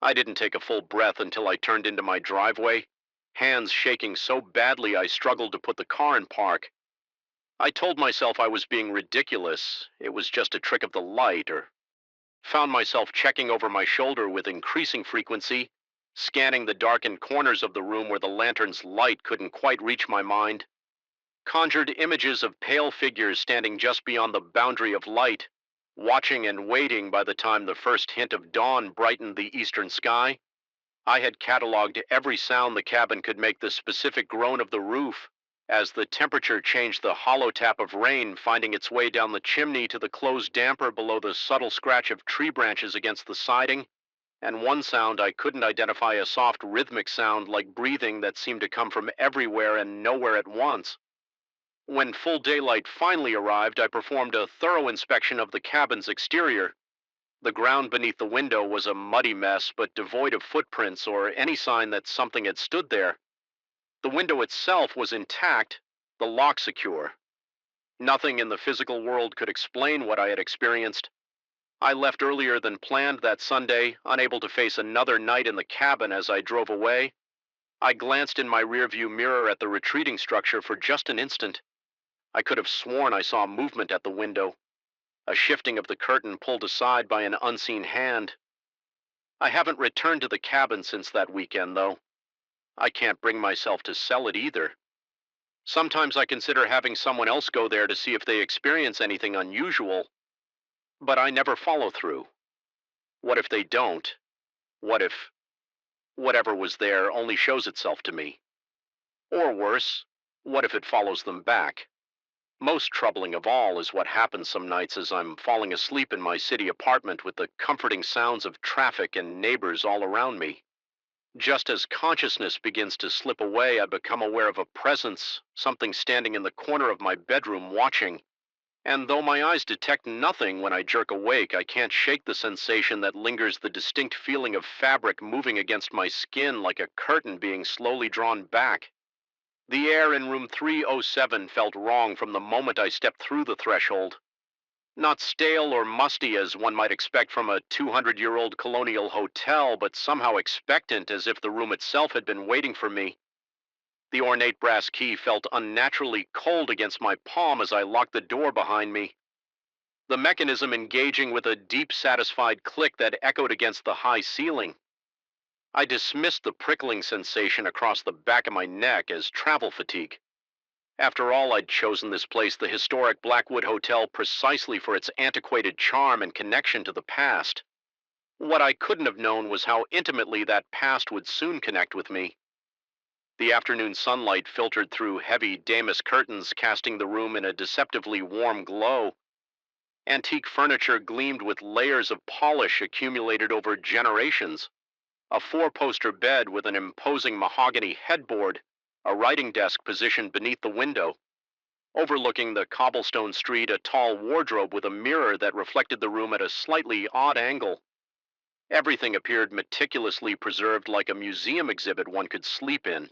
I didn't take a full breath until I turned into my driveway, hands shaking so badly I struggled to put the car in park. I told myself I was being ridiculous. It was just a trick of the light, or found myself checking over my shoulder with increasing frequency, scanning the darkened corners of the room where the lantern's light couldn't quite reach my mind, conjured images of pale figures standing just beyond the boundary of light, watching and waiting by the time the first hint of dawn brightened the eastern sky. I had cataloged every sound the cabin could make, the specific groan of the roof, as the temperature changed, the hollow tap of rain finding its way down the chimney to the closed damper below, the subtle scratch of tree branches against the siding, and one sound I couldn't identify, a soft rhythmic sound like breathing that seemed to come from everywhere and nowhere at once. When full daylight finally arrived, I performed a thorough inspection of the cabin's exterior. The ground beneath the window was a muddy mess, but devoid of footprints or any sign that something had stood there. The window itself was intact, the lock secure. Nothing in the physical world could explain what I had experienced. I left earlier than planned that Sunday, unable to face another night in the cabin. As I drove away, I glanced in my rearview mirror at the retreating structure for just an instant. I could have sworn I saw movement at the window, a shifting of the curtain pulled aside by an unseen hand. I haven't returned to the cabin since that weekend, though. I can't bring myself to sell it either. Sometimes I consider having someone else go there to see if they experience anything unusual, but I never follow through. What if they don't? What if whatever was there only shows itself to me? Or worse, what if it follows them back? Most troubling of all is what happens some nights as I'm falling asleep in my city apartment with the comforting sounds of traffic and neighbors all around me. Just as consciousness begins to slip away, I become aware of a presence, something standing in the corner of my bedroom watching. And though my eyes detect nothing when I jerk awake, I can't shake the sensation that lingers, the distinct feeling of fabric moving against my skin like a curtain being slowly drawn back. The air in room 307 felt wrong from the moment I stepped through the threshold. Not stale or musty as one might expect from a 200-year-old colonial hotel, but somehow expectant, as if the room itself had been waiting for me. The ornate brass key felt unnaturally cold against my palm as I locked the door behind me, the mechanism engaging with a deep, satisfied click that echoed against the high ceiling. I dismissed the prickling sensation across the back of my neck as travel fatigue. After all, I'd chosen this place, the historic Blackwood Hotel, precisely for its antiquated charm and connection to the past. What I couldn't have known was how intimately that past would soon connect with me. The afternoon sunlight filtered through heavy damask curtains, casting the room in a deceptively warm glow. Antique furniture gleamed with layers of polish accumulated over generations. A four-poster bed with an imposing mahogany headboard, a writing desk positioned beneath the window. Overlooking the cobblestone street, a tall wardrobe with a mirror that reflected the room at a slightly odd angle. Everything appeared meticulously preserved, like a museum exhibit one could sleep in.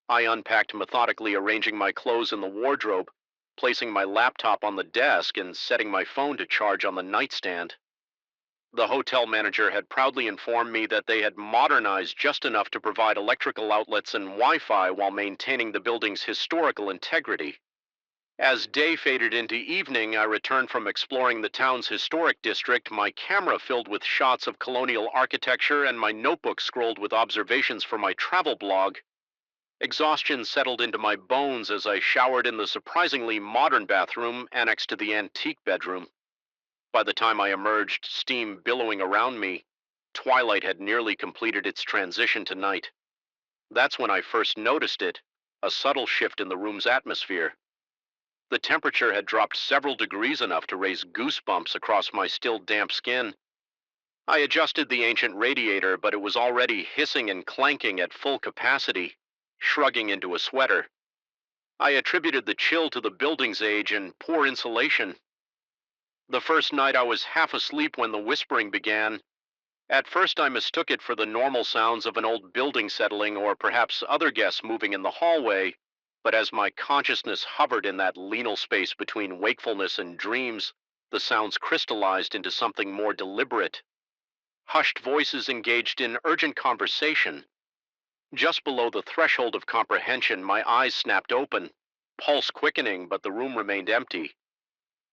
I unpacked methodically, arranging my clothes in the wardrobe, placing my laptop on the desk, and setting my phone to charge on the nightstand. The hotel manager had proudly informed me that they had modernized just enough to provide electrical outlets and Wi-Fi while maintaining the building's historical integrity. As day faded into evening, I returned from exploring the town's historic district, my camera filled with shots of colonial architecture and my notebook scrolled with observations for my travel blog. Exhaustion settled into my bones as I showered in the surprisingly modern bathroom annexed to the antique bedroom. By the time I emerged, steam billowing around me, twilight had nearly completed its transition to night. That's when I first noticed it, a subtle shift in the room's atmosphere. The temperature had dropped several degrees, enough to raise goosebumps across my still damp skin. I adjusted the ancient radiator, but it was already hissing and clanking at full capacity, shrugging into a sweater. I attributed the chill to the building's age and poor insulation. The first night I was half asleep when the whispering began. At first I mistook it for the normal sounds of an old building settling, or perhaps other guests moving in the hallway, but as my consciousness hovered in that liminal space between wakefulness and dreams, the sounds crystallized into something more deliberate. Hushed voices engaged in urgent conversation. Just below the threshold of comprehension, my eyes snapped open, pulse quickening, but the room remained empty.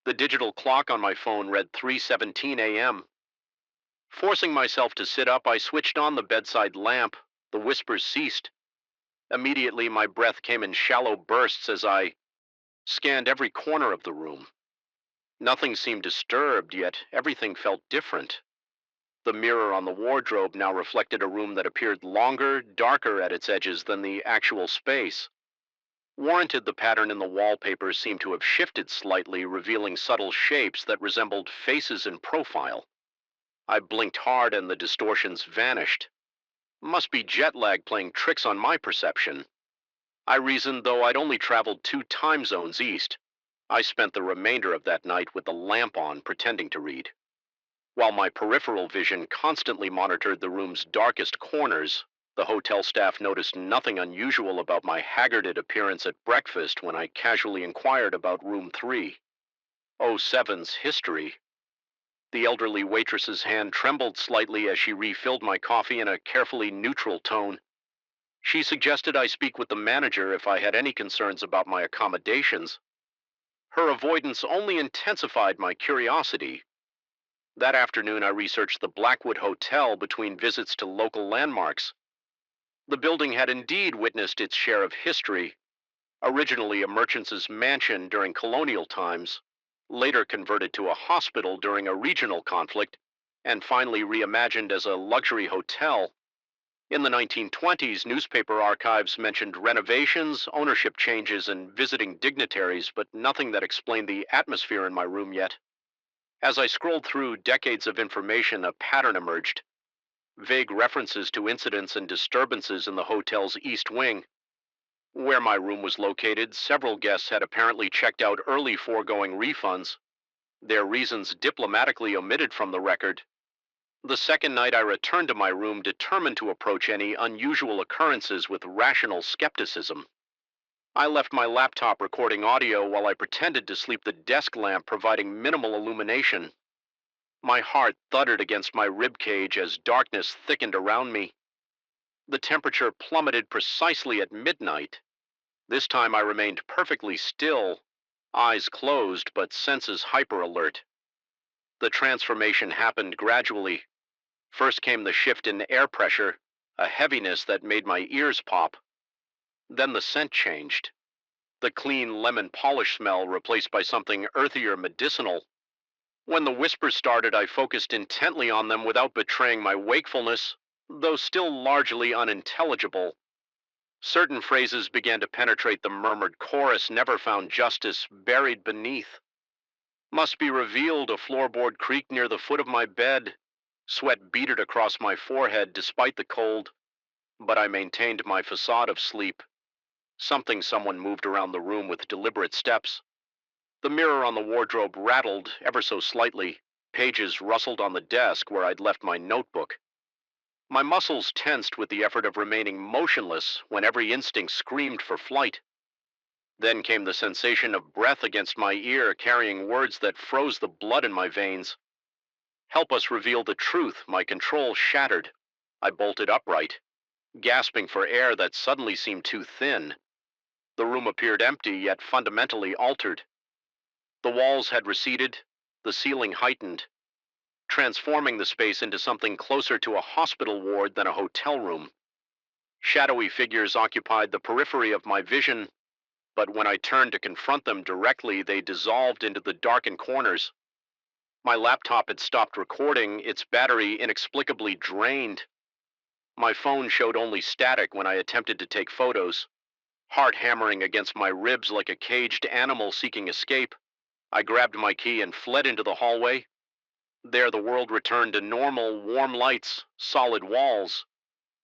The digital clock on my phone read 3:17 a.m. Forcing myself to sit up, I switched on the bedside lamp. The whispers ceased. Immediately, my breath came in shallow bursts as I scanned every corner of the room. Nothing seemed disturbed, yet everything felt different. The mirror on the wardrobe now reflected a room that appeared longer, darker at its edges than the actual space. Warranted, the pattern in the wallpaper seemed to have shifted slightly, revealing subtle shapes that resembled faces in profile. I blinked hard and the distortions vanished. Must be jet lag playing tricks on my perception. I reasoned, though I'd only traveled 2 time zones east. I spent the remainder of that night with the lamp on, pretending to read. While my peripheral vision constantly monitored the room's darkest corners, the hotel staff noticed nothing unusual about my haggarded appearance at breakfast when I casually inquired about room 307's history. The elderly waitress's hand trembled slightly as she refilled my coffee in a carefully neutral tone. She suggested I speak with the manager if I had any concerns about my accommodations. Her avoidance only intensified my curiosity. That afternoon, I researched the Blackwood Hotel between visits to local landmarks. The building had indeed witnessed its share of history, originally a merchant's mansion during colonial times, later converted to a hospital during a regional conflict, and finally reimagined as a luxury hotel. In the 1920s, newspaper archives mentioned renovations, ownership changes, and visiting dignitaries, but nothing that explained the atmosphere in my room yet. As I scrolled through decades of information, a pattern emerged. Vague references to incidents and disturbances in the hotel's east wing. Where my room was located, several guests had apparently checked out early, foregoing refunds, their reasons diplomatically omitted from the record. The second night I returned to my room, determined to approach any unusual occurrences with rational skepticism. I left my laptop recording audio while I pretended to sleep, the desk lamp providing minimal illumination. My heart thudded against my rib cage as darkness thickened around me. The temperature plummeted precisely at midnight. This time I remained perfectly still, eyes closed but senses hyper-alert. The transformation happened gradually. First came the shift in air pressure, a heaviness that made my ears pop. Then the scent changed. The clean lemon polish smell replaced by something earthier, medicinal. When the whispers started, I focused intently on them without betraying my wakefulness, though still largely unintelligible. Certain phrases began to penetrate the murmured chorus, never found justice, buried beneath. Must be revealed, a floorboard creaked near the foot of my bed. Sweat beaded across my forehead despite the cold, but I maintained my facade of sleep. Someone moved around the room with deliberate steps. The mirror on the wardrobe rattled ever so slightly. Pages rustled on the desk where I'd left my notebook. My muscles tensed with the effort of remaining motionless when every instinct screamed for flight. Then came the sensation of breath against my ear, carrying words that froze the blood in my veins. Help us reveal the truth. My control shattered. I bolted upright, gasping for air that suddenly seemed too thin. The room appeared empty, yet fundamentally altered. The walls had receded, the ceiling heightened, transforming the space into something closer to a hospital ward than a hotel room. Shadowy figures occupied the periphery of my vision, but when I turned to confront them directly, they dissolved into the darkened corners. My laptop had stopped recording, its battery inexplicably drained. My phone showed only static when I attempted to take photos. Heart hammering against my ribs like a caged animal seeking escape, I grabbed my key and fled into the hallway. There the world returned to normal, warm lights, solid walls,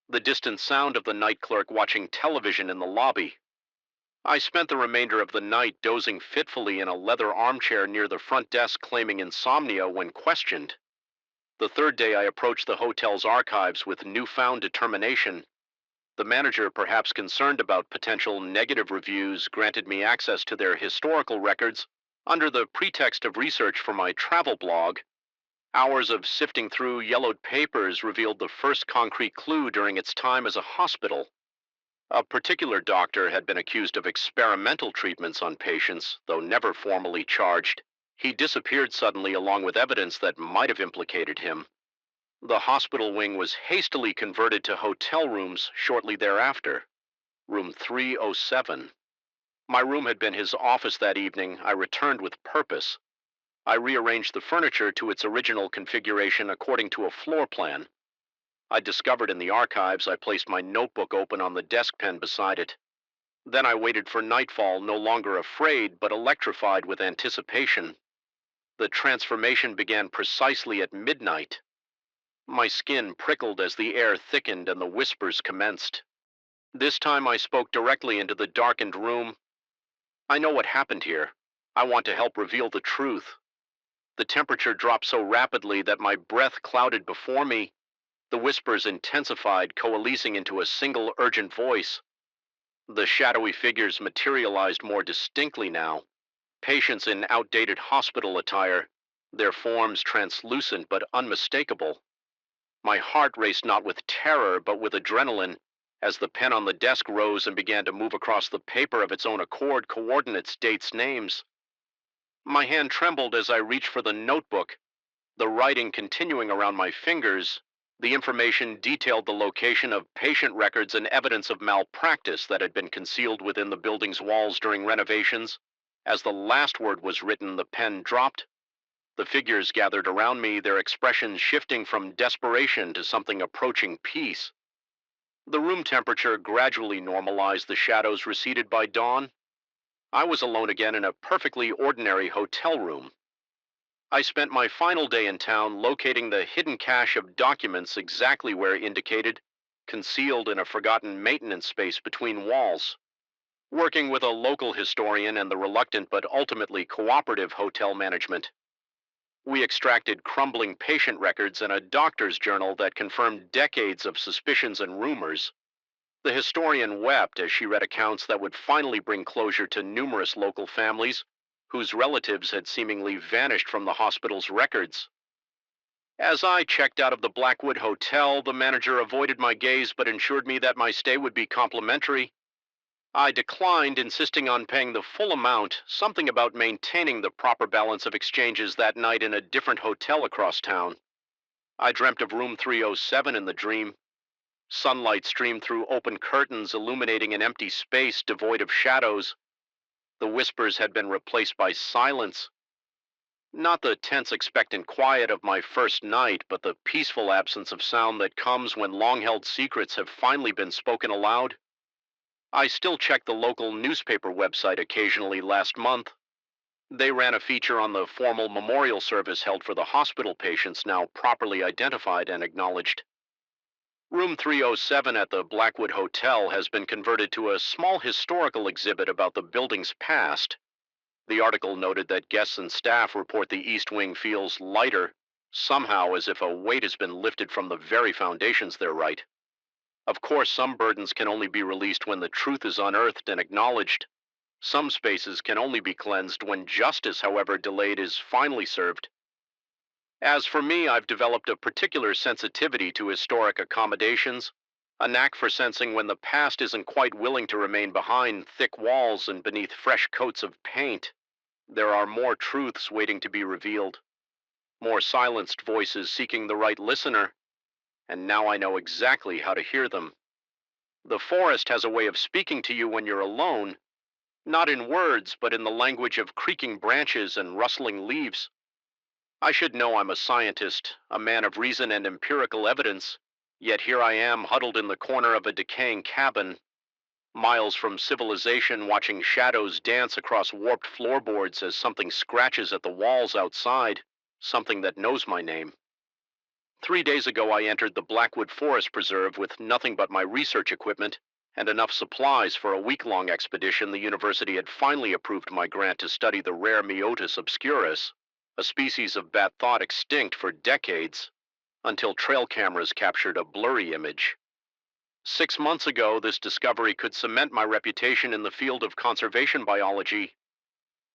the distant sound of the night clerk watching television in the lobby. I spent the remainder of the night dozing fitfully in a leather armchair near the front desk, claiming insomnia when questioned. The third day I approached the hotel's archives with newfound determination. The manager, perhaps concerned about potential negative reviews, granted me access to their historical records under the pretext of research for my travel blog. Hours of sifting through yellowed papers revealed the first concrete clue during its time as a hospital. A particular doctor had been accused of experimental treatments on patients, though never formally charged. He disappeared suddenly along with evidence that might have implicated him. The hospital wing was hastily converted to hotel rooms shortly thereafter. Room 307. My room had been his office that evening. I returned with purpose. I rearranged the furniture to its original configuration according to a floor plan. I discovered in the archives. I placed my notebook open on the desk pen beside it. Then I waited for nightfall, no longer afraid, but electrified with anticipation. The transformation began precisely at midnight. My skin prickled as the air thickened and the whispers commenced. This time I spoke directly into the darkened room. I know what happened here. I want to help reveal the truth. The temperature dropped so rapidly that my breath clouded before me. The whispers intensified, coalescing into a single urgent voice. The shadowy figures materialized more distinctly now. Patients in outdated hospital attire, their forms translucent but unmistakable. My heart raced not with terror, but with adrenaline, as the pen on the desk rose and began to move across the paper of its own accord, coordinates, dates, names. My hand trembled as I reached for the notebook, the writing continuing around my fingers. The information detailed the location of patient records and evidence of malpractice that had been concealed within the building's walls during renovations. As the last word was written, the pen dropped. The figures gathered around me, their expressions shifting from desperation to something approaching peace. The room temperature gradually normalized, the shadows receded by dawn. I was alone again in a perfectly ordinary hotel room. I spent my final day in town locating the hidden cache of documents exactly where indicated, concealed in a forgotten maintenance space between walls. Working with a local historian and the reluctant but ultimately cooperative hotel management, we extracted crumbling patient records and a doctor's journal that confirmed decades of suspicions and rumors. The historian wept as she read accounts that would finally bring closure to numerous local families whose relatives had seemingly vanished from the hospital's records. As I checked out of the Blackwood Hotel, the manager avoided my gaze but ensured me that my stay would be complimentary. I declined, insisting on paying the full amount, something about maintaining the proper balance of exchanges that night in a different hotel across town. I dreamt of room 307 in the dream. Sunlight streamed through open curtains, illuminating an empty space devoid of shadows. The whispers had been replaced by silence. Not the tense, expectant quiet of my first night, but the peaceful absence of sound that comes when long-held secrets have finally been spoken aloud. I still checked the local newspaper website occasionally last month. They ran a feature on the formal memorial service held for the hospital patients now properly identified and acknowledged. Room 307 at the Blackwood Hotel has been converted to a small historical exhibit about the building's past. The article noted that guests and staff report the East Wing feels lighter, somehow as if a weight has been lifted from the very foundations they're right. Of course, some burdens can only be released when the truth is unearthed and acknowledged. Some spaces can only be cleansed when justice, however delayed, is finally served. As for me, I've developed a particular sensitivity to historic accommodations, a knack for sensing when the past isn't quite willing to remain behind thick walls and beneath fresh coats of paint. There are more truths waiting to be revealed, more silenced voices seeking the right listener, and now I know exactly how to hear them. The forest has a way of speaking to you when you're alone, not in words, but in the language of creaking branches and rustling leaves. I should know I'm a scientist, a man of reason and empirical evidence, yet here I am huddled in the corner of a decaying cabin, miles from civilization, watching shadows dance across warped floorboards as something scratches at the walls outside, something that knows my name. 3 days ago, I entered the Blackwood Forest Preserve with nothing but my research equipment and enough supplies for a week-long expedition. The university had finally approved my grant to study the rare Myotis obscurus, a species of bat thought extinct for decades, until trail cameras captured a blurry image. 6 months ago, this discovery could cement my reputation in the field of conservation biology.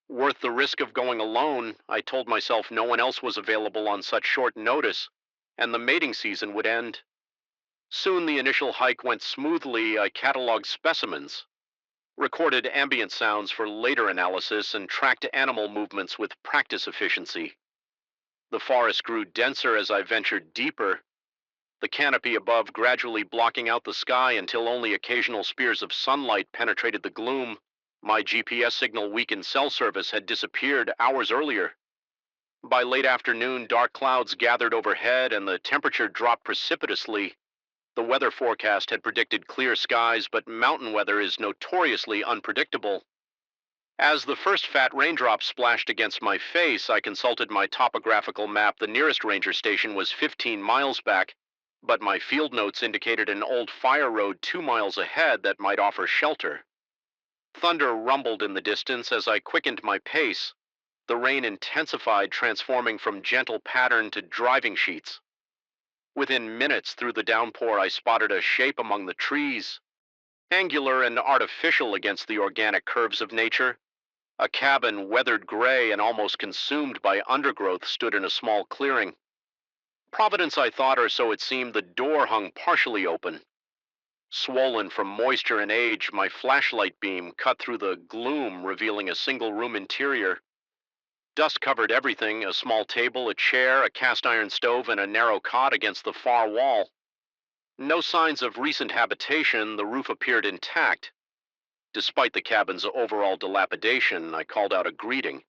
Worth the risk of going alone, I told myself no one else was available on such short notice, and the mating season would end. Soon the initial hike went smoothly. I cataloged specimens, recorded ambient sounds for later analysis, and tracked animal movements with practice efficiency. The forest grew denser as I ventured deeper, the canopy above gradually blocking out the sky until only occasional spears of sunlight penetrated the gloom. My GPS signal, weak in cell service, had disappeared hours earlier. By late afternoon, dark clouds gathered overhead and the temperature dropped precipitously. The weather forecast had predicted clear skies, but mountain weather is notoriously unpredictable. As the first fat raindrop splashed against my face, I consulted my topographical map. The nearest ranger station was 15 miles back, but my field notes indicated an old fire road 2 miles ahead that might offer shelter. Thunder rumbled in the distance as I quickened my pace. The rain intensified, transforming from gentle pattern to driving sheets. Within minutes through the downpour, I spotted a shape among the trees, angular and artificial against the organic curves of nature. A cabin, weathered gray and almost consumed by undergrowth, stood in a small clearing. Providence, I thought, or so it seemed. The door hung partially open. Swollen from moisture and age, my flashlight beam cut through the gloom, revealing a single-room interior. Dust covered everything: a small table, a chair, a cast-iron stove, and a narrow cot against the far wall. No signs of recent habitation. The roof appeared intact. Despite the cabin's overall dilapidation, I called out a greeting,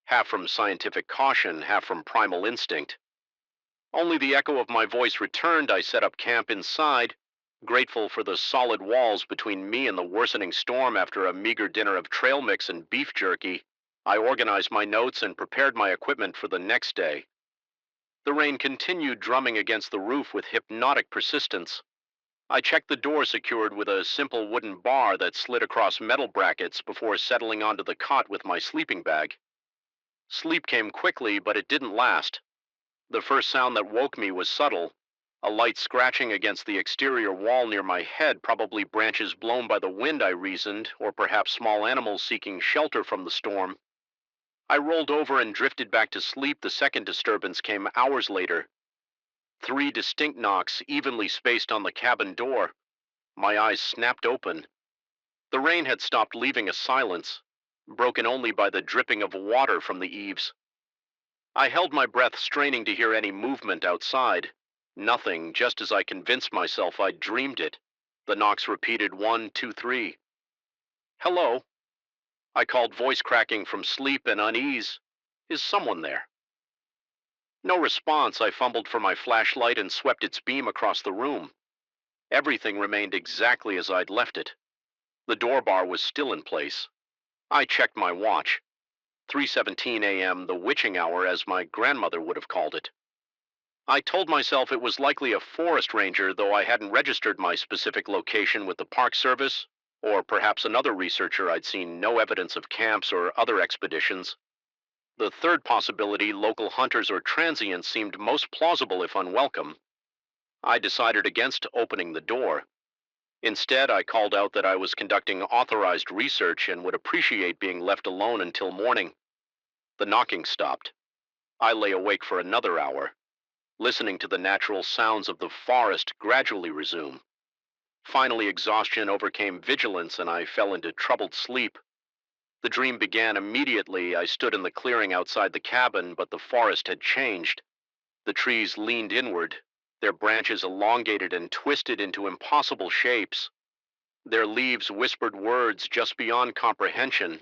half from scientific caution, half from primal instinct. Only the echo of my voice returned. I set up camp inside, grateful for the solid walls between me and the worsening storm. After a meager dinner of trail mix and beef jerky, I organized my notes and prepared my equipment for the next day. The rain continued drumming against the roof with hypnotic persistence. I checked the door, secured with a simple wooden bar that slid across metal brackets, before settling onto the cot with my sleeping bag. Sleep came quickly, but it didn't last. The first sound that woke me was subtle, a light scratching against the exterior wall near my head, probably branches blown by the wind, I reasoned, or perhaps small animals seeking shelter from the storm. I rolled over and drifted back to sleep. The second disturbance came hours later. 3 distinct knocks, evenly spaced on the cabin door. My eyes snapped open. The rain had stopped, leaving a silence, broken only by the dripping of water from the eaves. I held my breath, straining to hear any movement outside. Nothing, just as I convinced myself I'd dreamed it. The knocks repeated 1, 2, 3. Hello, I called, voice cracking from sleep and unease. Is someone there? No response. I fumbled for my flashlight and swept its beam across the room. Everything remained exactly as I'd left it. The door bar was still in place. I checked my watch. 3:17 a.m., the witching hour, as my grandmother would have called it. I told myself it was likely a forest ranger, though I hadn't registered my specific location with the Park Service, or perhaps another researcher. I'd seen no evidence of camps or other expeditions. The third possibility, local hunters or transients, seemed most plausible if unwelcome. I decided against opening the door. Instead, I called out that I was conducting authorized research and would appreciate being left alone until morning. The knocking stopped. I lay awake for another hour, listening to the natural sounds of the forest gradually resume. Finally, exhaustion overcame vigilance and I fell into troubled sleep. The dream began immediately. I stood in the clearing outside the cabin, but the forest had changed. The trees leaned inward, their branches elongated and twisted into impossible shapes. Their leaves whispered words just beyond comprehension.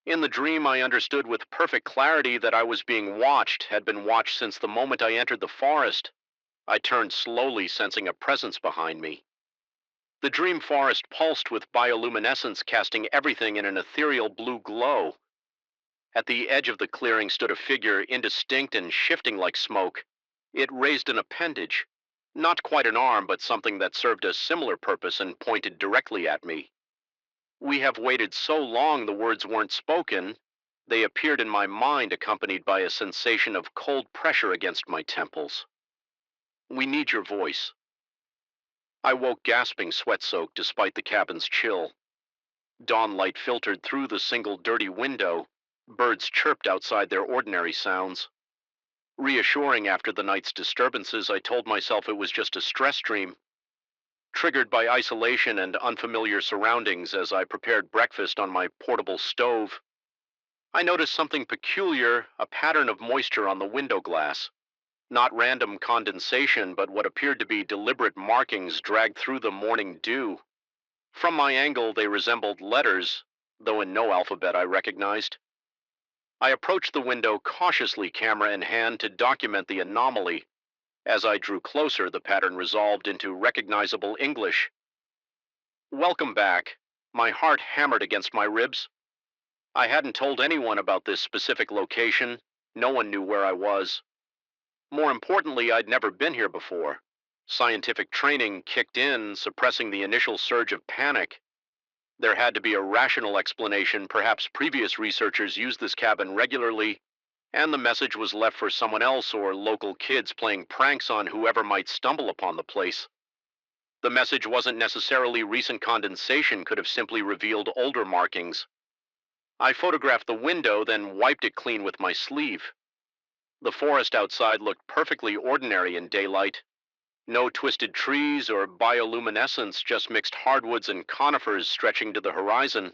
In the dream, I understood with perfect clarity that I was being watched, had been watched since the moment I entered the forest. I turned slowly, sensing a presence behind me. The dream forest pulsed with bioluminescence, casting everything in an ethereal blue glow. At the edge of the clearing stood a figure, indistinct and shifting like smoke. It raised an appendage, not quite an arm, but something that served a similar purpose and pointed directly at me. We have waited so long the words weren't spoken. They appeared in my mind, accompanied by a sensation of cold pressure against my temples. We need your voice. I woke gasping, sweat-soaked, despite the cabin's chill. Dawnlight filtered through the single dirty window. Birds chirped outside their ordinary sounds. Reassuring after the night's disturbances, I told myself it was just a stress dream, triggered by isolation and unfamiliar surroundings. As I prepared breakfast on my portable stove, I noticed something peculiar, a pattern of moisture on the window glass. Not random condensation, but what appeared to be deliberate markings dragged through the morning dew. From my angle, they resembled letters, though in no alphabet I recognized. I approached the window cautiously, camera in hand, to document the anomaly. As I drew closer, the pattern resolved into recognizable English. Welcome back. My heart hammered against my ribs. I hadn't told anyone about this specific location. No one knew where I was. More importantly, I'd never been here before. Scientific training kicked in, suppressing the initial surge of panic. There had to be a rational explanation. Perhaps previous researchers used this cabin regularly, and the message was left for someone else, or local kids playing pranks on whoever might stumble upon the place. The message wasn't necessarily recent condensation, could have simply revealed older markings. I photographed the window, then wiped it clean with my sleeve. The forest outside looked perfectly ordinary in daylight. No twisted trees or bioluminescence, just mixed hardwoods and conifers stretching to the horizon.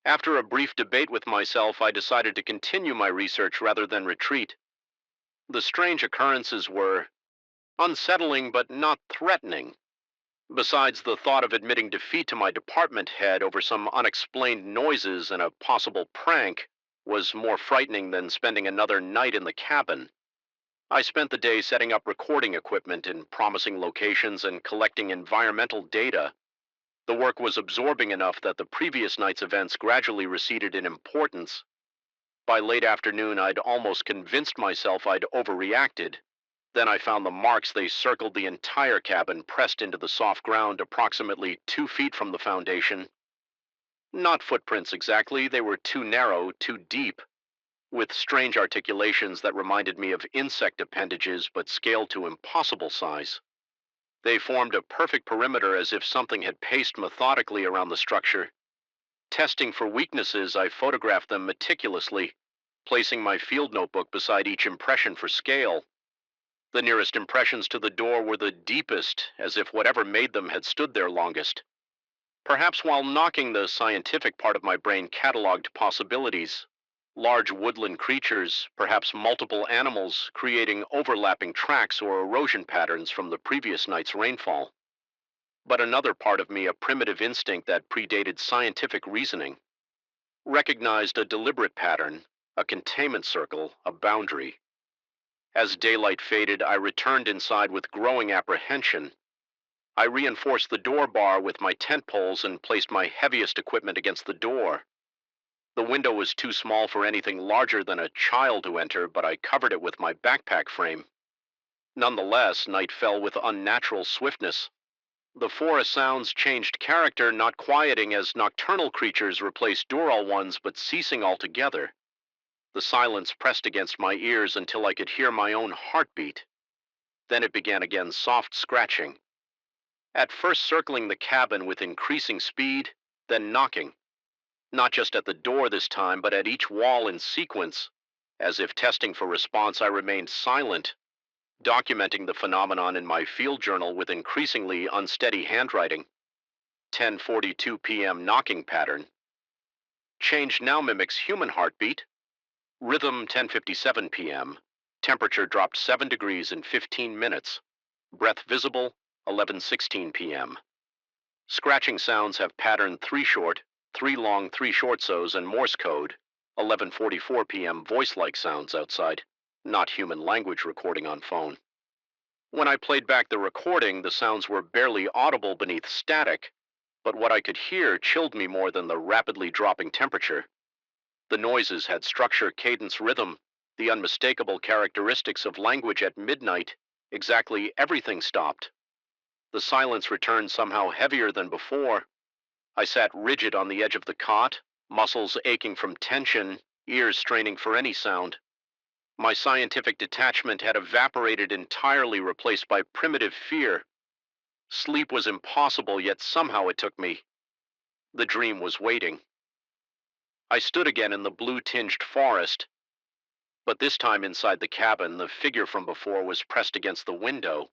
After a brief debate with myself, I decided to continue my research rather than retreat. The strange occurrences were unsettling but not threatening. Besides, the thought of admitting defeat to my department head over some unexplained noises and a possible prank was more frightening than spending another night in the cabin. I spent the day setting up recording equipment in promising locations and collecting environmental data. The work was absorbing enough that the previous night's events gradually receded in importance. By late afternoon, I'd almost convinced myself I'd overreacted. Then I found the marks. They circled the entire cabin, pressed into the soft ground approximately 2 feet from the foundation. Not footprints exactly, they were too narrow, too deep, with strange articulations that reminded me of insect appendages but scaled to impossible size. They formed a perfect perimeter, as if something had paced methodically around the structure. Testing for weaknesses, I photographed them meticulously, placing my field notebook beside each impression for scale. The nearest impressions to the door were the deepest, as if whatever made them had stood there longest. Perhaps while knocking, the scientific part of my brain cataloged possibilities. Large woodland creatures, perhaps multiple animals, creating overlapping tracks or erosion patterns from the previous night's rainfall. But another part of me, a primitive instinct that predated scientific reasoning, recognized a deliberate pattern, a containment circle, a boundary. As daylight faded, I returned inside with growing apprehension. I reinforced the door bar with my tent poles and placed my heaviest equipment against the door. The window was too small for anything larger than a child to enter, but I covered it with my backpack frame. Nonetheless, night fell with unnatural swiftness. The forest sounds changed character, not quieting as nocturnal creatures replaced dural ones, but ceasing altogether. The silence pressed against my ears until I could hear my own heartbeat. Then it began again, soft scratching. At first circling the cabin with increasing speed, then knocking. Not just at the door this time, but at each wall in sequence. As if testing for response, I remained silent, documenting the phenomenon in my field journal with increasingly unsteady handwriting. 10:42 p.m. knocking pattern. Change now mimics human heartbeat. Rhythm 10:57 p.m. Temperature dropped 7 degrees in 15 minutes. Breath visible 11:16 p.m. Scratching sounds have pattern 3 short, 3 long, 3 short so's, and Morse code. 11:44 p.m. voice-like sounds outside, not human language recording on phone. When I played back the recording, the sounds were barely audible beneath static, but what I could hear chilled me more than the rapidly dropping temperature. The noises had structure, cadence, rhythm, the unmistakable characteristics of language at midnight. Exactly everything stopped. The silence returned somehow heavier than before. I sat rigid on the edge of the cot, muscles aching from tension, ears straining for any sound. My scientific detachment had evaporated entirely, replaced by primitive fear. Sleep was impossible, yet somehow it took me. The dream was waiting. I stood again in the blue-tinged forest, but this time inside the cabin. The figure from before was pressed against the window.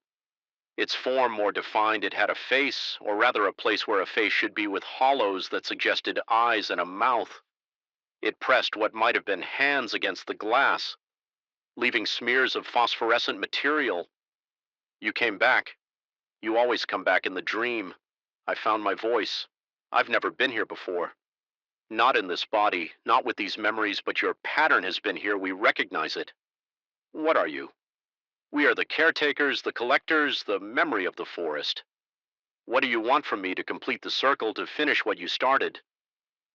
Its form more defined, it had a face, or rather a place where a face should be, with hollows that suggested eyes and a mouth. It pressed what might have been hands against the glass, leaving smears of phosphorescent material. You came back. You always come back in the dream. I found my voice. I've never been here before. Not in this body, not with these memories, but your pattern has been here. We recognize it. What are you? We are the caretakers, the collectors, the memory of the forest. What do you want from me to complete the circle, to finish what you started?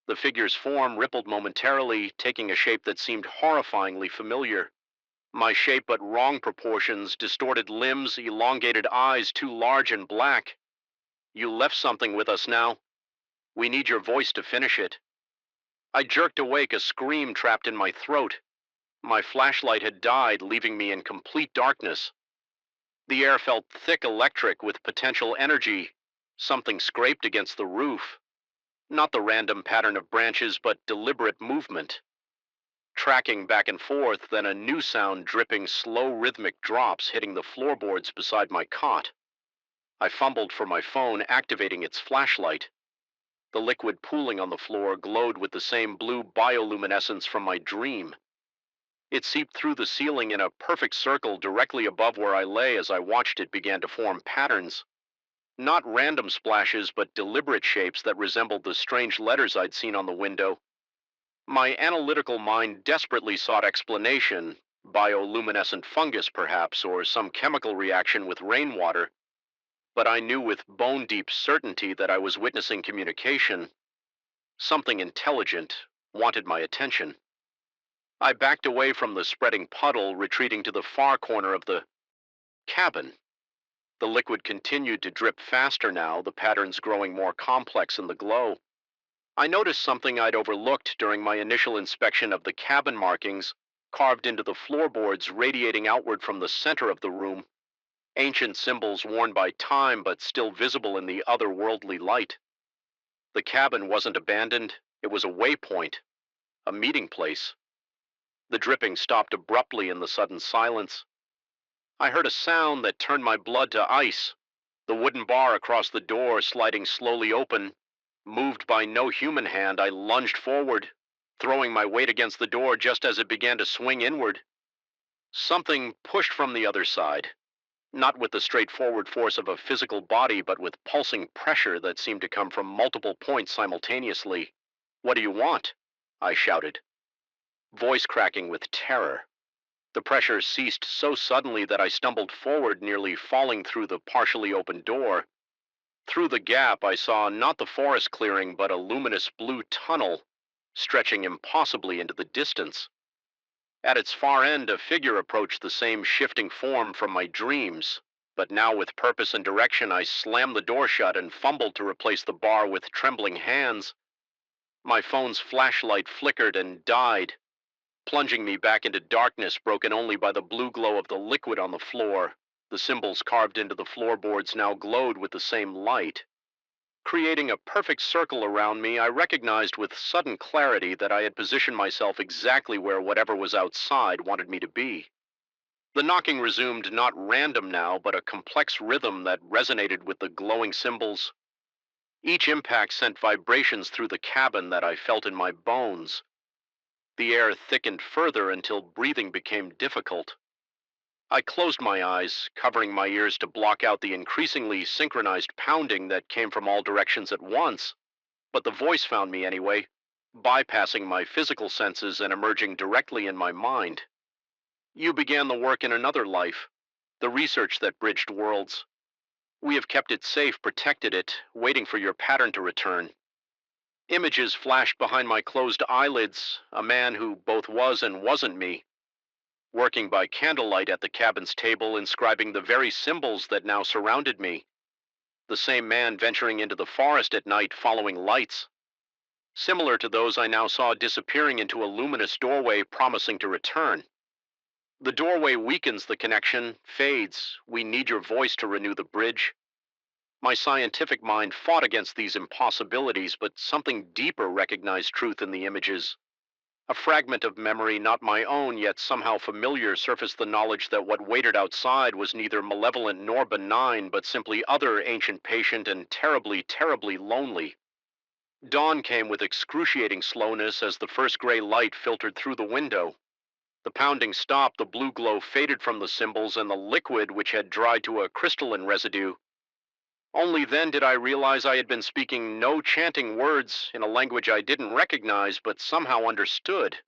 The figure's form rippled momentarily, taking a shape that seemed horrifyingly familiar. My shape, but wrong proportions, distorted limbs, elongated eyes, too large and black. You left something with us now. We need your voice to finish it. I jerked awake, a scream trapped in my throat. My flashlight had died, leaving me in complete darkness. The air felt thick, electric, with potential energy. Something scraped against the roof. Not the random pattern of branches, but deliberate movement. Tracking back and forth, then a new sound, dripping, slow, rhythmic drops hitting the floorboards beside my cot. I fumbled for my phone, activating its flashlight. The liquid pooling on the floor glowed with the same blue bioluminescence from my dream. It seeped through the ceiling in a perfect circle directly above where I lay. As I watched, it began to form patterns. Not random splashes, but deliberate shapes that resembled the strange letters I'd seen on the window. My analytical mind desperately sought explanation, bioluminescent fungus perhaps, or some chemical reaction with rainwater. But I knew with bone-deep certainty that I was witnessing communication. Something intelligent wanted my attention. I backed away from the spreading puddle, retreating to the far corner of the cabin. The liquid continued to drip faster now, the patterns growing more complex in the glow. I noticed something I'd overlooked during my initial inspection of the cabin markings, carved into the floorboards, radiating outward from the center of the room. Ancient symbols worn by time, but still visible in the otherworldly light. The cabin wasn't abandoned. It was a waypoint, a meeting place. The dripping stopped abruptly in the sudden silence. I heard a sound that turned my blood to ice. The wooden bar across the door sliding slowly open. Moved by no human hand, I lunged forward. throwing my weight against the door just as it began to swing inward. Something pushed from the other side, not with the straightforward force of a physical body, but with pulsing pressure that seemed to come from multiple points simultaneously. "What do you want?" I shouted, voice cracking with terror. The pressure ceased so suddenly that I stumbled forward, nearly falling through the partially open door. Through the gap, I saw not the forest clearing, but a luminous blue tunnel stretching impossibly into the distance. At its far end, a figure approached, the same shifting form from my dreams. But now, with purpose and direction, I slammed the door shut and fumbled to replace the bar with trembling hands. My phone's flashlight flickered and died, plunging me back into darkness broken only by the blue glow of the liquid on the floor. The symbols carved into the floorboards now glowed with the same light. Creating a perfect circle around me, I recognized with sudden clarity that I had positioned myself exactly where whatever was outside wanted me to be. The knocking resumed, not random now, but a complex rhythm that resonated with the glowing symbols. Each impact sent vibrations through the cabin that I felt in my bones. The air thickened further until breathing became difficult. I closed my eyes, covering my ears to block out the increasingly synchronized pounding that came from all directions at once. But the voice found me anyway, bypassing my physical senses and emerging directly in my mind. "You began the work in another life, the research that bridged worlds. We have kept it safe, protected it, waiting for your pattern to return." Images flashed behind my closed eyelids, a man who both was and wasn't me, working by candlelight at the cabin's table, inscribing the very symbols that now surrounded me. The same man venturing into the forest at night, following lights, similar to those I now saw disappearing into a luminous doorway promising to return. The doorway weakens, the connection fades. We need your voice to renew the bridge. My scientific mind fought against these impossibilities, but something deeper recognized truth in the images. A fragment of memory not my own, yet somehow familiar, surfaced the knowledge that what waited outside was neither malevolent nor benign, but simply other, ancient, patient, and terribly, terribly lonely. Dawn came with excruciating slowness as the first gray light filtered through the window. The pounding stopped, the blue glow faded from the symbols, and the liquid, which had dried to a crystalline residue. Only then did I realize I had been speaking no chanting words in a language I didn't recognize but somehow understood.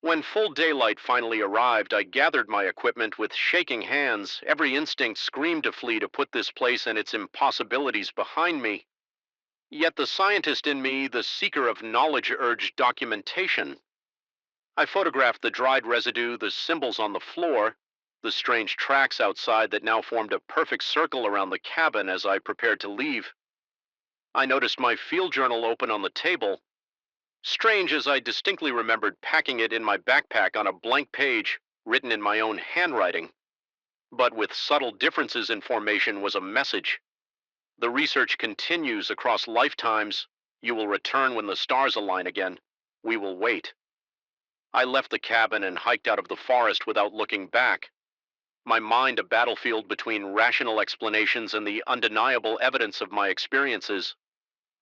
When full daylight finally arrived, I gathered my equipment with shaking hands. Every instinct screamed to flee, to put this place and its impossibilities behind me. Yet the scientist in me, the seeker of knowledge, urged documentation. I photographed the dried residue, the symbols on the floor, the strange tracks outside that now formed a perfect circle around the cabin as I prepared to leave. I noticed my field journal open on the table. Strange, as I distinctly remembered packing it in my backpack on a blank page, written in my own handwriting. But with subtle differences in formation was a message. "The research continues across lifetimes. You will return when the stars align again. We will wait." I left the cabin and hiked out of the forest without looking back, my mind a battlefield between rational explanations and the undeniable evidence of my experiences.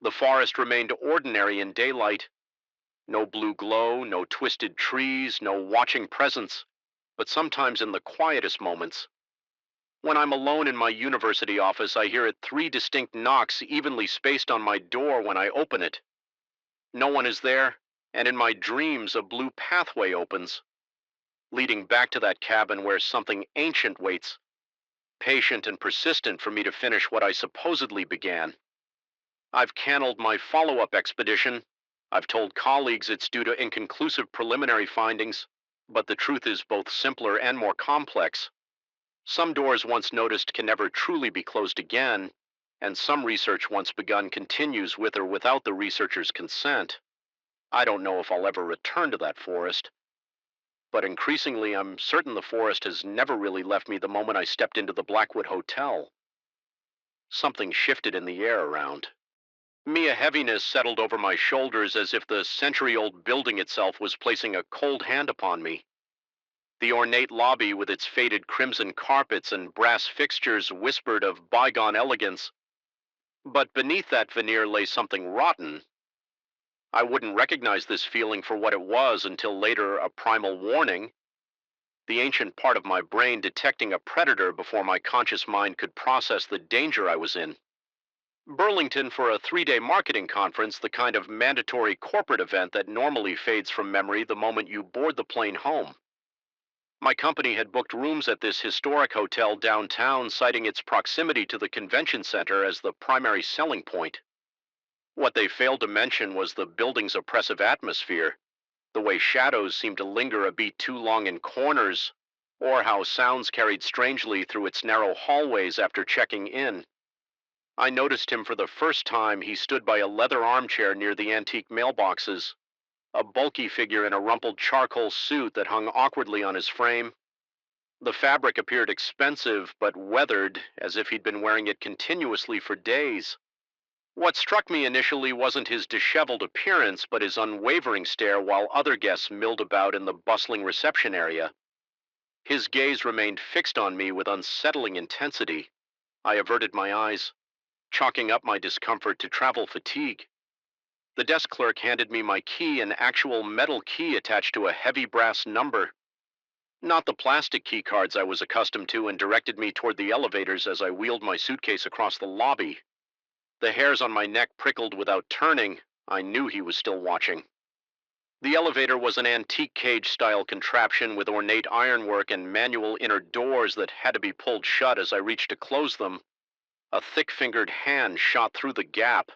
The forest remained ordinary in daylight. No blue glow, no twisted trees, no watching presence. But sometimes in the quietest moments, when I'm alone in my university office, I hear it, 3 distinct knocks evenly spaced on my door. When I open it, no one is there, and in my dreams a blue pathway opens, leading back to that cabin where something ancient waits, patient and persistent for me to finish what I supposedly began. I've canceled my follow-up expedition. I've told colleagues it's due to inconclusive preliminary findings, but the truth is both simpler and more complex. Some doors once noticed can never truly be closed again, and some research once begun continues with or without the researcher's consent. I don't know if I'll ever return to that forest, but increasingly I'm certain the forest has never really left me the moment I stepped into the Blackwood Hotel. Something shifted in the air around me. A heaviness settled over my shoulders, as if the century-old building itself was placing a cold hand upon me. The ornate lobby with its faded crimson carpets and brass fixtures whispered of bygone elegance, but beneath that veneer lay something rotten. I wouldn't recognize this feeling for what it was until later, a primal warning, the ancient part of my brain detecting a predator before my conscious mind could process the danger I was in. Burlington for a 3-day marketing conference, the kind of mandatory corporate event that normally fades from memory the moment you board the plane home. My company had booked rooms at this historic hotel downtown, citing its proximity to the convention center as the primary selling point. What they failed to mention was the building's oppressive atmosphere, the way shadows seemed to linger a beat too long in corners, or how sounds carried strangely through its narrow hallways after checking in. I noticed him for the first time. He stood by a leather armchair near the antique mailboxes, a bulky figure in a rumpled charcoal suit that hung awkwardly on his frame. The fabric appeared expensive but weathered, as if he'd been wearing it continuously for days. What struck me initially wasn't his disheveled appearance, but his unwavering stare while other guests milled about in the bustling reception area. His gaze remained fixed on me with unsettling intensity. I averted my eyes, chalking up my discomfort to travel fatigue. The desk clerk handed me my key, an actual metal key attached to a heavy brass number, not the plastic key cards I was accustomed to, and directed me toward the elevators as I wheeled my suitcase across the lobby. The hairs on my neck prickled without turning. I knew he was still watching. The elevator was an antique cage-style contraption with ornate ironwork and manual inner doors that had to be pulled shut as I reached to close them. A thick-fingered hand shot through the gap.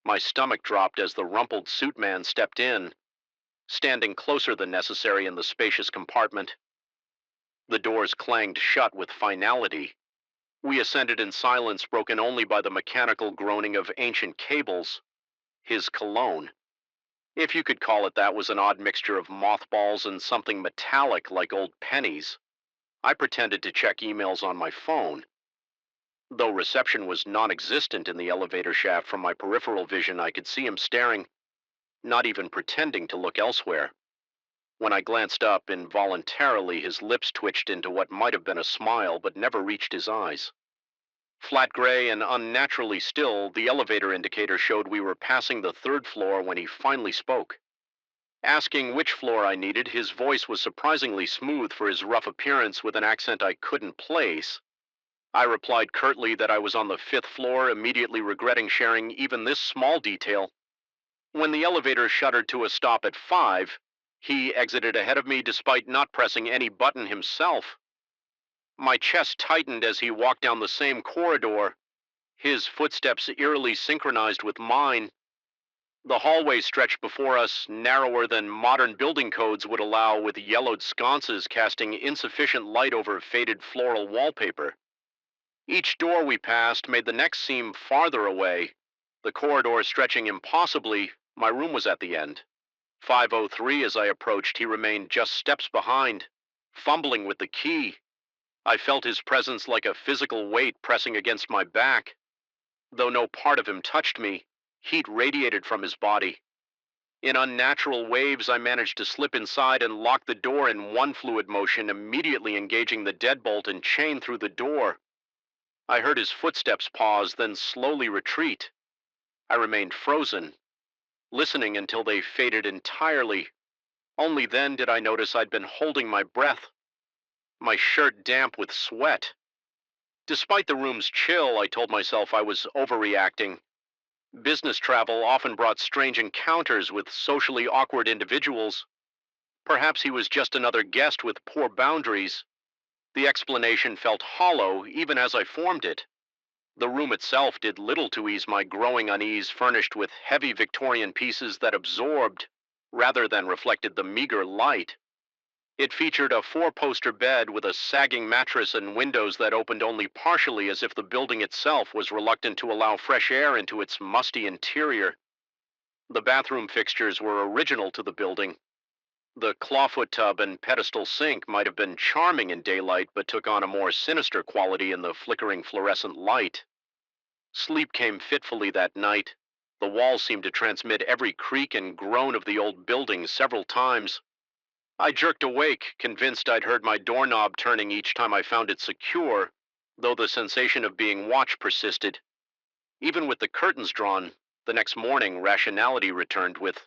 My stomach dropped as the rumpled suit man stepped in, standing closer than necessary in the spacious compartment. The doors clanged shut with finality. We ascended in silence, broken only by the mechanical groaning of ancient cables. His cologne, if you could call it that, was an odd mixture of mothballs and something metallic like old pennies. I pretended to check emails on my phone. Though reception was non-existent in the elevator shaft, from my peripheral vision I could see him staring, not even pretending to look elsewhere. When I glanced up, involuntarily his lips twitched into what might have been a smile, but never reached his eyes. Flat gray and unnaturally still, the elevator indicator showed we were passing the 3rd floor when he finally spoke. Asking which floor I needed, his voice was surprisingly smooth for his rough appearance, with an accent I couldn't place. I replied curtly that I was on the 5th floor, immediately regretting sharing even this small detail. When the elevator shuddered to a stop at 5, he exited ahead of me despite not pressing any button himself. My chest tightened as he walked down the same corridor, his footsteps eerily synchronized with mine. The hallway stretched before us, narrower than modern building codes would allow, with yellowed sconces casting insufficient light over faded floral wallpaper. Each door we passed made the next seem farther away, the corridor stretching impossibly. My room was at the end. 503. As I approached, he remained just steps behind, fumbling with the key. I felt his presence like a physical weight pressing against my back. Though no part of him touched me, heat radiated from his body. In unnatural waves, I managed to slip inside and lock the door in one fluid motion, immediately engaging the deadbolt and chain through the door. I heard his footsteps pause, then slowly retreat. I remained frozen, listening until they faded entirely. Only then did I notice I'd been holding my breath, my shirt damp with sweat. Despite the room's chill, I told myself I was overreacting. Business travel often brought strange encounters with socially awkward individuals. Perhaps he was just another guest with poor boundaries. The explanation felt hollow even as I formed it. The room itself did little to ease my growing unease, furnished with heavy Victorian pieces that absorbed rather than reflected the meager light. It featured a 4-poster bed with a sagging mattress and windows that opened only partially, as if the building itself was reluctant to allow fresh air into its musty interior. The bathroom fixtures were original to the building. The clawfoot tub and pedestal sink might have been charming in daylight, but took on a more sinister quality in the flickering fluorescent light. Sleep came fitfully that night. The walls seemed to transmit every creak and groan of the old building several times. I jerked awake, convinced I'd heard my doorknob turning each time I found it secure, though the sensation of being watched persisted. Even with the curtains drawn, The next morning, rationality returned with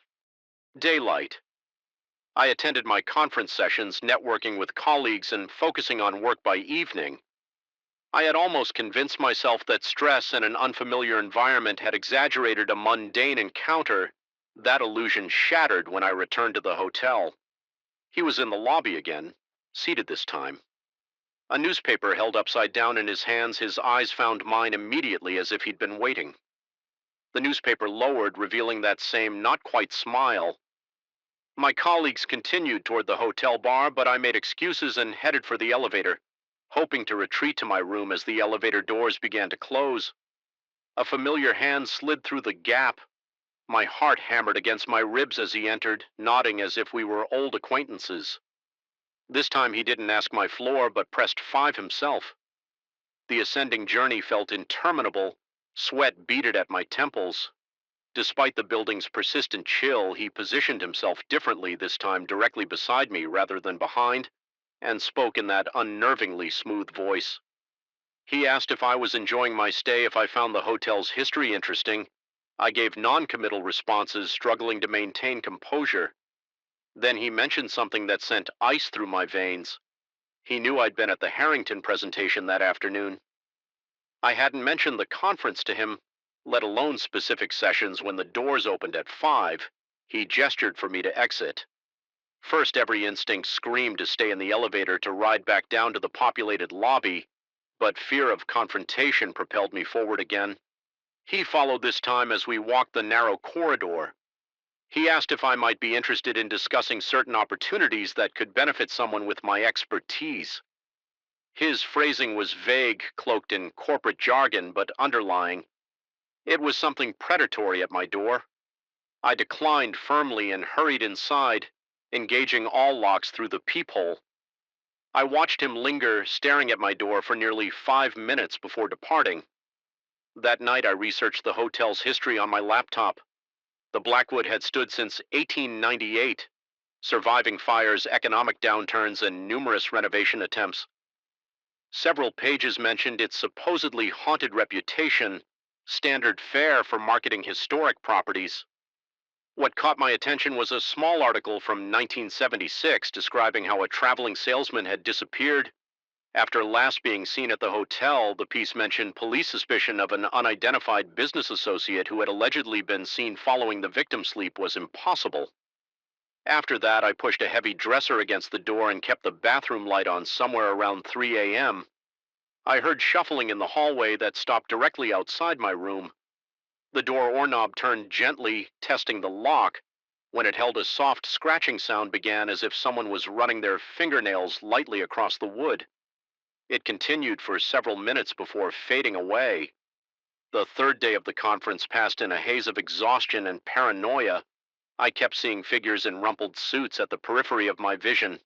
daylight. I attended my conference sessions, networking with colleagues and focusing on work by evening. I had almost convinced myself that stress and an unfamiliar environment had exaggerated a mundane encounter. That illusion shattered when I returned to the hotel. He was in the lobby again, seated this time. A newspaper held upside down in his hands, his eyes found mine immediately as if he'd been waiting. The newspaper lowered, revealing that same not quite smile. My colleagues continued toward the hotel bar, but I made excuses and headed for the elevator, hoping to retreat to my room as the elevator doors began to close. A familiar hand slid through the gap. My heart hammered against my ribs as he entered, nodding as if we were old acquaintances. This time he didn't ask my floor, but pressed 5 himself. The ascending journey felt interminable. Sweat beaded at my temples. Despite the building's persistent chill, he positioned himself differently this time, directly beside me rather than behind, and spoke in that unnervingly smooth voice. He asked if I was enjoying my stay, if I found the hotel's history interesting. I gave non-committal responses, struggling to maintain composure. Then he mentioned something that sent ice through my veins. He knew I'd been at the Harrington presentation that afternoon. I hadn't mentioned the conference to him, let alone specific sessions. When the doors opened at 5, he gestured for me to exit. First, every instinct screamed to stay in the elevator to ride back down to the populated lobby, but fear of confrontation propelled me forward again. He followed this time as we walked the narrow corridor. He asked if I might be interested in discussing certain opportunities that could benefit someone with my expertise. His phrasing was vague, cloaked in corporate jargon, but underlying, it was something predatory at my door. I declined firmly and hurried inside, engaging all locks through the peephole. I watched him linger, staring at my door for nearly 5 minutes before departing. That night I researched the hotel's history on my laptop. The Blackwood had stood since 1898, surviving fires, economic downturns, and numerous renovation attempts. Several pages mentioned its supposedly haunted reputation, standard fare for marketing historic properties. What caught my attention was a small article from 1976 describing how a traveling salesman had disappeared. After last being seen at the hotel, the piece mentioned police suspicion of an unidentified business associate who had allegedly been seen following the victim's sleep was impossible. After that, I pushed a heavy dresser against the door and kept the bathroom light on somewhere around 3 a.m. I heard shuffling in the hallway that stopped directly outside my room. The door knob turned gently, testing the lock. When it held, a soft scratching sound began, as if someone was running their fingernails lightly across the wood. It continued for several minutes before fading away. The third day of the conference passed in a haze of exhaustion and paranoia. I kept seeing figures in rumpled suits at the periphery of my vision.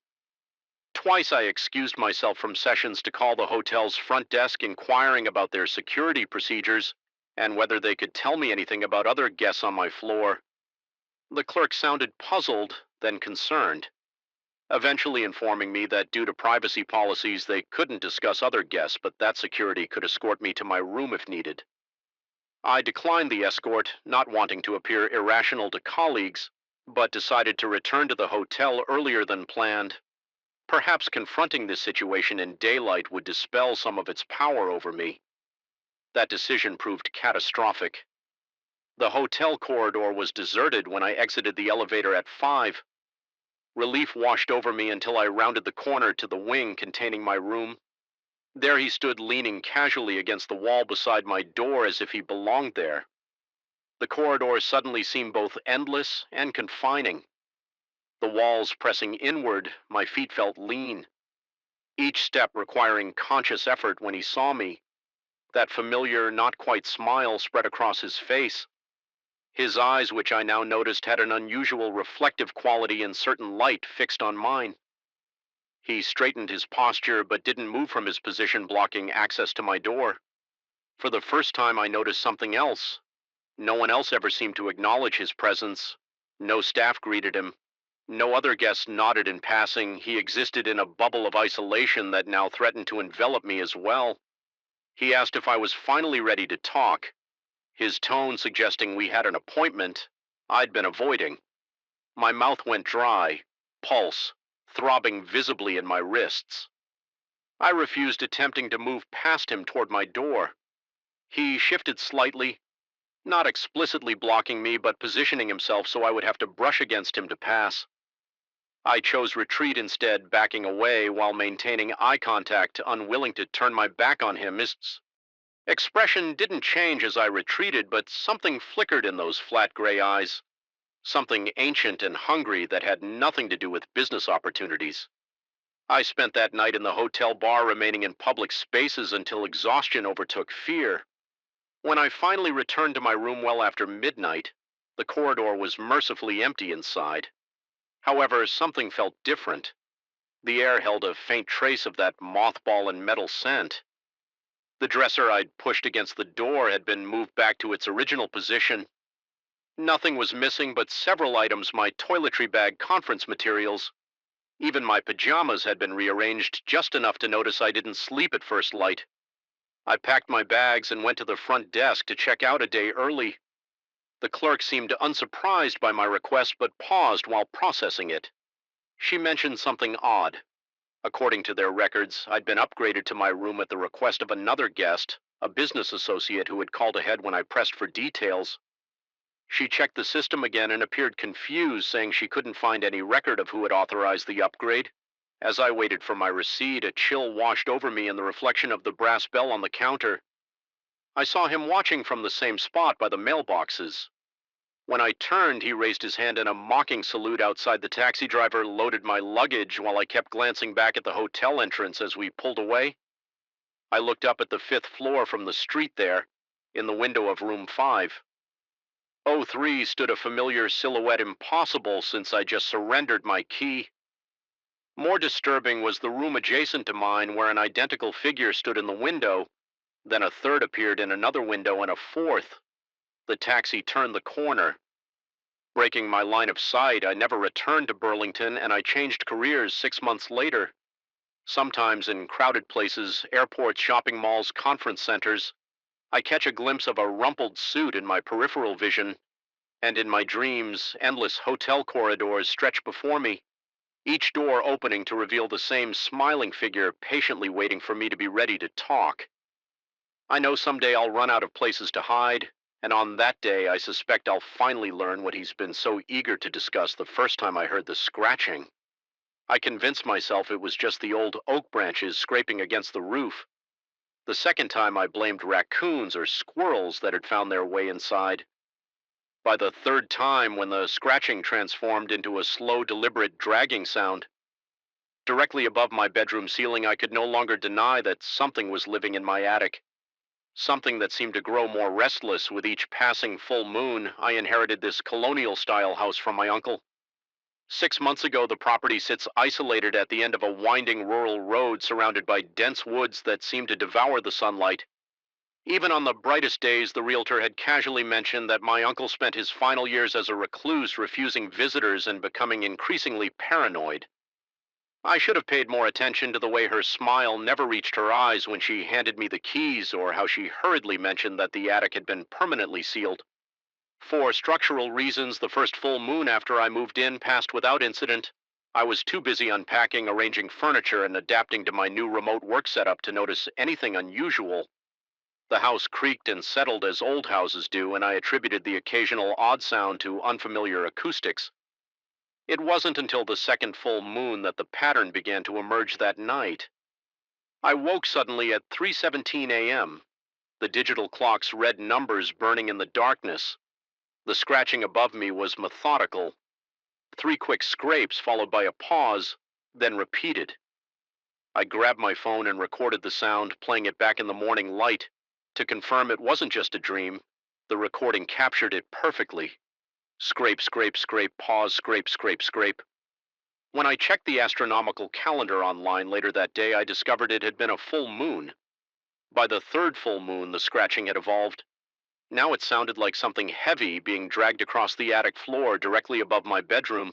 Twice I excused myself from sessions to call the hotel's front desk, inquiring about their security procedures and whether they could tell me anything about other guests on my floor. The clerk sounded puzzled, then concerned, eventually informing me that due to privacy policies they couldn't discuss other guests, but that security could escort me to my room if needed. I declined the escort, not wanting to appear irrational to colleagues, but decided to return to the hotel earlier than planned. Perhaps confronting this situation in daylight would dispel some of its power over me. That decision proved catastrophic. The hotel corridor was deserted when I exited the elevator at 5. Relief washed over me until I rounded the corner to the wing containing my room. There he stood, leaning casually against the wall beside my door as if he belonged there. The corridor suddenly seemed both endless and confining. The walls pressing inward, my feet felt lean, each step requiring conscious effort. When he saw me, that familiar, not quite smile spread across his face. His eyes, which I now noticed had an unusual reflective quality in certain light fixed on mine. He straightened his posture, but didn't move from his position, blocking access to my door. For the first time, I noticed something else. No one else ever seemed to acknowledge his presence. No staff greeted him. No other guests nodded in passing. He existed in a bubble of isolation that now threatened to envelop me as well. He asked if I was finally ready to talk. his tone suggesting we had an appointment I'd been avoiding. My mouth went dry, pulse throbbing visibly in my wrists. I refused, attempting to move past him toward my door. He shifted slightly, not explicitly blocking me, but positioning himself so I would have to brush against him to pass. I chose retreat instead, backing away while maintaining eye contact, unwilling to turn my back on him. His expression didn't change as I retreated, but something flickered in those flat gray eyes, something ancient and hungry that had nothing to do with business opportunities. I spent that night in the hotel bar, remaining in public spaces until exhaustion overtook fear. When I finally returned to my room well after midnight, the corridor was mercifully empty inside. However, something felt different. The air held a faint trace of that mothball and metal scent. The dresser I'd pushed against the door had been moved back to its original position. Nothing was missing but several items: my toiletry bag, conference materials. Even my pajamas had been rearranged just enough to notice I didn't sleep at first light. I packed my bags and went to the front desk to check out a day early. The clerk seemed unsurprised by my request, but paused while processing it. She mentioned something odd. According to their records, I'd been upgraded to my room at the request of another guest, a business associate who had called ahead when I pressed for details. She checked the system again and appeared confused, saying she couldn't find any record of who had authorized the upgrade. As I waited for my receipt, a chill washed over me in the reflection of the brass bell on the counter. I saw him watching from the same spot by the mailboxes. When I turned, he raised his hand in a mocking salute outside. The taxi driver loaded my luggage while I kept glancing back at the hotel entrance as we pulled away. I looked up at the fifth floor from the street there, in the window of room 5. O3 stood a familiar silhouette, impossible since I just surrendered my key. More disturbing was the room adjacent to mine, where an identical figure stood in the window. Then a third appeared in another window, and a fourth. The taxi turned the corner. Breaking my line of sight, I never returned to Burlington, and I changed careers 6 months later. Sometimes in crowded places, airports, shopping malls, conference centers, I catch a glimpse of a rumpled suit in my peripheral vision, and in my dreams, endless hotel corridors stretch before me, each door opening to reveal the same smiling figure patiently waiting for me to be ready to talk. I know someday I'll run out of places to hide, and on that day I suspect I'll finally learn what he's been so eager to discuss the first time I heard the scratching. I convinced myself it was just the old oak branches scraping against the roof. The second time I blamed raccoons or squirrels that had found their way inside. By the third time, when the scratching transformed into a slow, deliberate dragging sound, directly above my bedroom ceiling, I could no longer deny that something was living in my attic. Something that seemed to grow more restless with each passing full moon. I inherited this colonial-style house from my uncle. 6 months ago, the property sits isolated at the end of a winding rural road, surrounded by dense woods that seem to devour the sunlight. Even on the brightest days, the realtor had casually mentioned that my uncle spent his final years as a recluse, refusing visitors and becoming increasingly paranoid. I should have paid more attention to the way her smile never reached her eyes when she handed me the keys, or how she hurriedly mentioned that the attic had been permanently sealed. For structural reasons, the first full moon after I moved in passed without incident. I was too busy unpacking, arranging furniture, and adapting to my new remote work setup to notice anything unusual. The house creaked and settled as old houses do, and I attributed the occasional odd sound to unfamiliar acoustics. It wasn't until the second full moon that the pattern began to emerge that night. I woke suddenly at 3:17 a.m., the digital clock's red numbers burning in the darkness. The scratching above me was methodical. 3 quick scrapes followed by a pause, then repeated. I grabbed my phone and recorded the sound, playing it back in the morning light. To confirm it wasn't just a dream, the recording captured it perfectly. Scrape, scrape, scrape, pause, scrape, scrape, scrape. When I checked the astronomical calendar online later that day, I discovered it had been a full moon. By the third full moon, the scratching had evolved. Now it sounded like something heavy being dragged across the attic floor directly above my bedroom.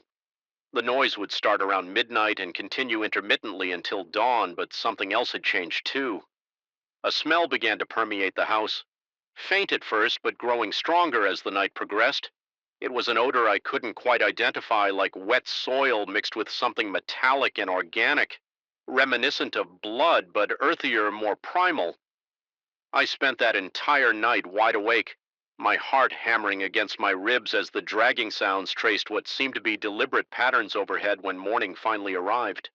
The noise would start around midnight and continue intermittently until dawn, but something else had changed too. A smell began to permeate the house. Faint at first, but growing stronger as the night progressed. It was an odor I couldn't quite identify, like wet soil mixed with something metallic and organic, reminiscent of blood, but earthier, more primal. I spent that entire night wide awake, my heart hammering against my ribs as the dragging sounds traced what seemed to be deliberate patterns overhead when morning finally arrived.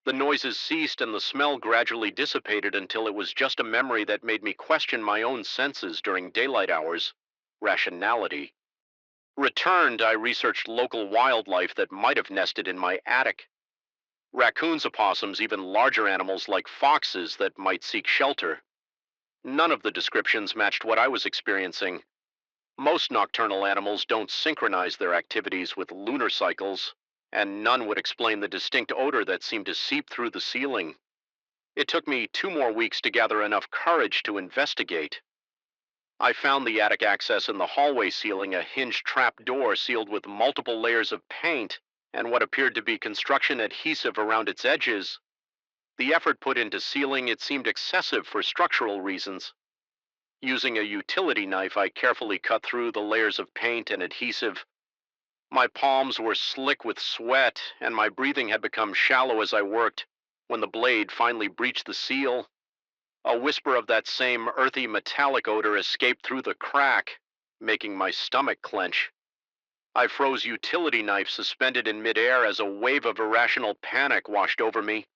The noises ceased and the smell gradually dissipated until it was just a memory that made me question my own senses during daylight hours. Rationality. Returned, I researched local wildlife that might have nested in my attic. Raccoons, opossums, even larger animals like foxes that might seek shelter. None of the descriptions matched what I was experiencing. Most nocturnal animals don't synchronize their activities with lunar cycles, and none would explain the distinct odor that seemed to seep through the ceiling. It took me 2 more weeks to gather enough courage to investigate. I found the attic access in the hallway ceiling, a hinged trap door sealed with multiple layers of paint and what appeared to be construction adhesive around its edges. The effort put into sealing it seemed excessive for structural reasons. Using a utility knife, I carefully cut through the layers of paint and adhesive. My palms were slick with sweat, and my breathing had become shallow as I worked. When the blade finally breached the seal, a whisper of that same earthy metallic odor escaped through the crack, making my stomach clench. I froze utility knife suspended in midair as a wave of irrational panic washed over me.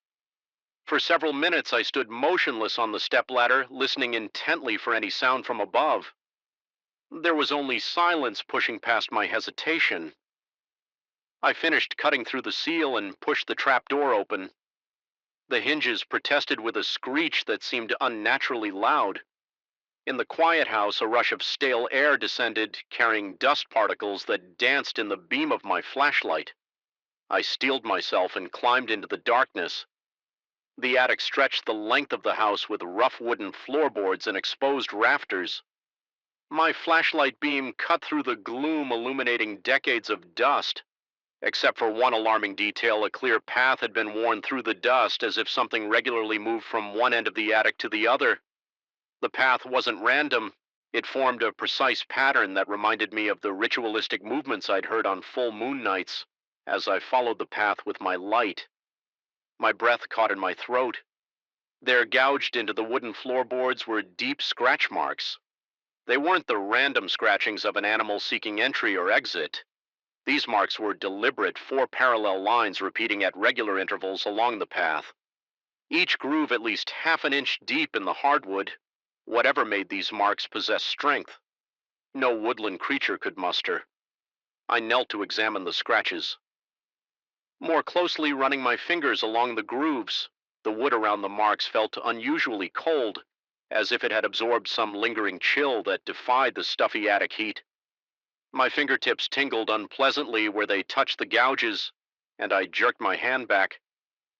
For several minutes I stood motionless on the stepladder, listening intently for any sound from above. There was only silence pushing past my hesitation. I finished cutting through the seal and pushed the trap door open. The hinges protested with a screech that seemed unnaturally loud. In the quiet house, a rush of stale air descended, carrying dust particles that danced in the beam of my flashlight. I steeled myself and climbed into the darkness. The attic stretched the length of the house with rough wooden floorboards and exposed rafters. My flashlight beam cut through the gloom, illuminating decades of dust. Except for one alarming detail, a clear path had been worn through the dust as if something regularly moved from one end of the attic to the other. The path wasn't random. It formed a precise pattern that reminded me of the ritualistic movements I'd heard on full moon nights as I followed the path with my light. My breath caught in my throat. There, gouged into the wooden floorboards, were deep scratch marks. They weren't the random scratchings of an animal seeking entry or exit. These marks were deliberate, 4 parallel lines repeating at regular intervals along the path. Each groove at least half an inch deep in the hardwood. Whatever made these marks possessed strength. No woodland creature could muster. I knelt to examine the scratches. More closely running my fingers along the grooves, the wood around the marks felt unusually cold, as if it had absorbed some lingering chill that defied the stuffy attic heat. My fingertips tingled unpleasantly where they touched the gouges, and I jerked my hand back.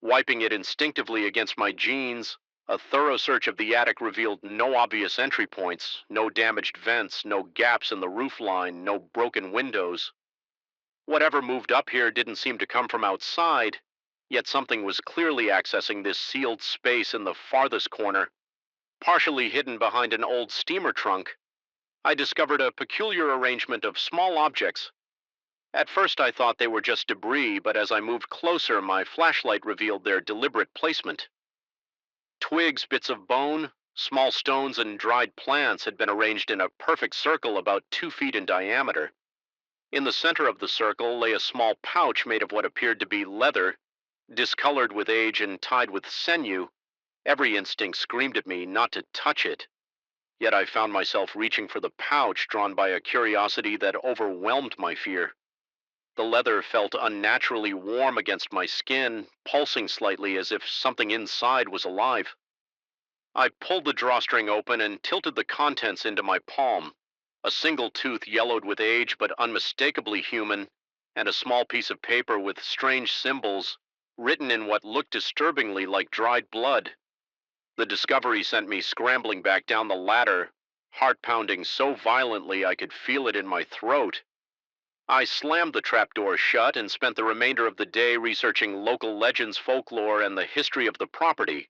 Wiping it instinctively against my jeans, a thorough search of the attic revealed no obvious entry points, no damaged vents, no gaps in the roof line, no broken windows. Whatever moved up here didn't seem to come from outside, yet something was clearly accessing this sealed space in the farthest corner. Partially hidden behind an old steamer trunk, I discovered a peculiar arrangement of small objects. At first I thought they were just debris, but as I moved closer, my flashlight revealed their deliberate placement. Twigs, bits of bone, small stones, and dried plants had been arranged in a perfect circle about 2 feet in diameter. In the center of the circle lay a small pouch made of what appeared to be leather, discolored with age and tied with sinew. Every instinct screamed at me not to touch it. Yet I found myself reaching for the pouch, drawn by a curiosity that overwhelmed my fear. The leather felt unnaturally warm against my skin, pulsing slightly as if something inside was alive. I pulled the drawstring open and tilted the contents into my palm. A single tooth yellowed with age but unmistakably human, and a small piece of paper with strange symbols, written in what looked disturbingly like dried blood. The discovery sent me scrambling back down the ladder, heart pounding so violently I could feel it in my throat. I slammed the trapdoor shut and spent the remainder of the day researching local legends, folklore, and the history of the property.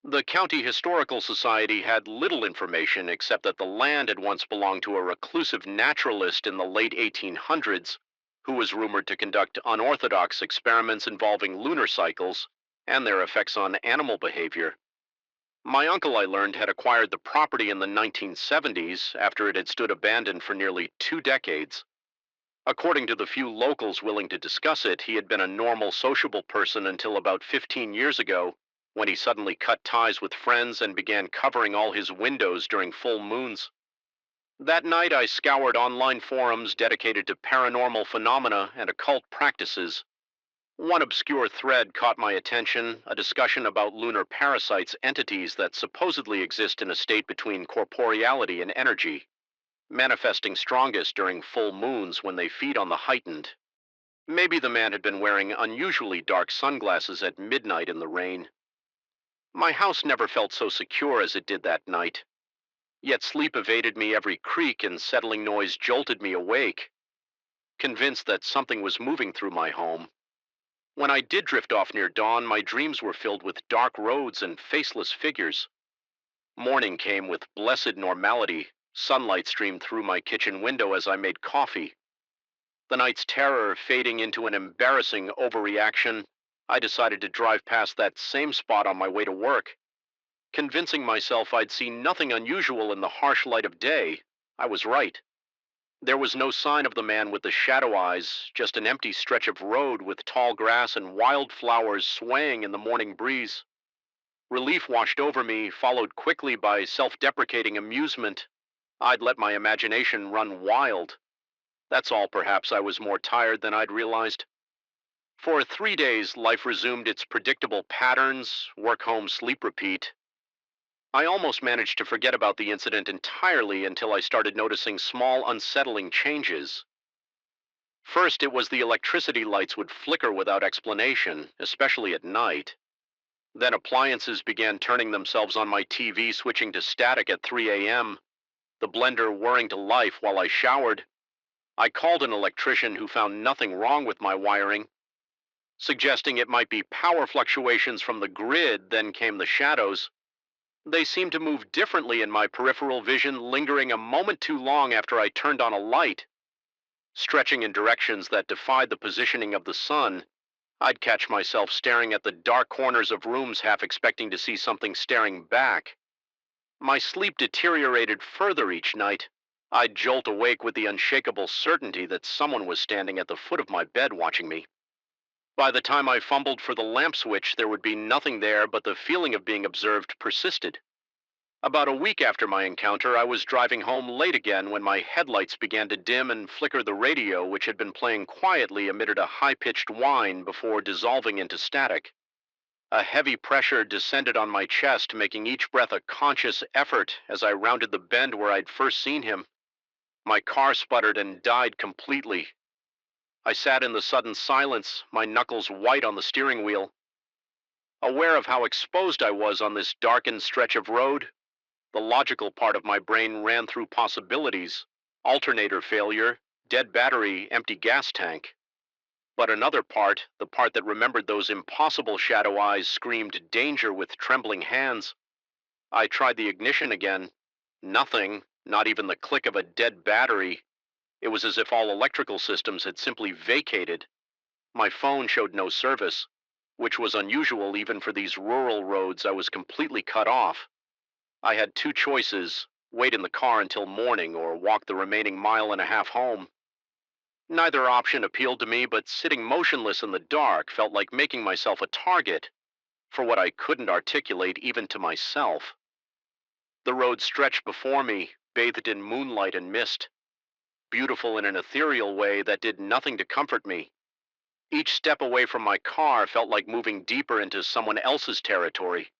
The County Historical Society had little information except that the land had once belonged to a reclusive naturalist in the late 1800s who was rumored to conduct unorthodox experiments involving lunar cycles and their effects on animal behavior. My uncle, I learned, had acquired the property in the 1970s after it had stood abandoned for nearly 2 decades. According to the few locals willing to discuss it, he had been a normal, sociable person until about 15 years ago, when he suddenly cut ties with friends and began covering all his windows during full moons. That night, I scoured online forums dedicated to paranormal phenomena and occult practices. One obscure thread caught my attention, a discussion about lunar parasites, entities that supposedly exist in a state between corporeality and energy, manifesting strongest during full moons when they feed on the heightened. Maybe the man had been wearing unusually dark sunglasses at midnight in the rain. My house never felt so secure as it did that night, yet sleep evaded me every creak and settling noise jolted me awake, convinced that something was moving through my home. When I did drift off near dawn, my dreams were filled with dark roads and faceless figures. Morning came with blessed normality. Sunlight streamed through my kitchen window as I made coffee. The night's terror fading into an embarrassing overreaction, I decided to drive past that same spot on my way to work. Convincing myself I'd seen nothing unusual in the harsh light of day, I was right. There was no sign of the man with the shadow eyes, just an empty stretch of road with tall grass and wild flowers swaying in the morning breeze. Relief washed over me, followed quickly by self-deprecating amusement. I'd let my imagination run wild. That's all. Perhaps I was more tired than I'd realized. For 3 days, life resumed its predictable patterns: work, home, sleep, repeat. I almost managed to forget about the incident entirely until I started noticing small, unsettling changes. First, it was the electricity lights would flicker without explanation, especially at night. Then appliances began turning themselves on, my TV switching to static at 3 a.m., the blender whirring to life while I showered. I called an electrician who found nothing wrong with my wiring, suggesting it might be power fluctuations from the grid. Then came the shadows. They seemed to move differently in my peripheral vision, lingering a moment too long after I turned on a light. Stretching in directions that defied the positioning of the sun, I'd catch myself staring at the dark corners of rooms, half expecting to see something staring back. My sleep deteriorated further each night. I'd jolt awake with the unshakable certainty that someone was standing at the foot of my bed watching me. By the time I fumbled for the lamp switch, there would be nothing there, but the feeling of being observed persisted. About a week after my encounter, I was driving home late again when my headlights began to dim and flicker the radio, which had been playing quietly amid a high-pitched whine before dissolving into static. A heavy pressure descended on my chest, making each breath a conscious effort as I rounded the bend where I'd first seen him. My car sputtered and died completely. I sat in the sudden silence, my knuckles white on the steering wheel. Aware of how exposed I was on this darkened stretch of road, the logical part of my brain ran through possibilities: alternator failure, dead battery, empty gas tank. But another part, the part that remembered those impossible shadow eyes, screamed danger with trembling hands. I tried the ignition again. Nothing, not even the click of a dead battery. It was as if all electrical systems had simply vacated. My phone showed no service, which was unusual even for these rural roads. I was completely cut off. I had two choices: wait in the car until morning or walk the remaining mile and a half home. Neither option appealed to me, but sitting motionless in the dark felt like making myself a target for what I couldn't articulate even to myself. The road stretched before me, bathed in moonlight and mist, beautiful in an ethereal way that did nothing to comfort me. Each step away from my car felt like moving deeper into someone else's territory.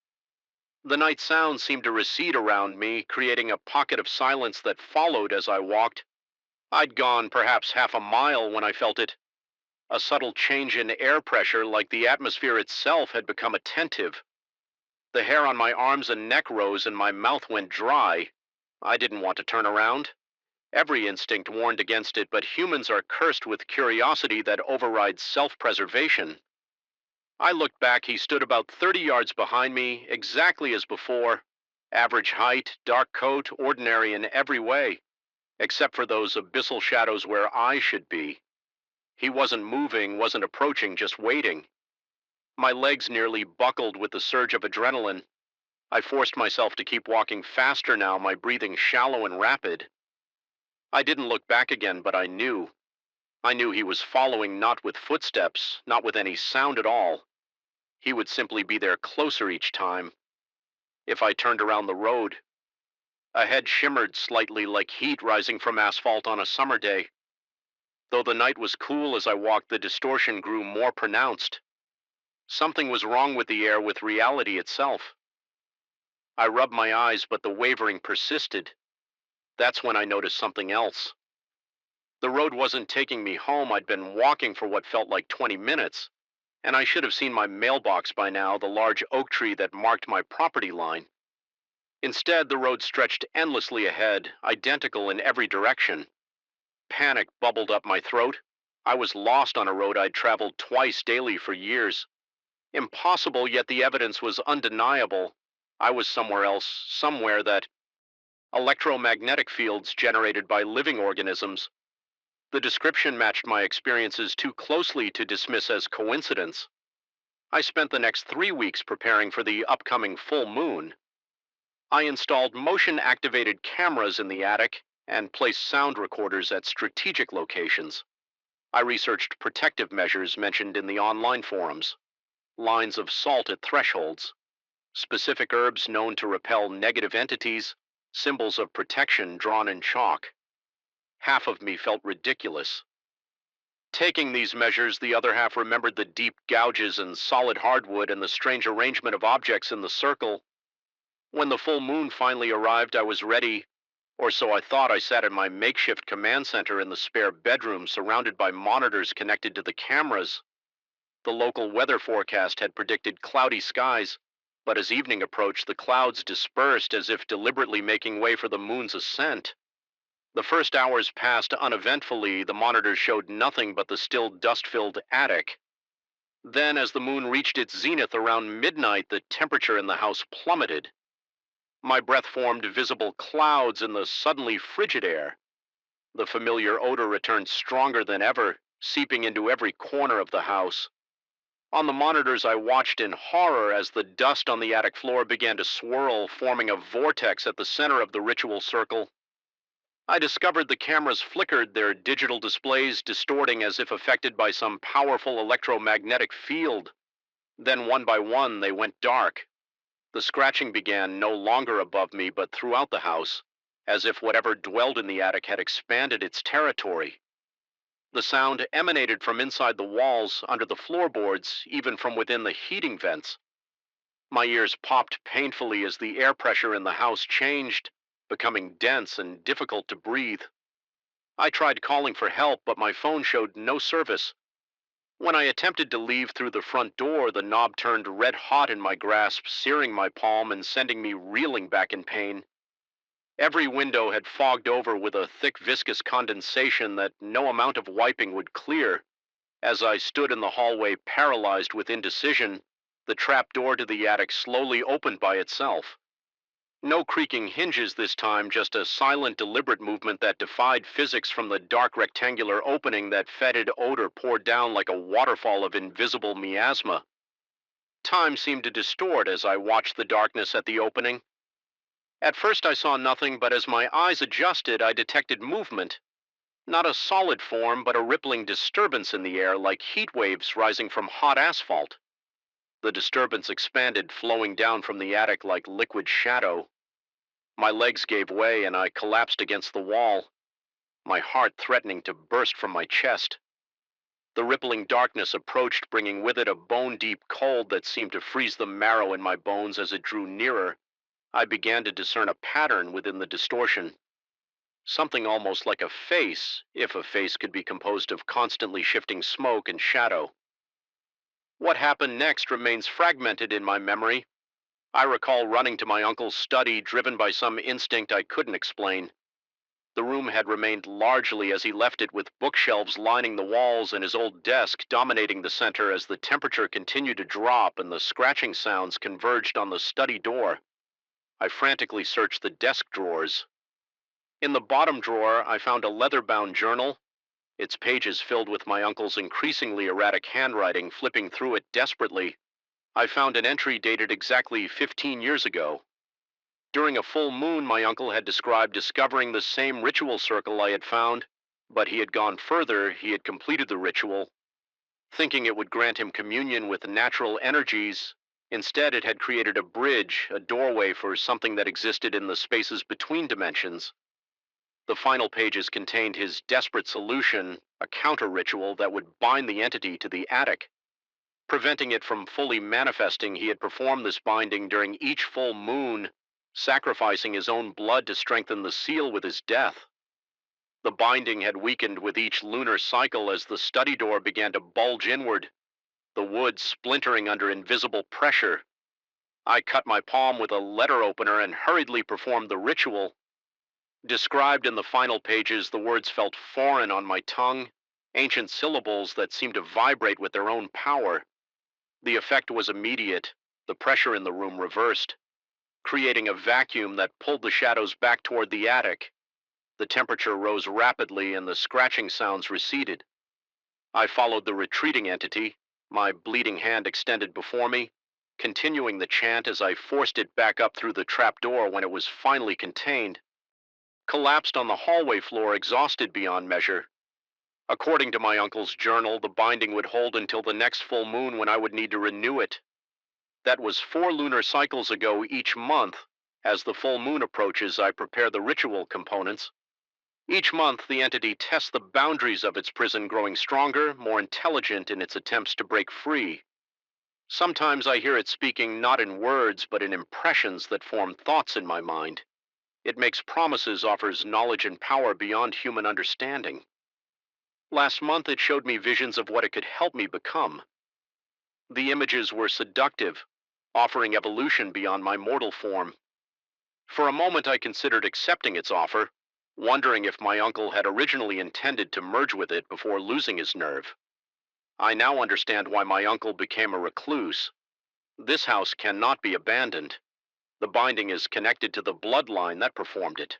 The night sounds seemed to recede around me, creating a pocket of silence that followed as I walked. I'd gone perhaps half a mile when I felt it. A subtle change in air pressure, like the atmosphere itself had become attentive. The hair on my arms and neck rose and my mouth went dry. I didn't want to turn around. Every instinct warned against it, but humans are cursed with curiosity that overrides self-preservation. I looked back. He stood about 30 yards behind me, exactly as before. Average height, dark coat, ordinary in every way, except for those abyssal shadows where I should be. He wasn't moving, wasn't approaching, just waiting. My legs nearly buckled with the surge of adrenaline. I forced myself to keep walking faster now, my breathing shallow and rapid. I didn't look back again, but I knew. I knew he was following, not with footsteps, not with any sound at all. He would simply be there closer each time. If I turned around the road, a head shimmered slightly like heat rising from asphalt on a summer day. Though the night was cool, as I walked, the distortion grew more pronounced. Something was wrong with the air, with reality itself. I rubbed my eyes, but the wavering persisted. That's when I noticed something else. The road wasn't taking me home. I'd been walking for what felt like 20 minutes, and I should have seen my mailbox by now, the large oak tree that marked my property line. Instead, the road stretched endlessly ahead, identical in every direction. Panic bubbled up my throat. I was lost on a road I'd traveled twice daily for years. Impossible, yet the evidence was undeniable. I was somewhere else, somewhere that electromagnetic fields generated by living organisms. The description matched my experiences too closely to dismiss as coincidence. I spent the next 3 weeks preparing for the upcoming full moon. I installed motion-activated cameras in the attic and placed sound recorders at strategic locations. I researched protective measures mentioned in the online forums, lines of salt at thresholds, specific herbs known to repel negative entities, symbols of protection drawn in chalk. Half of me felt ridiculous. Taking these measures, the other half remembered the deep gouges in solid hardwood and the strange arrangement of objects in the circle. When the full moon finally arrived, I was ready, or so I thought. I sat in my makeshift command center in the spare bedroom, surrounded by monitors connected to the cameras. The local weather forecast had predicted cloudy skies, but as evening approached, the clouds dispersed as if deliberately making way for the moon's ascent. The first hours passed uneventfully. The monitors showed nothing but the still dust-filled attic. Then, as the moon reached its zenith around midnight, the temperature in the house plummeted. My breath formed visible clouds in the suddenly frigid air. The familiar odor returned stronger than ever, seeping into every corner of the house. On the monitors, I watched in horror as the dust on the attic floor began to swirl, forming a vortex at the center of the ritual circle. I discovered the cameras flickered, their digital displays distorting as if affected by some powerful electromagnetic field. Then, one by one, they went dark. The scratching began no longer above me, but throughout the house, as if whatever dwelled in the attic had expanded its territory. The sound emanated from inside the walls, under the floorboards, even from within the heating vents. My ears popped painfully as the air pressure in the house changed, becoming dense and difficult to breathe. I tried calling for help, but my phone showed no service. When I attempted to leave through the front door, the knob turned red hot in my grasp, searing my palm and sending me reeling back in pain. Every window had fogged over with a thick viscous condensation that no amount of wiping would clear. As I stood in the hallway, paralyzed with indecision, the trap door to the attic slowly opened by itself. No creaking hinges this time, just a silent, deliberate movement that defied physics. From the dark rectangular opening, that fetid odor poured down like a waterfall of invisible miasma. Time seemed to distort as I watched the darkness at the opening. At first I saw nothing, but as my eyes adjusted, I detected movement. Not a solid form, but a rippling disturbance in the air, like heat waves rising from hot asphalt. The disturbance expanded, flowing down from the attic like liquid shadow. My legs gave way and I collapsed against the wall, my heart threatening to burst from my chest. The rippling darkness approached, bringing with it a bone-deep cold that seemed to freeze the marrow in my bones. As it drew nearer, I began to discern a pattern within the distortion. Something almost like a face, if a face could be composed of constantly shifting smoke and shadow. What happened next remains fragmented in my memory. I recall running to my uncle's study, driven by some instinct I couldn't explain. The room had remained largely as he left it, with bookshelves lining the walls and his old desk dominating the center as the temperature continued to drop and the scratching sounds converged on the study door. I frantically searched the desk drawers. In the bottom drawer, I found a leather-bound journal, its pages filled with my uncle's increasingly erratic handwriting. Flipping through it desperately, I found an entry dated exactly 15 years ago. During a full moon, my uncle had described discovering the same ritual circle I had found, but he had gone further. He had completed the ritual, thinking it would grant him communion with natural energies. Instead, it had created a bridge, a doorway for something that existed in the spaces between dimensions. The final pages contained his desperate solution, a counter ritual that would bind the entity to the attic. Preventing it from fully manifesting, he had performed this binding during each full moon, sacrificing his own blood to strengthen the seal with his death. The binding had weakened with each lunar cycle as the study door began to bulge inward, the wood splintering under invisible pressure. I cut my palm with a letter opener and hurriedly performed the ritual. Described in the final pages, the words felt foreign on my tongue, ancient syllables that seemed to vibrate with their own power. The effect was immediate, the pressure in the room reversed, creating a vacuum that pulled the shadows back toward the attic. The temperature rose rapidly and the scratching sounds receded. I followed the retreating entity, my bleeding hand extended before me, continuing the chant as I forced it back up through the trap door. When it was finally contained, collapsed on the hallway floor, exhausted beyond measure. According to my uncle's journal, the binding would hold until the next full moon, when I would need to renew it. That was 4 lunar cycles ago each month. As the full moon approaches, I prepare the ritual components. Each month, the entity tests the boundaries of its prison, growing stronger, more intelligent in its attempts to break free. Sometimes I hear it speaking not in words, but in impressions that form thoughts in my mind. It makes promises, offers knowledge and power beyond human understanding. Last month, it showed me visions of what it could help me become. The images were seductive, offering evolution beyond my mortal form. For a moment, I considered accepting its offer, wondering if my uncle had originally intended to merge with it before losing his nerve. I now understand why my uncle became a recluse. This house cannot be abandoned. The binding is connected to the bloodline that performed it.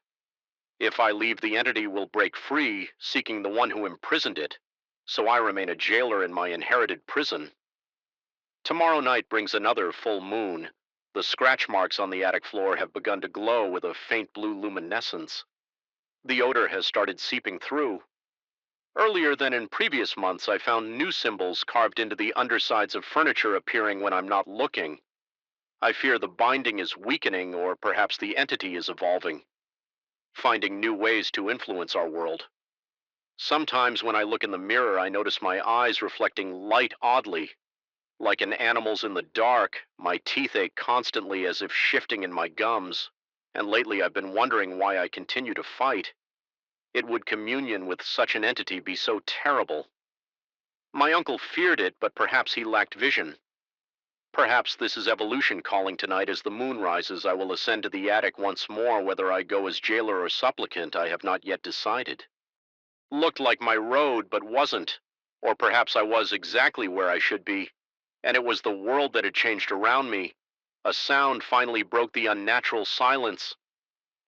If I leave, the entity will break free, seeking the one who imprisoned it, so I remain a jailer in my inherited prison. Tomorrow night brings another full moon. The scratch marks on the attic floor have begun to glow with a faint blue luminescence. The odor has started seeping through. Earlier than in previous months, I found new symbols carved into the undersides of furniture appearing when I'm not looking. I fear the binding is weakening, or perhaps the entity is evolving, finding new ways to influence our world. Sometimes when I look in the mirror, I notice my eyes reflecting light oddly. Like an animal's in the dark, my teeth ache constantly as if shifting in my gums. And lately I've been wondering why I continue to fight. It would communion with such an entity be so terrible? My uncle feared it, but perhaps he lacked vision. Perhaps this is evolution calling tonight. As the moon rises, I will ascend to the attic once more. Whether I go as jailer or supplicant, I have not yet decided. Looked like my road, but wasn't. Or perhaps I was exactly where I should be, and it was the world that had changed around me. A sound finally broke the unnatural silence.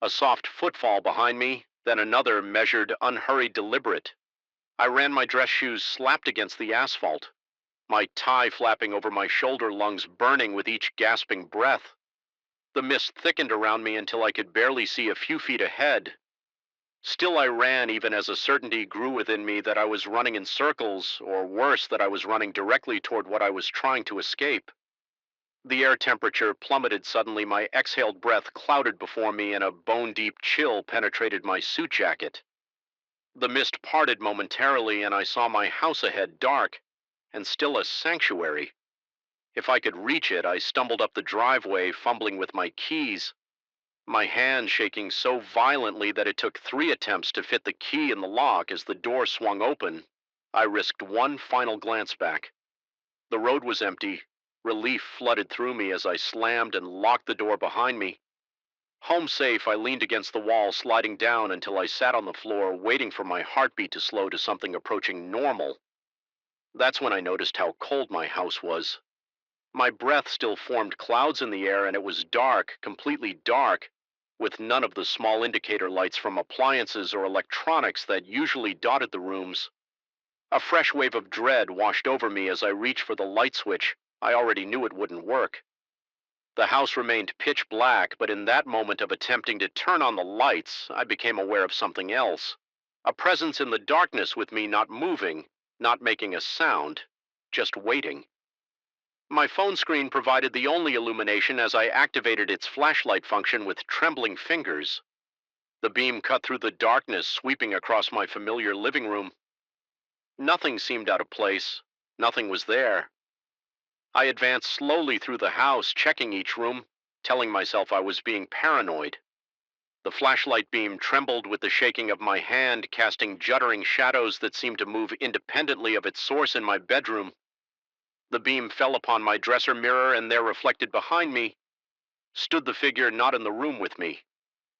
A soft footfall behind me, then another, measured, unhurried, deliberate. I ran my dress shoes slapped against the asphalt, my tie flapping over my shoulder, lungs burning with each gasping breath. The mist thickened around me until I could barely see a few feet ahead. Still I ran, even as a certainty grew within me that I was running in circles, or worse, that I was running directly toward what I was trying to escape. The air temperature plummeted suddenly. My exhaled breath clouded before me, and a bone-deep chill penetrated my suit jacket. The mist parted momentarily, and I saw my house ahead, dark, and still a sanctuary. If I could reach it, I stumbled up the driveway, fumbling with my keys, my hand shaking so violently that it took 3 attempts to fit the key in the lock. As the door swung open, I risked one final glance back. The road was empty. Relief flooded through me as I slammed and locked the door behind me. Home safe, I leaned against the wall, sliding down until I sat on the floor, waiting for my heartbeat to slow to something approaching normal. That's when I noticed how cold my house was. My breath still formed clouds in the air, and it was dark, completely dark, with none of the small indicator lights from appliances or electronics that usually dotted the rooms. A fresh wave of dread washed over me as I reached for the light switch. I already knew it wouldn't work. The house remained pitch black, but in that moment of attempting to turn on the lights, I became aware of something else. A presence in the darkness with me not moving, not making a sound, just waiting. My phone screen provided the only illumination as I activated its flashlight function with trembling fingers. The beam cut through the darkness, sweeping across my familiar living room. Nothing seemed out of place. Nothing was there. I advanced slowly through the house, checking each room, telling myself I was being paranoid. The flashlight beam trembled with the shaking of my hand, casting juddering shadows that seemed to move independently of its source in my bedroom. The beam fell upon my dresser mirror, and there, reflected behind me, stood the figure not in the room with me.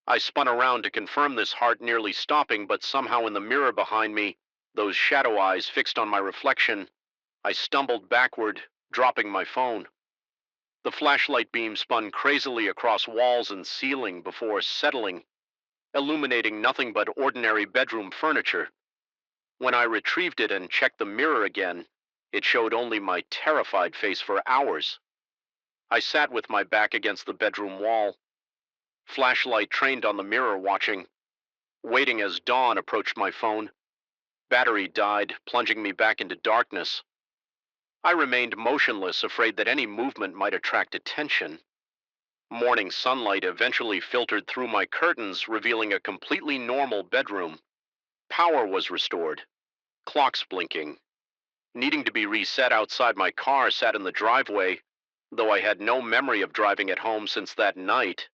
I spun around to confirm this, heart nearly stopping, but somehow in the mirror behind me, those shadow eyes fixed on my reflection, I stumbled backward, dropping my phone. The flashlight beam spun crazily across walls and ceiling before settling, illuminating nothing but ordinary bedroom furniture. When I retrieved it and checked the mirror again, it showed only my terrified face for hours. I sat with my back against the bedroom wall, flashlight trained on the mirror, waiting as dawn approached my phone. Battery died, plunging me back into darkness. I remained motionless, afraid that any movement might attract attention. Morning sunlight eventually filtered through my curtains, revealing a completely normal bedroom. Power was restored, clocks blinking. Needing to be reset outside, my car sat in the driveway. Though I had no memory of driving it home since that night,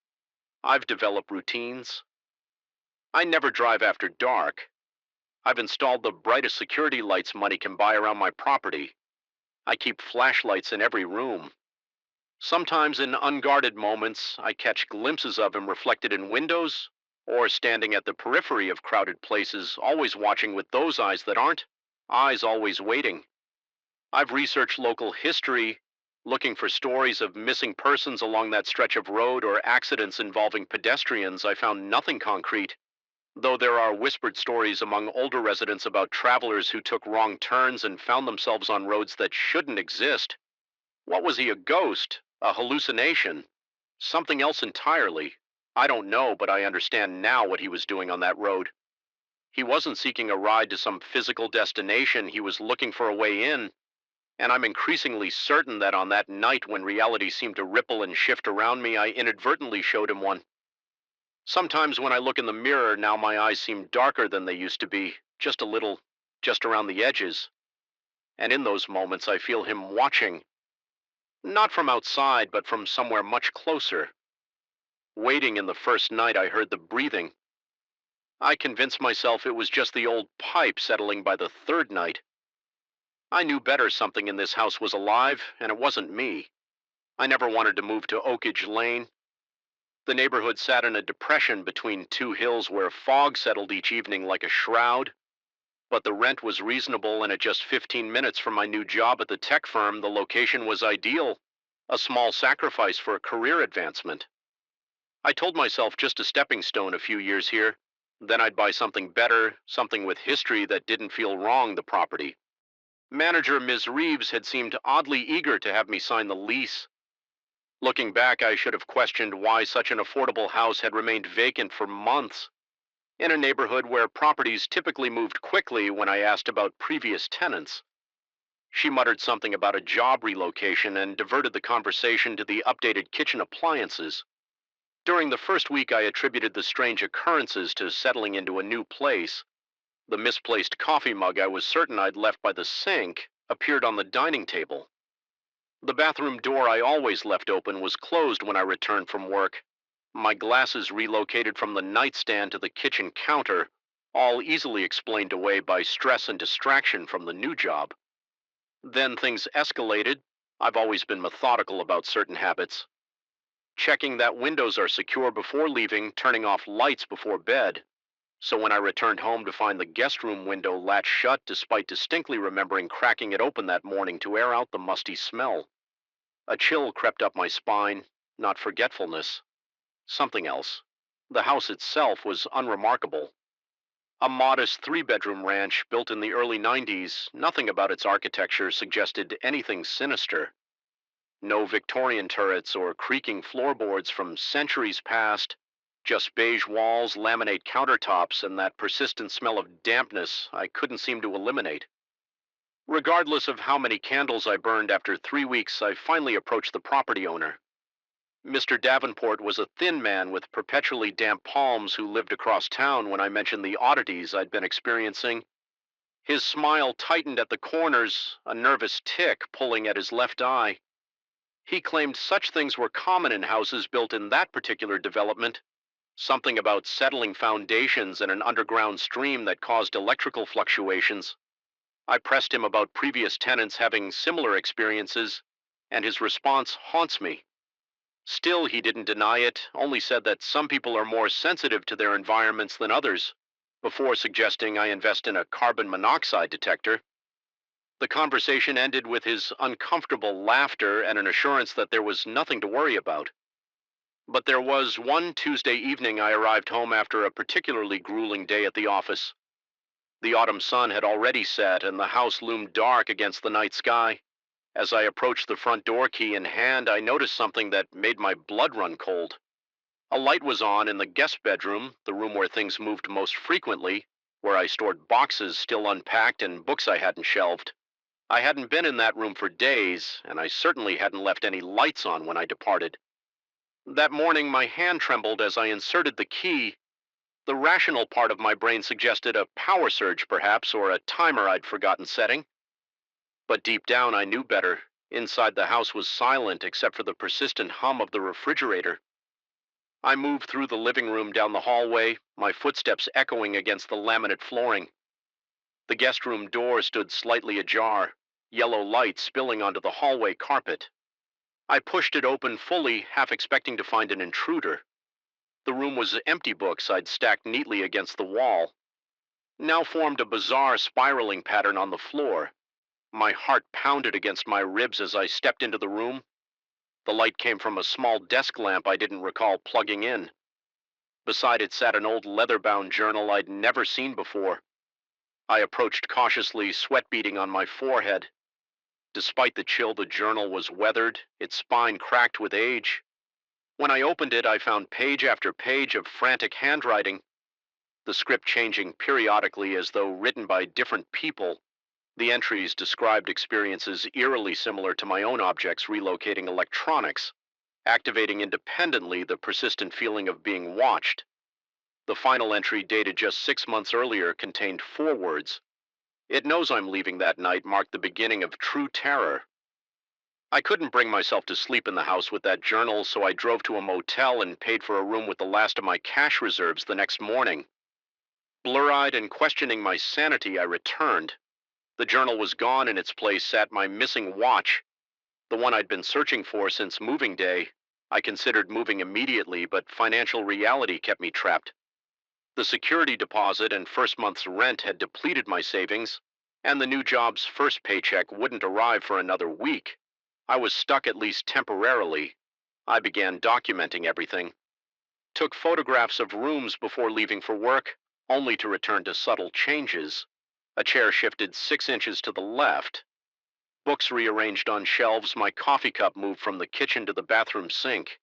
I've developed routines. I never drive after dark. I've installed the brightest security lights money can buy around my property. I keep flashlights in every room. Sometimes in unguarded moments, I catch glimpses of him reflected in windows or standing at the periphery of crowded places, always watching with those eyes that aren't eyes, always waiting. I've researched local history, looking for stories of missing persons along that stretch of road or accidents involving pedestrians. I found nothing concrete, though there are whispered stories among older residents about travelers who took wrong turns and found themselves on roads that shouldn't exist. What was he, a ghost? A hallucination? Something else entirely? I don't know, but I understand now what he was doing on that road. He wasn't seeking a ride to some physical destination, he was looking for a way in. And I'm increasingly certain that on that night when reality seemed to ripple and shift around me, I inadvertently showed him one. Sometimes when I look in the mirror now, my eyes seem darker than they used to be, just a little, just around the edges. And in those moments I feel him watching, not from outside, but from somewhere much closer. Waiting in the first night, I heard the breathing. I convinced myself it was just the old pipe settling by the third night. I knew better. Something in this house was alive, and it wasn't me. I never wanted to move to Oakage Lane. The neighborhood sat in a depression between two hills where fog settled each evening like a shroud. But the rent was reasonable, and at just 15 minutes from my new job at the tech firm, the location was ideal, a small sacrifice for a career advancement. I told myself just a stepping stone, a few years here. Then I'd buy something better, something with history that didn't feel wrong. The property manager, Ms. Reeves, had seemed oddly eager to have me sign the lease. Looking back, I should have questioned why such an affordable house had remained vacant for months, in a neighborhood where properties typically moved quickly. When I asked about previous tenants, she muttered something about a job relocation and diverted the conversation to the updated kitchen appliances. During the first week, I attributed the strange occurrences to settling into a new place. The misplaced coffee mug I was certain I'd left by the sink appeared on the dining table. The bathroom door I always left open was closed when I returned from work. My glasses relocated from the nightstand to the kitchen counter, all easily explained away by stress and distraction from the new job. Then things escalated. I've always been methodical about certain habits. checking that windows are secure before leaving, turning off lights before bed. So when I returned home to find the guest room window latched shut despite distinctly remembering cracking it open that morning to air out the musty smell, a chill crept up my spine, not forgetfulness, something else. The house itself was unremarkable. A modest three-bedroom ranch built in the early 90s, nothing about its architecture suggested anything sinister. No Victorian turrets or creaking floorboards from centuries past, just beige walls, laminate countertops, and that persistent smell of dampness I couldn't seem to eliminate. Regardless of how many candles I burned after 3 weeks, I finally approached the property owner. Mr. Davenport was a thin man with perpetually damp palms who lived across town when I mentioned the oddities I'd been experiencing. His smile tightened at the corners, a nervous tic pulling at his left eye. He claimed such things were common in houses built in that particular development, something about settling foundations and an underground stream that caused electrical fluctuations. I pressed him about previous tenants having similar experiences, and his response haunts me. Still, he didn't deny it, only said that some people are more sensitive to their environments than others, before suggesting I invest in a carbon monoxide detector. The conversation ended with his uncomfortable laughter and an assurance that there was nothing to worry about. But there was one Tuesday evening I arrived home after a particularly grueling day at the office. The autumn sun had already set, and the house loomed dark against the night sky. As I approached the front door key in hand, I noticed something that made my blood run cold. A light was on in the guest bedroom, the room where things moved most frequently, where I stored boxes still unpacked and books I hadn't shelved. I hadn't been in that room for days, and I certainly hadn't left any lights on when I departed. That morning, my hand trembled as I inserted the key. The rational part of my brain suggested a power surge, perhaps, or a timer I'd forgotten setting. But deep down, I knew better. Inside the house was silent except for the persistent hum of the refrigerator. I moved through the living room down the hallway, my footsteps echoing against the laminate flooring. The guest room door stood slightly ajar, yellow light spilling onto the hallway carpet. I pushed it open fully, half expecting to find an intruder. The room was empty, books I'd stacked neatly against the wall. Now formed a bizarre spiraling pattern on the floor. My heart pounded against my ribs as I stepped into the room. The light came from a small desk lamp I didn't recall plugging in. Beside it sat an old leather-bound journal I'd never seen before. I approached cautiously, sweat beading on my forehead. Despite the chill, the journal was weathered, its spine cracked with age. When I opened it, I found page after page of frantic handwriting, the script changing periodically as though written by different people. The entries described experiences eerily similar to my own objects relocating electronics, activating independently the persistent feeling of being watched. The final entry, dated just 6 months earlier, contained 4 words. "It knows I'm leaving that night," marked the beginning of true terror. I couldn't bring myself to sleep in the house with that journal, so I drove to a motel and paid for a room with the last of my cash reserves the next morning. Blur-eyed and questioning my sanity, I returned. The journal was gone. In its place sat my missing watch, the one I'd been searching for since moving day. I considered moving immediately, but financial reality kept me trapped. The security deposit and first month's rent had depleted my savings, and the new job's first paycheck wouldn't arrive for another week. I was stuck, at least temporarily. I began documenting everything. Took photographs of rooms before leaving for work, only to return to subtle changes. A chair shifted 6 inches to the left. Books rearranged on shelves, my coffee cup moved from the kitchen to the bathroom sink.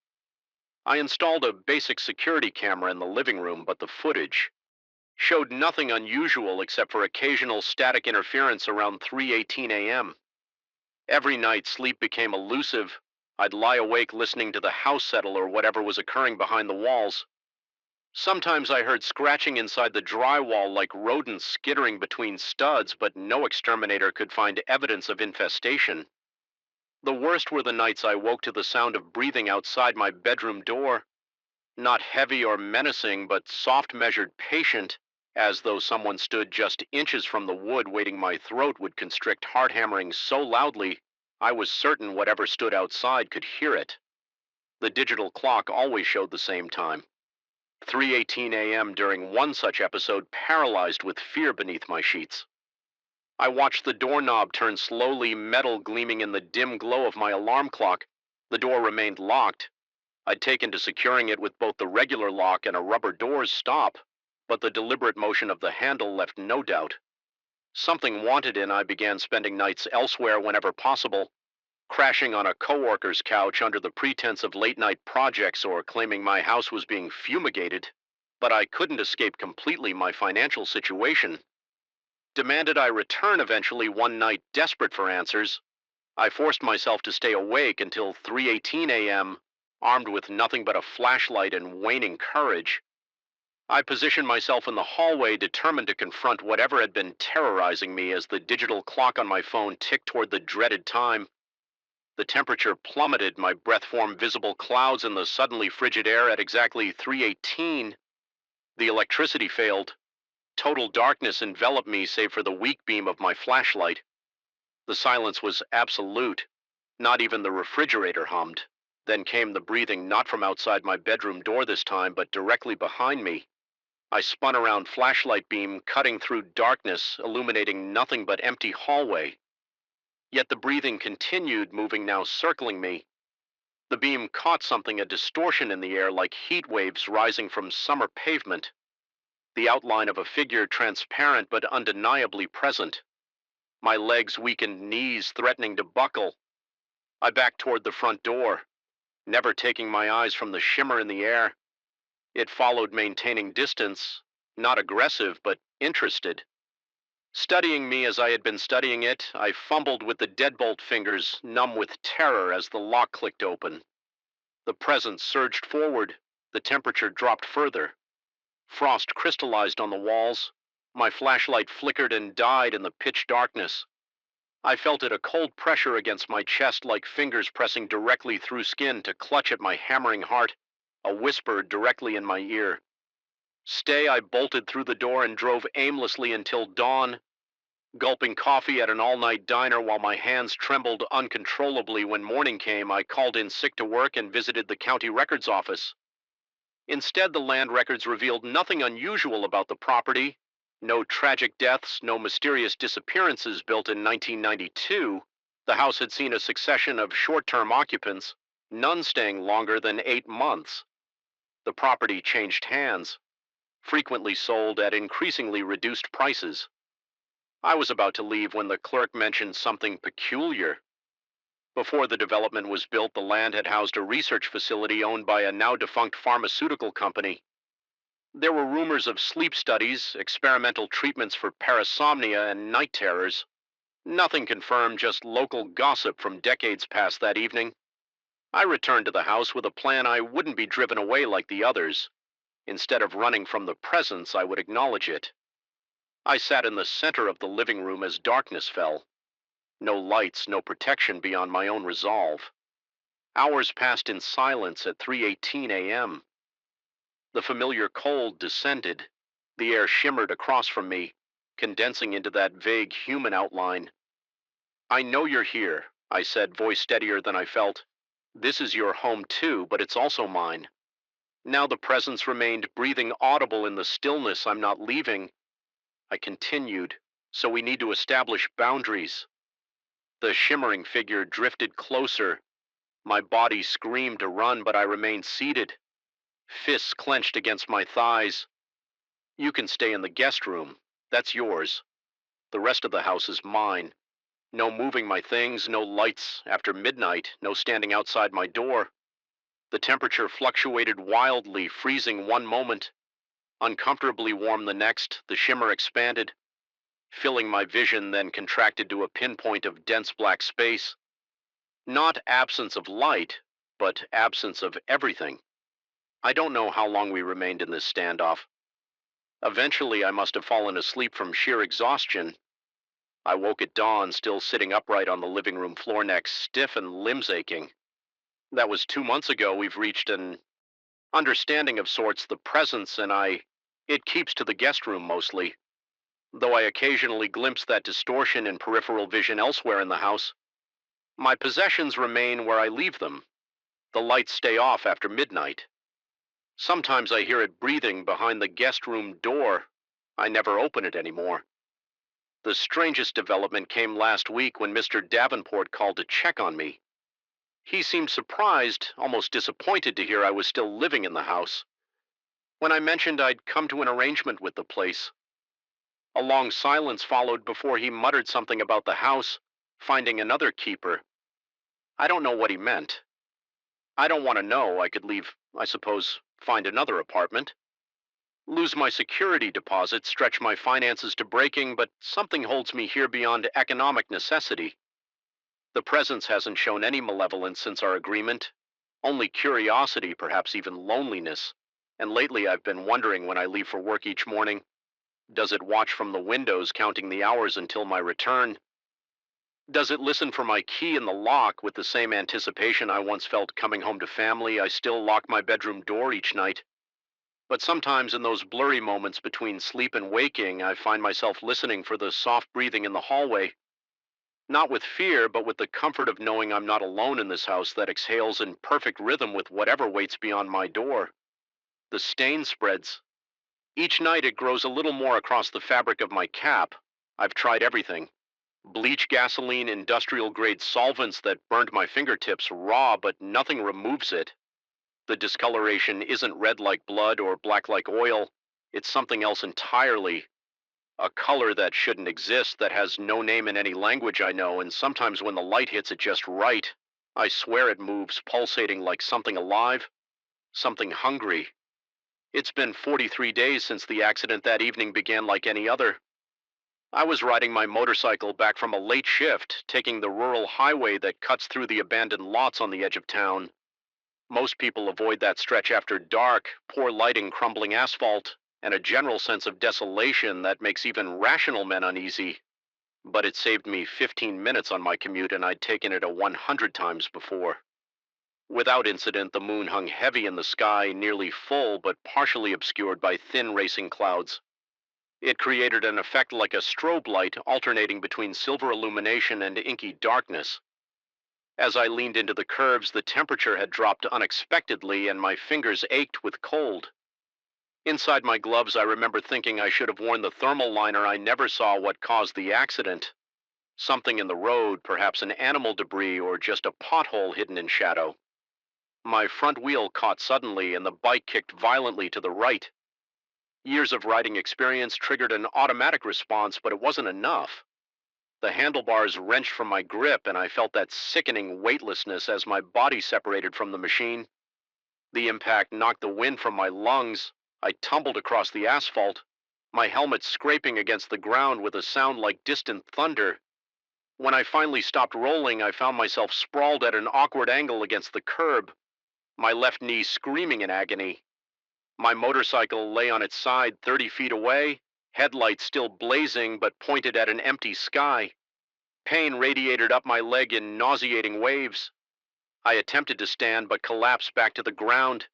I installed a basic security camera in the living room, but the footage showed nothing unusual except for occasional static interference around 3:18 a.m. Every night, sleep became elusive. I'd lie awake listening to the house settle or whatever was occurring behind the walls. Sometimes I heard scratching inside the drywall like rodents skittering between studs, but no exterminator could find evidence of infestation. The worst were the nights I woke to the sound of breathing outside my bedroom door. Not heavy or menacing, but soft, measured, patient, as though someone stood just inches from the wood waiting my throat would constrict, heart hammering so loudly I was certain whatever stood outside could hear it. The digital clock always showed the same time. 3:18 a.m. during one such episode paralyzed with fear beneath my sheets. I watched the doorknob turn slowly, metal gleaming in the dim glow of my alarm clock. The door remained locked. I'd taken to securing it with both the regular lock and a rubber door's stop, but the deliberate motion of the handle left no doubt. Something wanted in, I began spending nights elsewhere whenever possible, crashing on a coworker's couch under the pretense of late-night projects or claiming my house was being fumigated. But I couldn't escape completely my financial situation. Demanded I return eventually one night, desperate for answers. I forced myself to stay awake until 3:18 a.m., armed with nothing but a flashlight and waning courage. I positioned myself in the hallway, determined to confront whatever had been terrorizing me as the digital clock on my phone ticked toward the dreaded time. The temperature plummeted, my breath formed visible clouds in the suddenly frigid air at exactly 3:18. The electricity failed. Total darkness enveloped me save for the weak beam of my flashlight. The silence was absolute. Not even the refrigerator hummed. Then came the breathing, not from outside my bedroom door this time, but directly behind me. I spun around, flashlight beam cutting through darkness, illuminating nothing but empty hallway. Yet the breathing continued, moving now, circling me. The beam caught something, a distortion in the air like heat waves rising from summer pavement. The outline of a figure, transparent but undeniably present. My legs weakened, knees threatening to buckle. I backed toward the front door, never taking my eyes from the shimmer in the air. It followed, maintaining distance, not aggressive, but interested. Studying me as I had been studying it, I fumbled with the deadbolt fingers, numb with terror as the lock clicked open. The presence surged forward. The temperature dropped further. Frost crystallized on the walls. My flashlight flickered and died in the pitch darkness. I felt it, a cold pressure against my chest, like fingers pressing directly through skin to clutch at my hammering heart, a whisper directly in my ear. Stay. I bolted through the door and drove aimlessly until dawn, gulping coffee at an all-night diner while my hands trembled uncontrollably. When morning came, I called in sick to work and visited the county records office. Instead, the land records revealed nothing unusual about the property. No tragic deaths, no mysterious disappearances. Built in 1992, the house had seen a succession of short-term occupants, none staying longer than 8 months. The property changed hands, frequently sold at increasingly reduced prices. I was about to leave when the clerk mentioned something peculiar. Before the development was built, the land had housed a research facility owned by a now-defunct pharmaceutical company. There were rumors of sleep studies, experimental treatments for parasomnia and night terrors. Nothing confirmed, just local gossip from decades past that evening. I returned to the house with a plan. I wouldn't be driven away like the others. Instead of running from the presence, I would acknowledge it. I sat in the center of the living room as darkness fell. No lights, no protection beyond my own resolve. Hours passed in silence at 3:18 a.m. The familiar cold descended. The air shimmered across from me, condensing into that vague human outline. I know you're here, I said, voice steadier than I felt. This is your home too, but it's also mine. Now the presence remained, breathing audible in the stillness. I'm not leaving. I continued. So we need to establish boundaries. The shimmering figure drifted closer. My body screamed to run, but I remained seated, fists clenched against my thighs. You can stay in the guest room. That's yours. The rest of the house is mine. No moving my things, no lights after midnight, no standing outside my door. The temperature fluctuated wildly, freezing one moment, uncomfortably warm the next. The shimmer expanded, filling my vision, then contracted to a pinpoint of dense black space. Not absence of light, but absence of everything. I don't know how long we remained in this standoff. Eventually, I must have fallen asleep from sheer exhaustion. I woke at dawn, still sitting upright on the living room floor, neck stiff and limbs aching. That was 2 months ago. We've reached an understanding of sorts. The presence and I, it keeps to the guest room mostly, though I occasionally glimpse that distortion in peripheral vision elsewhere in the house. My possessions remain where I leave them. The lights stay off after midnight. Sometimes I hear it breathing behind the guest room door. I never open it anymore. The strangest development came last week when Mr. Davenport called to check on me. He seemed surprised, almost disappointed to hear I was still living in the house. When I mentioned I'd come to an arrangement with the place, a long silence followed before he muttered something about the house, finding another keeper. I don't know what he meant. I don't want to know. I could leave, I suppose, find another apartment. Lose my security deposit, stretch my finances to breaking, but something holds me here beyond economic necessity. The presence hasn't shown any malevolence since our agreement, only curiosity, perhaps even loneliness. And lately I've been wondering when I leave for work each morning, does it watch from the windows counting the hours until my return? Does it listen for my key in the lock with the same anticipation I once felt coming home to family? I still lock my bedroom door each night. But sometimes in those blurry moments between sleep and waking, I find myself listening for the soft breathing in the hallway. Not with fear, but with the comfort of knowing I'm not alone in this house that exhales in perfect rhythm with whatever waits beyond my door. The stain spreads. Each night it grows a little more across the fabric of my cap. I've tried everything. Bleach, gasoline, industrial grade solvents that burned my fingertips raw, but nothing removes it. The discoloration isn't red like blood or black like oil. It's something else entirely. A color that shouldn't exist, that has no name in any language I know, and sometimes when the light hits it just right, I swear it moves, pulsating like something alive, something hungry. It's been 43 days since the accident that evening began like any other. I was riding my motorcycle back from a late shift, taking the rural highway that cuts through the abandoned lots on the edge of town. Most people avoid that stretch after dark, poor lighting, crumbling asphalt, and a general sense of desolation that makes even rational men uneasy. But it saved me 15 minutes on my commute, and I'd taken it 100 times before. Without incident, the moon hung heavy in the sky, nearly full but partially obscured by thin racing clouds. It created an effect like a strobe light alternating between silver illumination and inky darkness. As I leaned into the curves, the temperature had dropped unexpectedly and my fingers ached with cold. Inside my gloves, I remember thinking I should have worn the thermal liner. I never saw what caused the accident. Something in the road, perhaps an animal debris or just a pothole hidden in shadow. My front wheel caught suddenly and the bike kicked violently to the right. Years of riding experience triggered an automatic response, but it wasn't enough. The handlebars wrenched from my grip, and I felt that sickening weightlessness as my body separated from the machine. The impact knocked the wind from my lungs. I tumbled across the asphalt, my helmet scraping against the ground with a sound like distant thunder. When I finally stopped rolling, I found myself sprawled at an awkward angle against the curb, my left knee screaming in agony. My motorcycle lay on its side 30 feet away, headlights still blazing but pointed at an empty sky. Pain radiated up my leg in nauseating waves. I attempted to stand but collapsed back to the ground,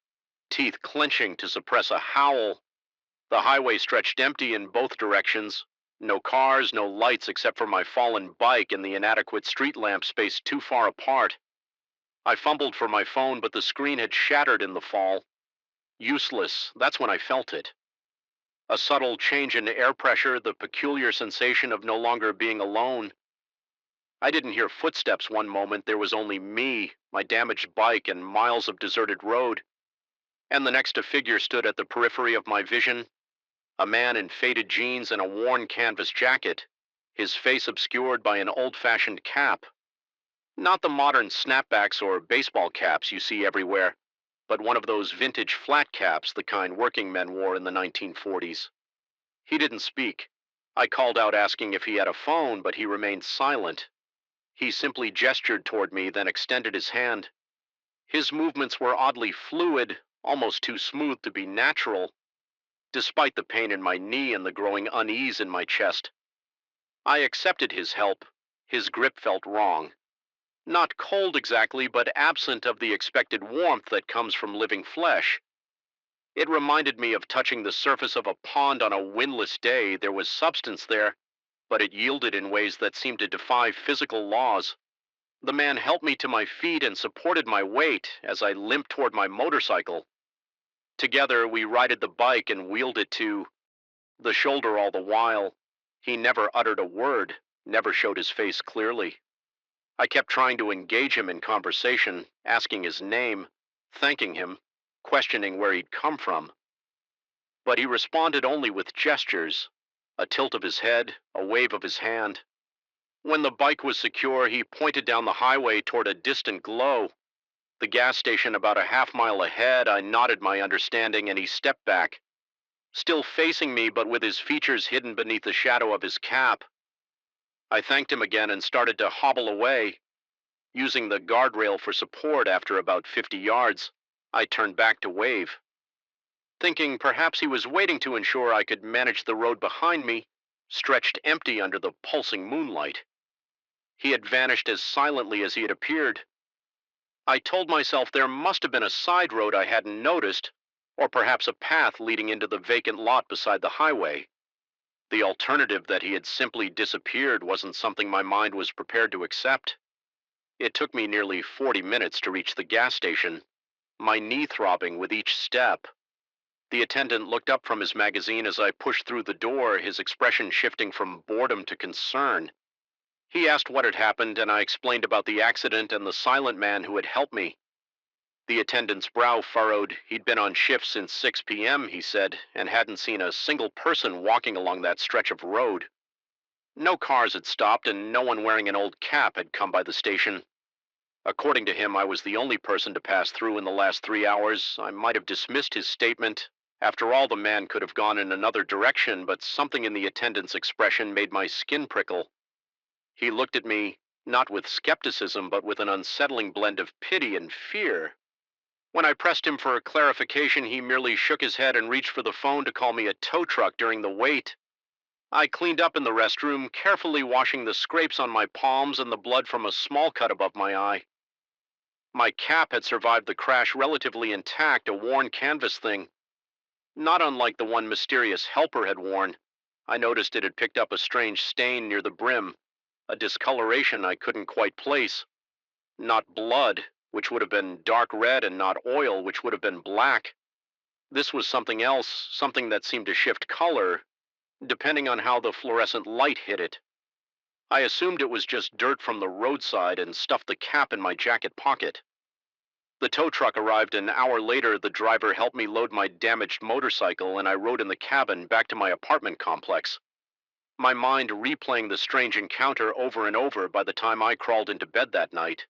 teeth clenching to suppress a howl. The highway stretched empty in both directions. No cars, no lights except for my fallen bike and the inadequate street lamp spaced too far apart. I fumbled for my phone, but the screen had shattered in the fall. Useless, that's when I felt it. A subtle change in air pressure, the peculiar sensation of no longer being alone. I didn't hear footsteps one moment. There was only me, my damaged bike, and miles of deserted road. And the next a figure stood at the periphery of my vision, a man in faded jeans and a worn canvas jacket, his face obscured by an old-fashioned cap. Not the modern snapbacks or baseball caps you see everywhere, but one of those vintage flat caps, the kind working men wore in the 1940s. He didn't speak. I called out asking if he had a phone, but he remained silent. He simply gestured toward me, then extended his hand. His movements were oddly fluid, almost too smooth to be natural. Despite the pain in my knee and the growing unease in my chest, I accepted his help. His grip felt wrong. Not cold exactly, but absent of the expected warmth that comes from living flesh. It reminded me of touching the surface of a pond on a windless day. There was substance there, but it yielded in ways that seemed to defy physical laws. The man helped me to my feet and supported my weight as I limped toward my motorcycle. Together, we righted the bike and wheeled it to the shoulder all the while. He never uttered a word, never showed his face clearly. I kept trying to engage him in conversation, asking his name, thanking him, questioning where he'd come from. But he responded only with gestures, a tilt of his head, a wave of his hand. When the bike was secure, he pointed down the highway toward a distant glow. The gas station about a half-mile ahead. I nodded my understanding and he stepped back, still facing me but with his features hidden beneath the shadow of his cap. I thanked him again and started to hobble away. Using the guardrail for support after about 50 yards, I turned back to wave. Thinking perhaps he was waiting to ensure I could manage the road behind me, stretched empty under the pulsing moonlight. He had vanished as silently as he had appeared. I told myself there must have been a side road I hadn't noticed, or perhaps a path leading into the vacant lot beside the highway. The alternative that he had simply disappeared wasn't something my mind was prepared to accept. It took me nearly 40 minutes to reach the gas station, my knee throbbing with each step. The attendant looked up from his magazine as I pushed through the door, his expression shifting from boredom to concern. He asked what had happened, and I explained about the accident and the silent man who had helped me. The attendant's brow furrowed. He'd been on shift since 6 p.m., he said, and hadn't seen a single person walking along that stretch of road. No cars had stopped, and no one wearing an old cap had come by the station. According to him, I was the only person to pass through in the last 3 hours. I might have dismissed his statement. After all, the man could have gone in another direction, but something in the attendant's expression made my skin prickle. He looked at me, not with skepticism, but with an unsettling blend of pity and fear. When I pressed him for a clarification, he merely shook his head and reached for the phone to call me a tow truck during the wait. I cleaned up in the restroom, carefully washing the scrapes on my palms and the blood from a small cut above my eye. My cap had survived the crash relatively intact, a worn canvas thing. Not unlike the one mysterious helper had worn. I noticed it had picked up a strange stain near the brim, a discoloration I couldn't quite place. Not blood, which would have been dark red, and not oil, which would have been black. This was something else, something that seemed to shift color, depending on how the fluorescent light hit it. I assumed it was just dirt from the roadside and stuffed the cap in my jacket pocket. The tow truck arrived an hour later. The driver helped me load my damaged motorcycle, and I rode in the cabin back to my apartment complex. My mind replaying the strange encounter over and over by the time I crawled into bed that night.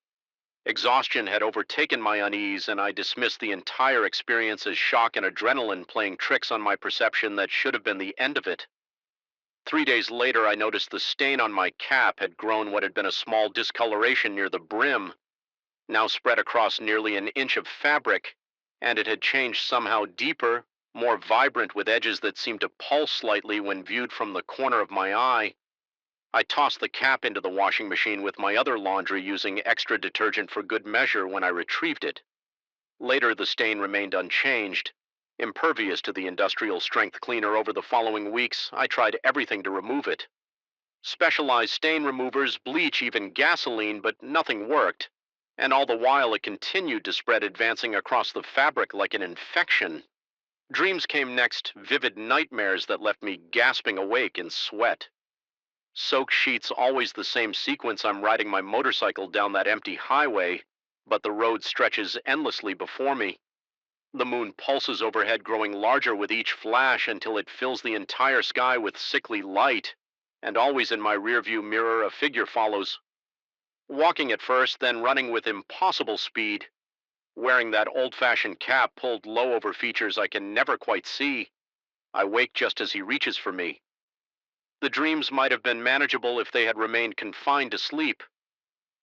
Exhaustion had overtaken my unease, and I dismissed the entire experience as shock and adrenaline playing tricks on my perception that should have been the end of it. 3 days later, I noticed the stain on my cap had grown what had been a small discoloration near the brim, now spread across nearly an inch of fabric, and it had changed somehow deeper, more vibrant, with edges that seemed to pulse slightly when viewed from the corner of my eye. I tossed the cap into the washing machine with my other laundry, using extra detergent for good measure when I retrieved it. Later, the stain remained unchanged. Impervious to the industrial strength cleaner, over the following weeks, I tried everything to remove it. Specialized stain removers, bleach, even gasoline, but nothing worked. And all the while it continued to spread, advancing across the fabric like an infection. Dreams came next, vivid nightmares that left me gasping awake in sweat. Soak sheets, always the same sequence. I'm riding my motorcycle down that empty highway, but the road stretches endlessly before me. The moon pulses overhead, growing larger with each flash until it fills the entire sky with sickly light, and always in my rearview mirror a figure follows. Walking at first, then running with impossible speed, wearing that old-fashioned cap pulled low over features I can never quite see. I wake just as he reaches for me. The dreams might have been manageable if they had remained confined to sleep,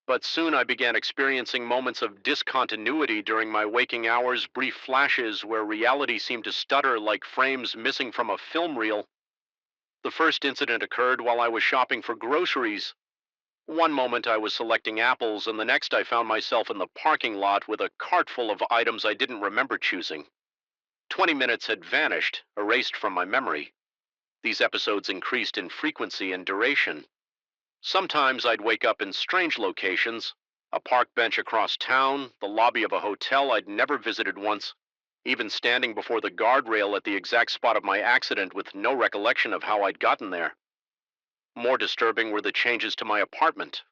but soon I began experiencing moments of discontinuity during my waking hours, brief flashes where reality seemed to stutter like frames missing from a film reel. The first incident occurred while I was shopping for groceries. One moment I was selecting apples, and the next I found myself in the parking lot with a cart full of items I didn't remember choosing. 20 minutes had vanished, erased from my memory. These episodes increased in frequency and duration. Sometimes I'd wake up in strange locations, A park bench across town, the lobby of a hotel I'd never visited once, even standing before the guardrail at the exact spot of my accident with no recollection of how I'd gotten there. More disturbing were the changes to my apartment,